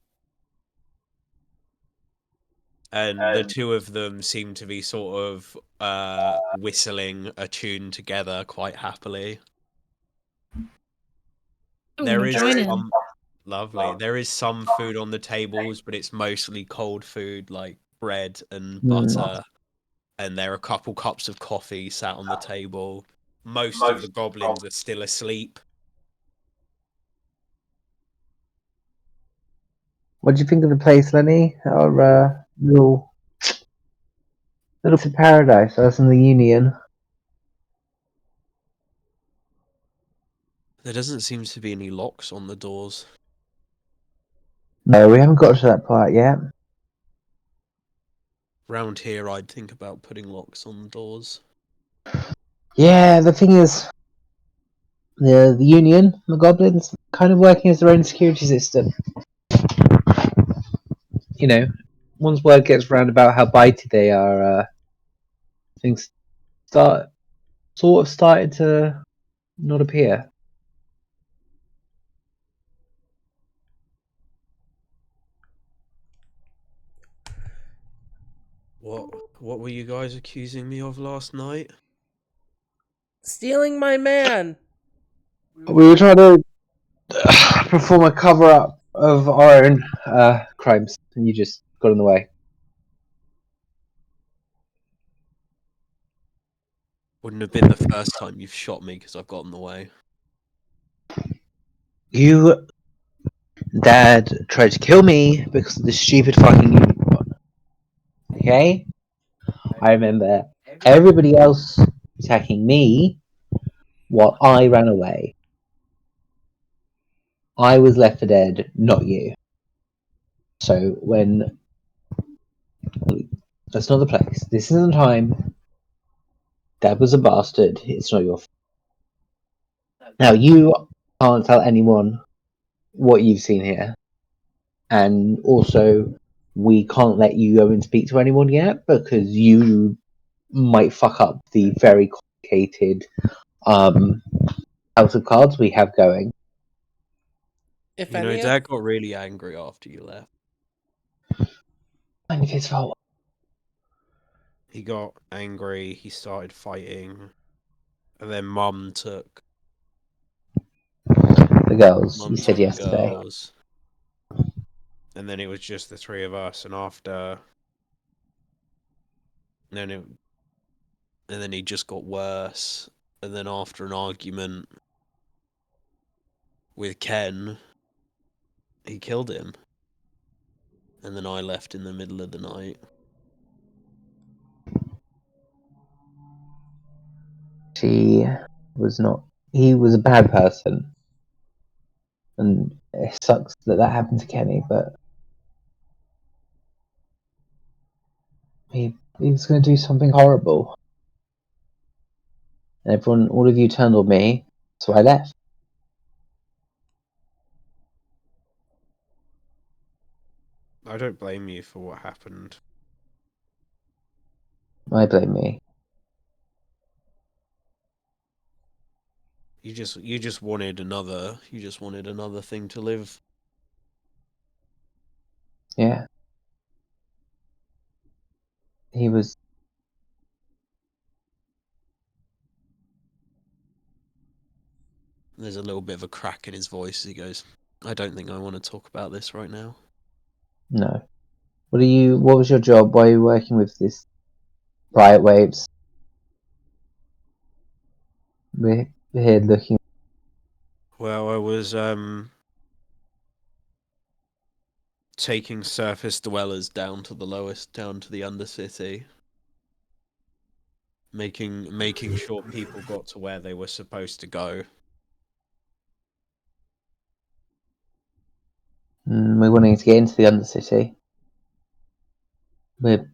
And the two of them seem to be sort of whistling a tune together quite happily. There is some lovely. There is some food on the tables, but it's mostly cold food like bread and butter. And there are a couple cups of coffee sat on the table. Most of the goblins are still asleep. What do you think of the place, Lenny? Our little paradise, us in the Union. There doesn't seem to be any locks on the doors. No, we haven't got to that part yet. Round here, I'd think about putting locks on the doors. Yeah, the thing is, the Union, the goblins, kind of working as their own security system. You know, once word gets round about how bitey they are, things started to not appear. What were you guys accusing me of last night? Stealing my man! We were trying to perform a cover-up of our own crimes, and you just got in the way. Wouldn't have been the first time you've shot me because I've got in the way. You, Dad, tried to kill me because of this stupid fucking unicorn. Okay? I remember everybody else attacking me while I ran away. I was left for dead, not you. So when... That's not the place. This isn't the time. Dad was a bastard. It's not your fault. Now, you can't tell anyone what you've seen here. And also, we can't let you go and speak to anyone yet because you might fuck up the very complicated house of cards we have going. If You know, any of Dad got really angry after you left. Kind of his fault. He got angry, he started fighting, and then Mum took The girls, Mum you said took the yesterday. girls. And then it was just the three of us, and after and then it just got worse. And then after an argument with Ken, he killed him. And then I left in the middle of the night. He was a bad person. And it sucks that happened to Kenny, but he was going to do something horrible. And all of you turned on me, so I left. I don't blame you for what happened. I blame me. You just wanted another thing to live. Yeah. He was. There's a little bit of a crack in his voice. He goes, I don't think I want to talk about this right now. No. What was your job? Why are you working with this Riot Waves? We're here looking. Well, I was taking surface dwellers down to the Undercity, making sure people got to where they were supposed to go. We're wanting to get into the Undercity. We're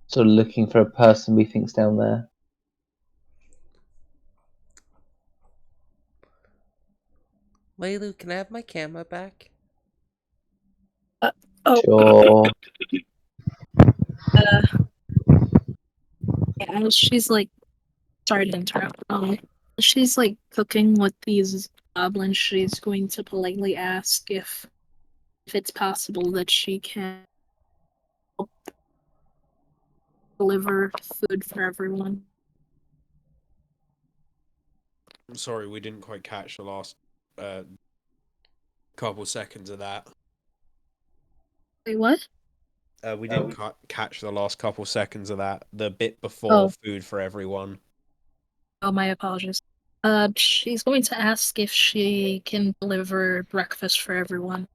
sort of looking for a person we think's down there. Laylu, can I have my camera back? Oh, Sure. yeah, she's like, sorry to interrupt. She's like cooking with these goblins. She's going to politely ask if it's possible that she can help deliver food for everyone. I'm sorry, we didn't quite catch the last couple seconds of that. Wait, what? We didn't catch the last couple seconds of that. The bit before Oh. food for everyone. Oh, my apologies. She's going to ask if she can deliver breakfast for everyone.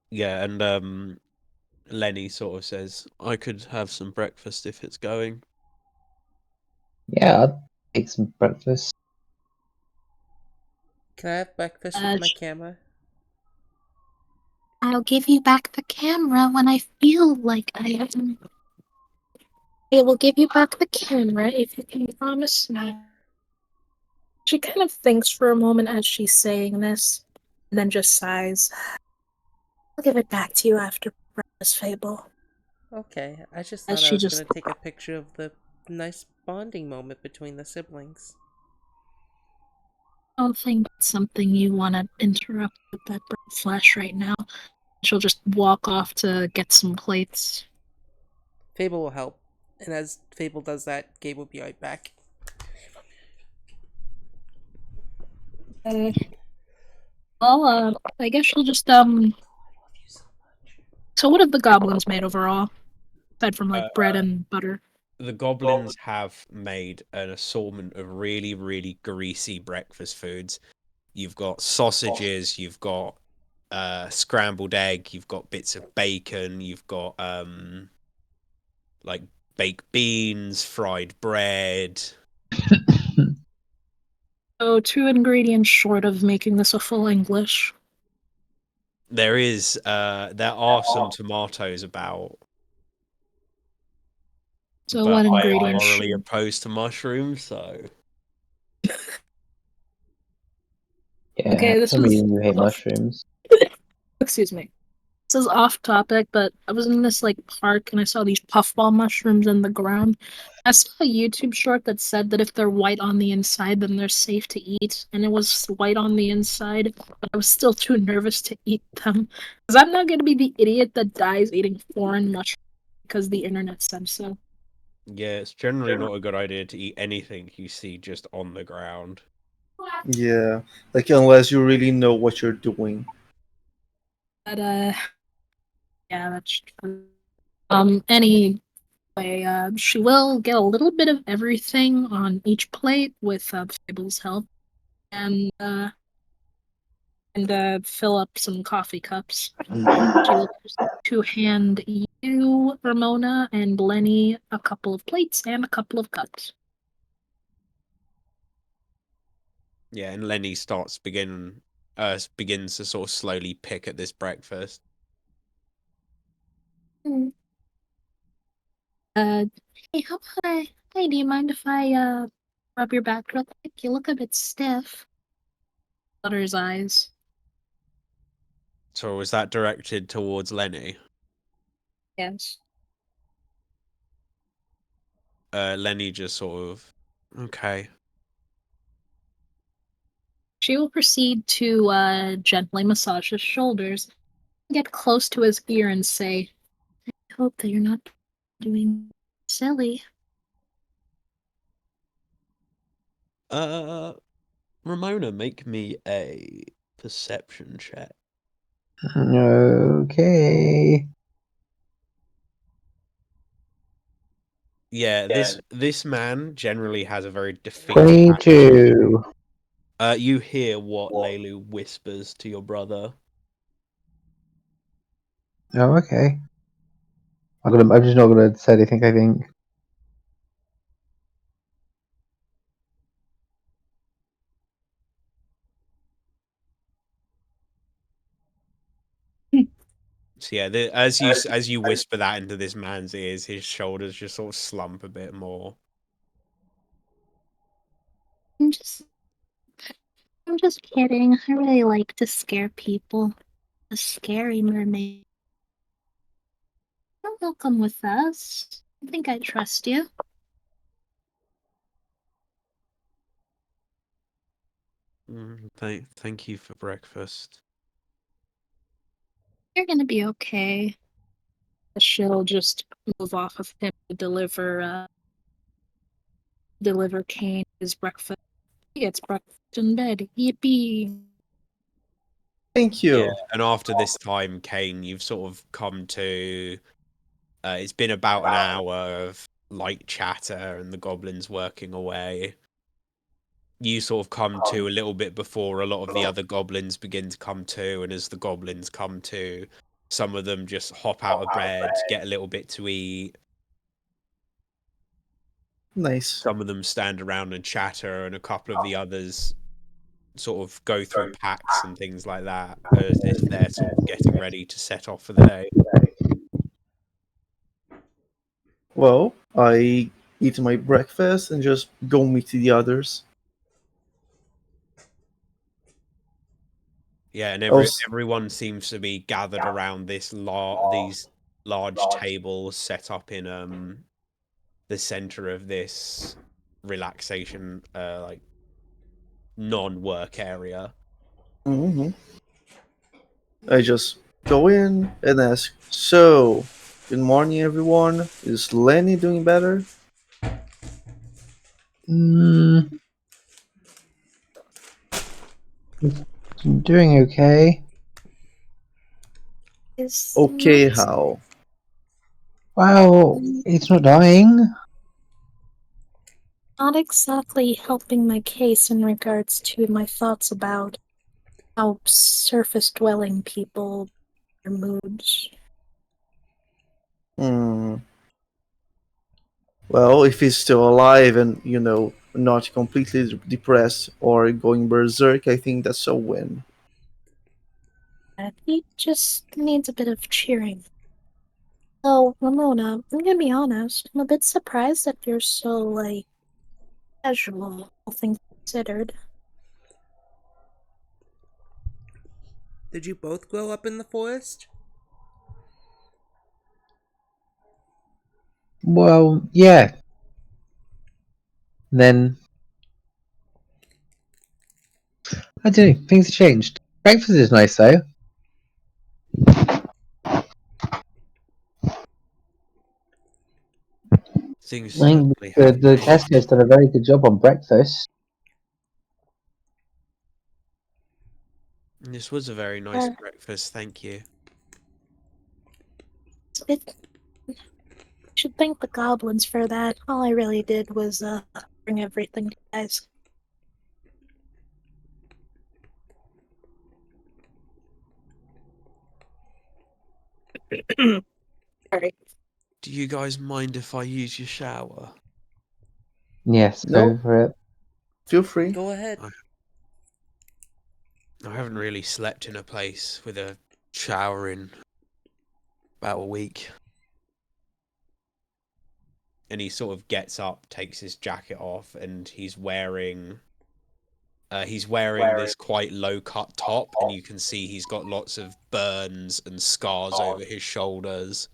Yeah, and Lenny sort of says, I could have some breakfast if it's going. Yeah, I'll take some breakfast. Can I have breakfast with my camera? I'll give you back the camera when I feel like I am. I will give you back the camera if you can promise me. She kind of thinks for a moment as she's saying this, and then just sighs. I'll give it back to you after breakfast, Fable. Okay, I just As thought I she was just- going to take a picture of the nice bonding moment between the siblings. I don't think it's something you want to interrupt with that bird flash right now. She'll just walk off to get some plates. Fable will help, and as Fable does that, Gabe will be right back. I guess she'll just So what have the goblins made overall, aside from like bread and butter? The goblins have made an assortment of really, really greasy breakfast foods. You've got sausages, you've got scrambled egg, you've got bits of bacon, you've got like baked beans, fried bread. So 2 ingredients short of making this a full English. There are some tomatoes about. So But what I am ingredients? morally opposed to mushrooms, so Yeah, Okay, for this some was- reason you hate mushrooms. Excuse me. This is off topic, but I was in this like park and I saw these puffball mushrooms in the ground. I saw a YouTube short that said that if they're white on the inside, then they're safe to eat, and it was white on the inside, but I was still too nervous to eat them. Because I'm not gonna be the idiot that dies eating foreign mushrooms because the internet said so. Yeah, it's generally not a good idea to eat anything you see just on the ground. Yeah, like unless you really know what you're doing. But yeah, that's true. Anyway, she will get a little bit of everything on each plate with Fable's help, and fill up some coffee cups. She will proceed to hand you, Ramona, and Lenny a couple of plates and a couple of cups. Yeah, and Lenny begins to sort of slowly pick at this breakfast. Hmm. Uh, hey, how about hey, do you mind if I rub your back real quick? You look a bit stiff. Flutter's eyes. So was that directed towards Lenny? Yes. Lenny just sort of, okay. She will proceed to gently massage his shoulders, get close to his ear, and say, I hope that you're not doing silly. Ramona, make me a perception check. Okay. Yeah, this man generally has a very defeated attitude. 22. You hear what Leilu whispers to your brother. Oh, okay. I'm just not gonna say anything, I think. So yeah, as you whisper that into this man's ears, his shoulders just sort of slump a bit more. I'm just I'm just kidding. I really like to scare people. A scary mermaid. You're welcome with us. I think I trust you. Thank you for breakfast. You're gonna be okay. She'll just move off of him to deliver Kane his breakfast. He gets breakfast in bed. Yippee! Thank Yeah, you. and after this time, Kane, you've sort of come to. It's been about an hour of light chatter and the goblins working away. You sort of come to a little bit before a lot of the other goblins begin to come to, and as the goblins come to, some of them just hop out of bed, get a little bit to eat. Nice. Some of them stand around and chatter, and a couple of the others sort of go through packs and things like that, as if they're sort of getting ready to set off for the day. Well, I eat my breakfast and just go meet the others. Yeah, and I'll s- everyone seems to be gathered around these large tables set up in the center of this relaxation like non-work area. Mhm. I just go in and ask, so, good morning, everyone. Is Lenny doing better? Mm, I'm doing okay. Is Okay, not how? Well, it's not dying. not exactly helping my case in regards to my thoughts about how surface dwelling people their moods. Hmm. Well, if he's still alive and, not completely depressed or going berserk, I think that's a win. He just needs a bit of cheering. Oh, Ramona, I'm gonna be honest. I'm a bit surprised that you're so, like, casual, all things considered. Did you both grow up in the forest? Well, yeah. And then I don't know. Things have changed. Breakfast is nice though. Things I think certainly have the changed. Tesco's done a very good job on breakfast. This was a very nice breakfast, thank you. It should thank the goblins for that. All I really did was bring everything to you guys. Sorry. Do you guys mind if I use your shower? Yes, No. go for it. Feel free. Go ahead. I haven't really slept in a place with a shower in about a week. And he sort of gets up, takes his jacket off, and he's wearing this quite low cut top, and you can see he's got lots of burns and scars over his shoulders.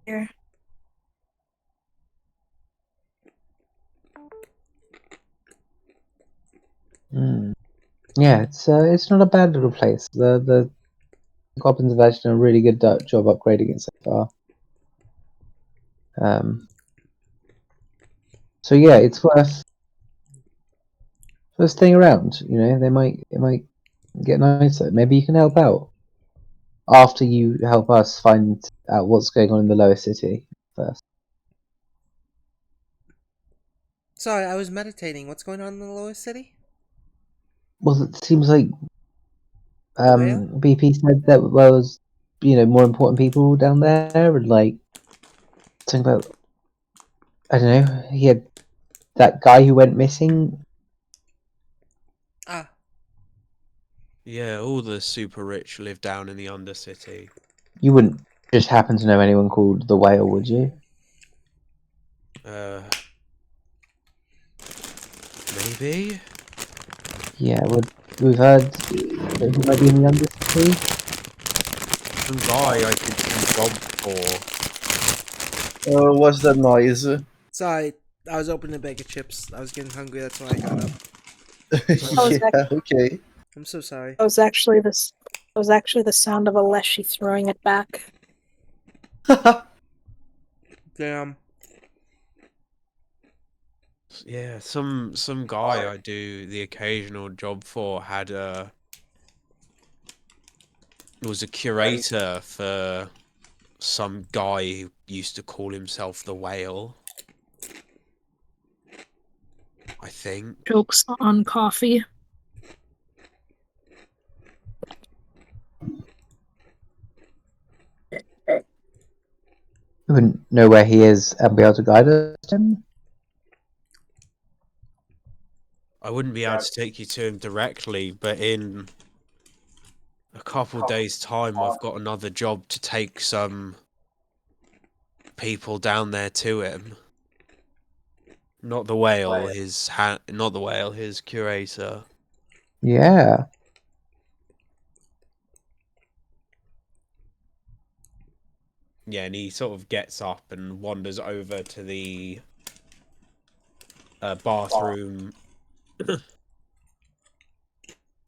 Here. Mm. Yeah, it's not a bad little place. The goblins have actually done a really good job upgrading it so far. So yeah, it's worth staying around. You know, it might get nicer. Maybe you can help out after you help us find out what's going on in the lower city first. Sorry, I was meditating. What's going on in the lower city? Well, it seems like whale? BP said that there was more important people down there, and like something about I don't know. He had that guy who went missing. Ah, Yeah, all the super rich live down in the Undercity. You wouldn't just happen to know anyone called the Whale, would you? Maybe? Yeah, we've heard that he might be in the Undercity. Some guy I did some job for. What's that noise? sorry. I was opening a bag of chips. I was getting hungry. That's why I got up. Yeah, okay. I'm so sorry. That was actually this. That was actually the sound of Aleshi throwing it back. Damn. Yeah, some guy I do the occasional job for was a curator for some guy who used to call himself the Whale. I think. Jokes on coffee. We wouldn't know where he is and be able to guide us to him. I wouldn't be able to take you to him directly, but in a couple days' time, I've got another job to take some people down there to him. Not the Whale, not the Whale, his curator. Yeah. Yeah, and he sort of gets up and wanders over to the bathroom,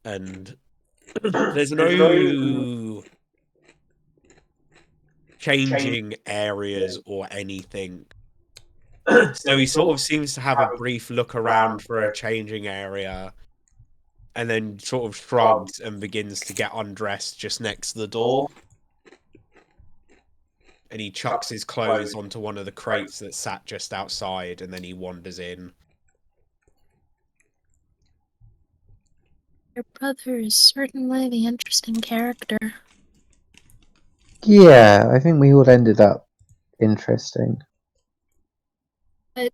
and there's no changing areas or anything. So he sort of seems to have a brief look around for a changing area, and then sort of shrugs and begins to get undressed just next to the door. And he chucks his clothes onto one of the crates that sat just outside, and then he wanders in. Your brother is certainly the interesting character. Yeah, I think we all ended up interesting. I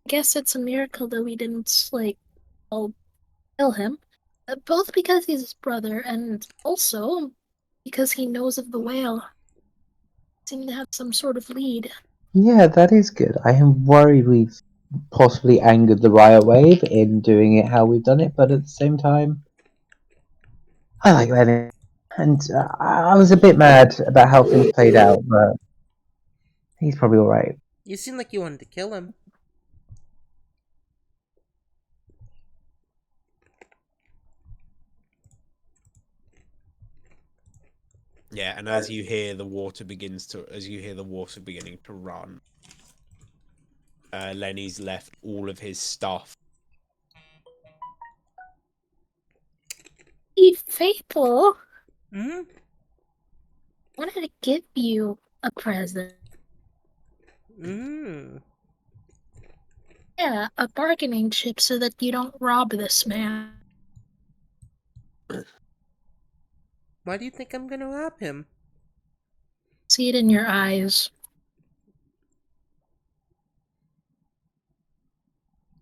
guess it's a miracle that we didn't, kill him. Both because he's his brother, and also because he knows of the whale. Seem to have some sort of lead. Yeah, that is good. I am worried we've possibly angered the riot wave in doing it how we've done it, but at the same time, I like letting And I was a bit mad about how things played out, but he's probably all right. You seem like you wanted to kill him. Yeah, and as you hear the water beginning to run, Lenny's left all of his stuff. Hey, Fable, Hmm? I wanted to give you a present. Hmm. Yeah, a bargaining chip so that you don't rob this man. Why do you think I'm gonna rob him? See it in your eyes.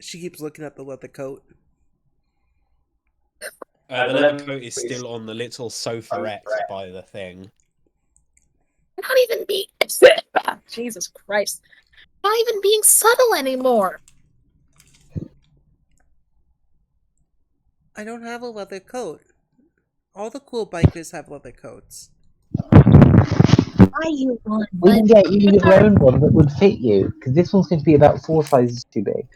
She keeps looking at the leather coat. The leather coat is still on the little sofarette by the thing. Not even being Jesus Christ. Not even being subtle anymore. I don't have a leather coat. All the cool bikers have leather coats. Buy you one, We but can get you your own one that would fit you, because this one's going to be about 4 sizes too big.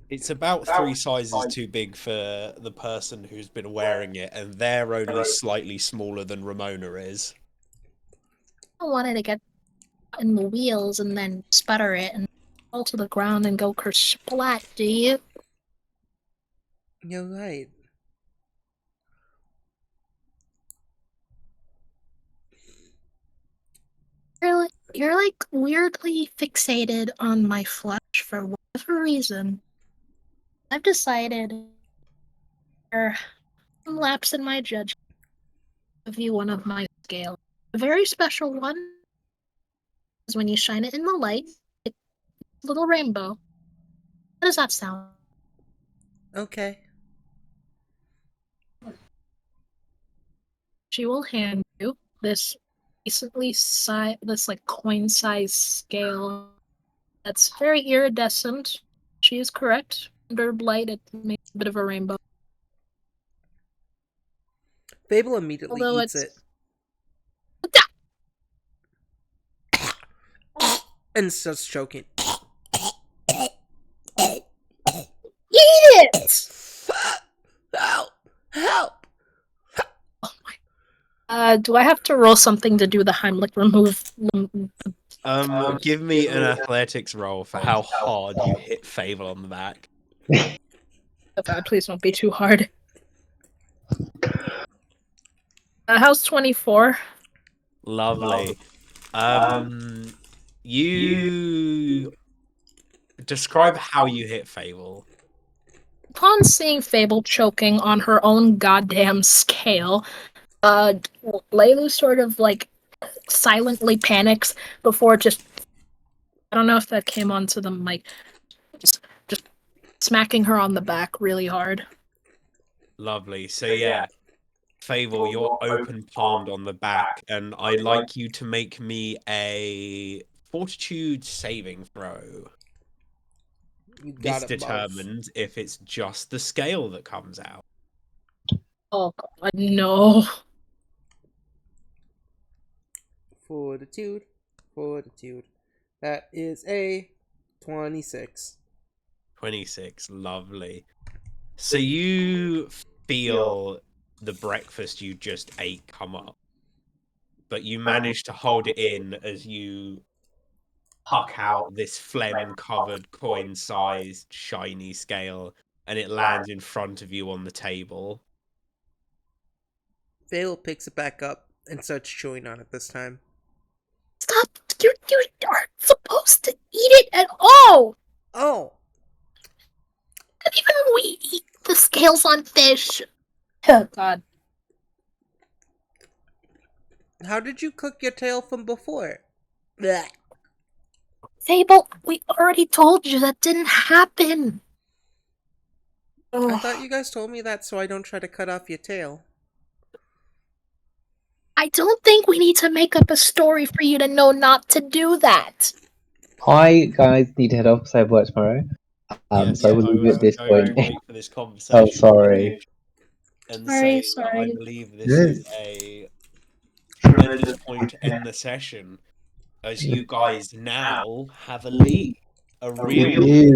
It's about 3 sizes too big for the person who's been wearing it, and they're only slightly smaller than Ramona is. I wanted to get in the wheels and then sputter it and fall to the ground and go kersplat, do you? You're right. You're like weirdly fixated on my flesh for whatever reason. I've decided for some lapse in my judgment to give you one of my scales. A very special one is when you shine it in the light, it's a little rainbow. How does that sound? Okay. She will hand you this this like coin-sized scale that's very iridescent. She is correct. Under light, it makes a bit of a rainbow. Fable immediately Although eats it's it and starts choking. eat it. Help! Help! Do I have to roll something to do the Heimlich remove? Give me an athletics roll for how hard you hit Fable on the back. Oh God, please don't be too hard. How's 24? Lovely. You describe how you hit Fable. Upon seeing Fable choking on her own goddamn scale, Leilu sort of like silently panics before just I don't know if that came onto the mic. Just smacking her on the back really hard. Lovely. So yeah, Fable, you're open palmed on the back, and I'd like you to make me a fortitude saving throw. You This got it, boss. determines if it's just the scale that comes out. Oh God, no. Fortitude. That is a 26. 26, lovely. So you feel the breakfast you just ate come up, but you manage to hold it in as you huck out this phlegm-covered, coin-sized, shiny scale, and it lands in front of you on the table. Fable picks it back up and starts chewing on it this time. Stop! You aren't supposed to eat it at all! Oh! Even when we eat the scales on fish. Oh God. How did you cook your tail from before? Blech. Fable, we already told you that didn't happen. I thought you guys told me that so I don't try to cut off your tail. I don't think we need to make up a story for you to know not to do that. I, guys, need to head off because I have work tomorrow. So I will leave you at this going to point. wait for this conversation. Oh, sorry. And Sorry, say that I sorry. believe this is a then at this point end the session, as you guys now have a lead, a real lead.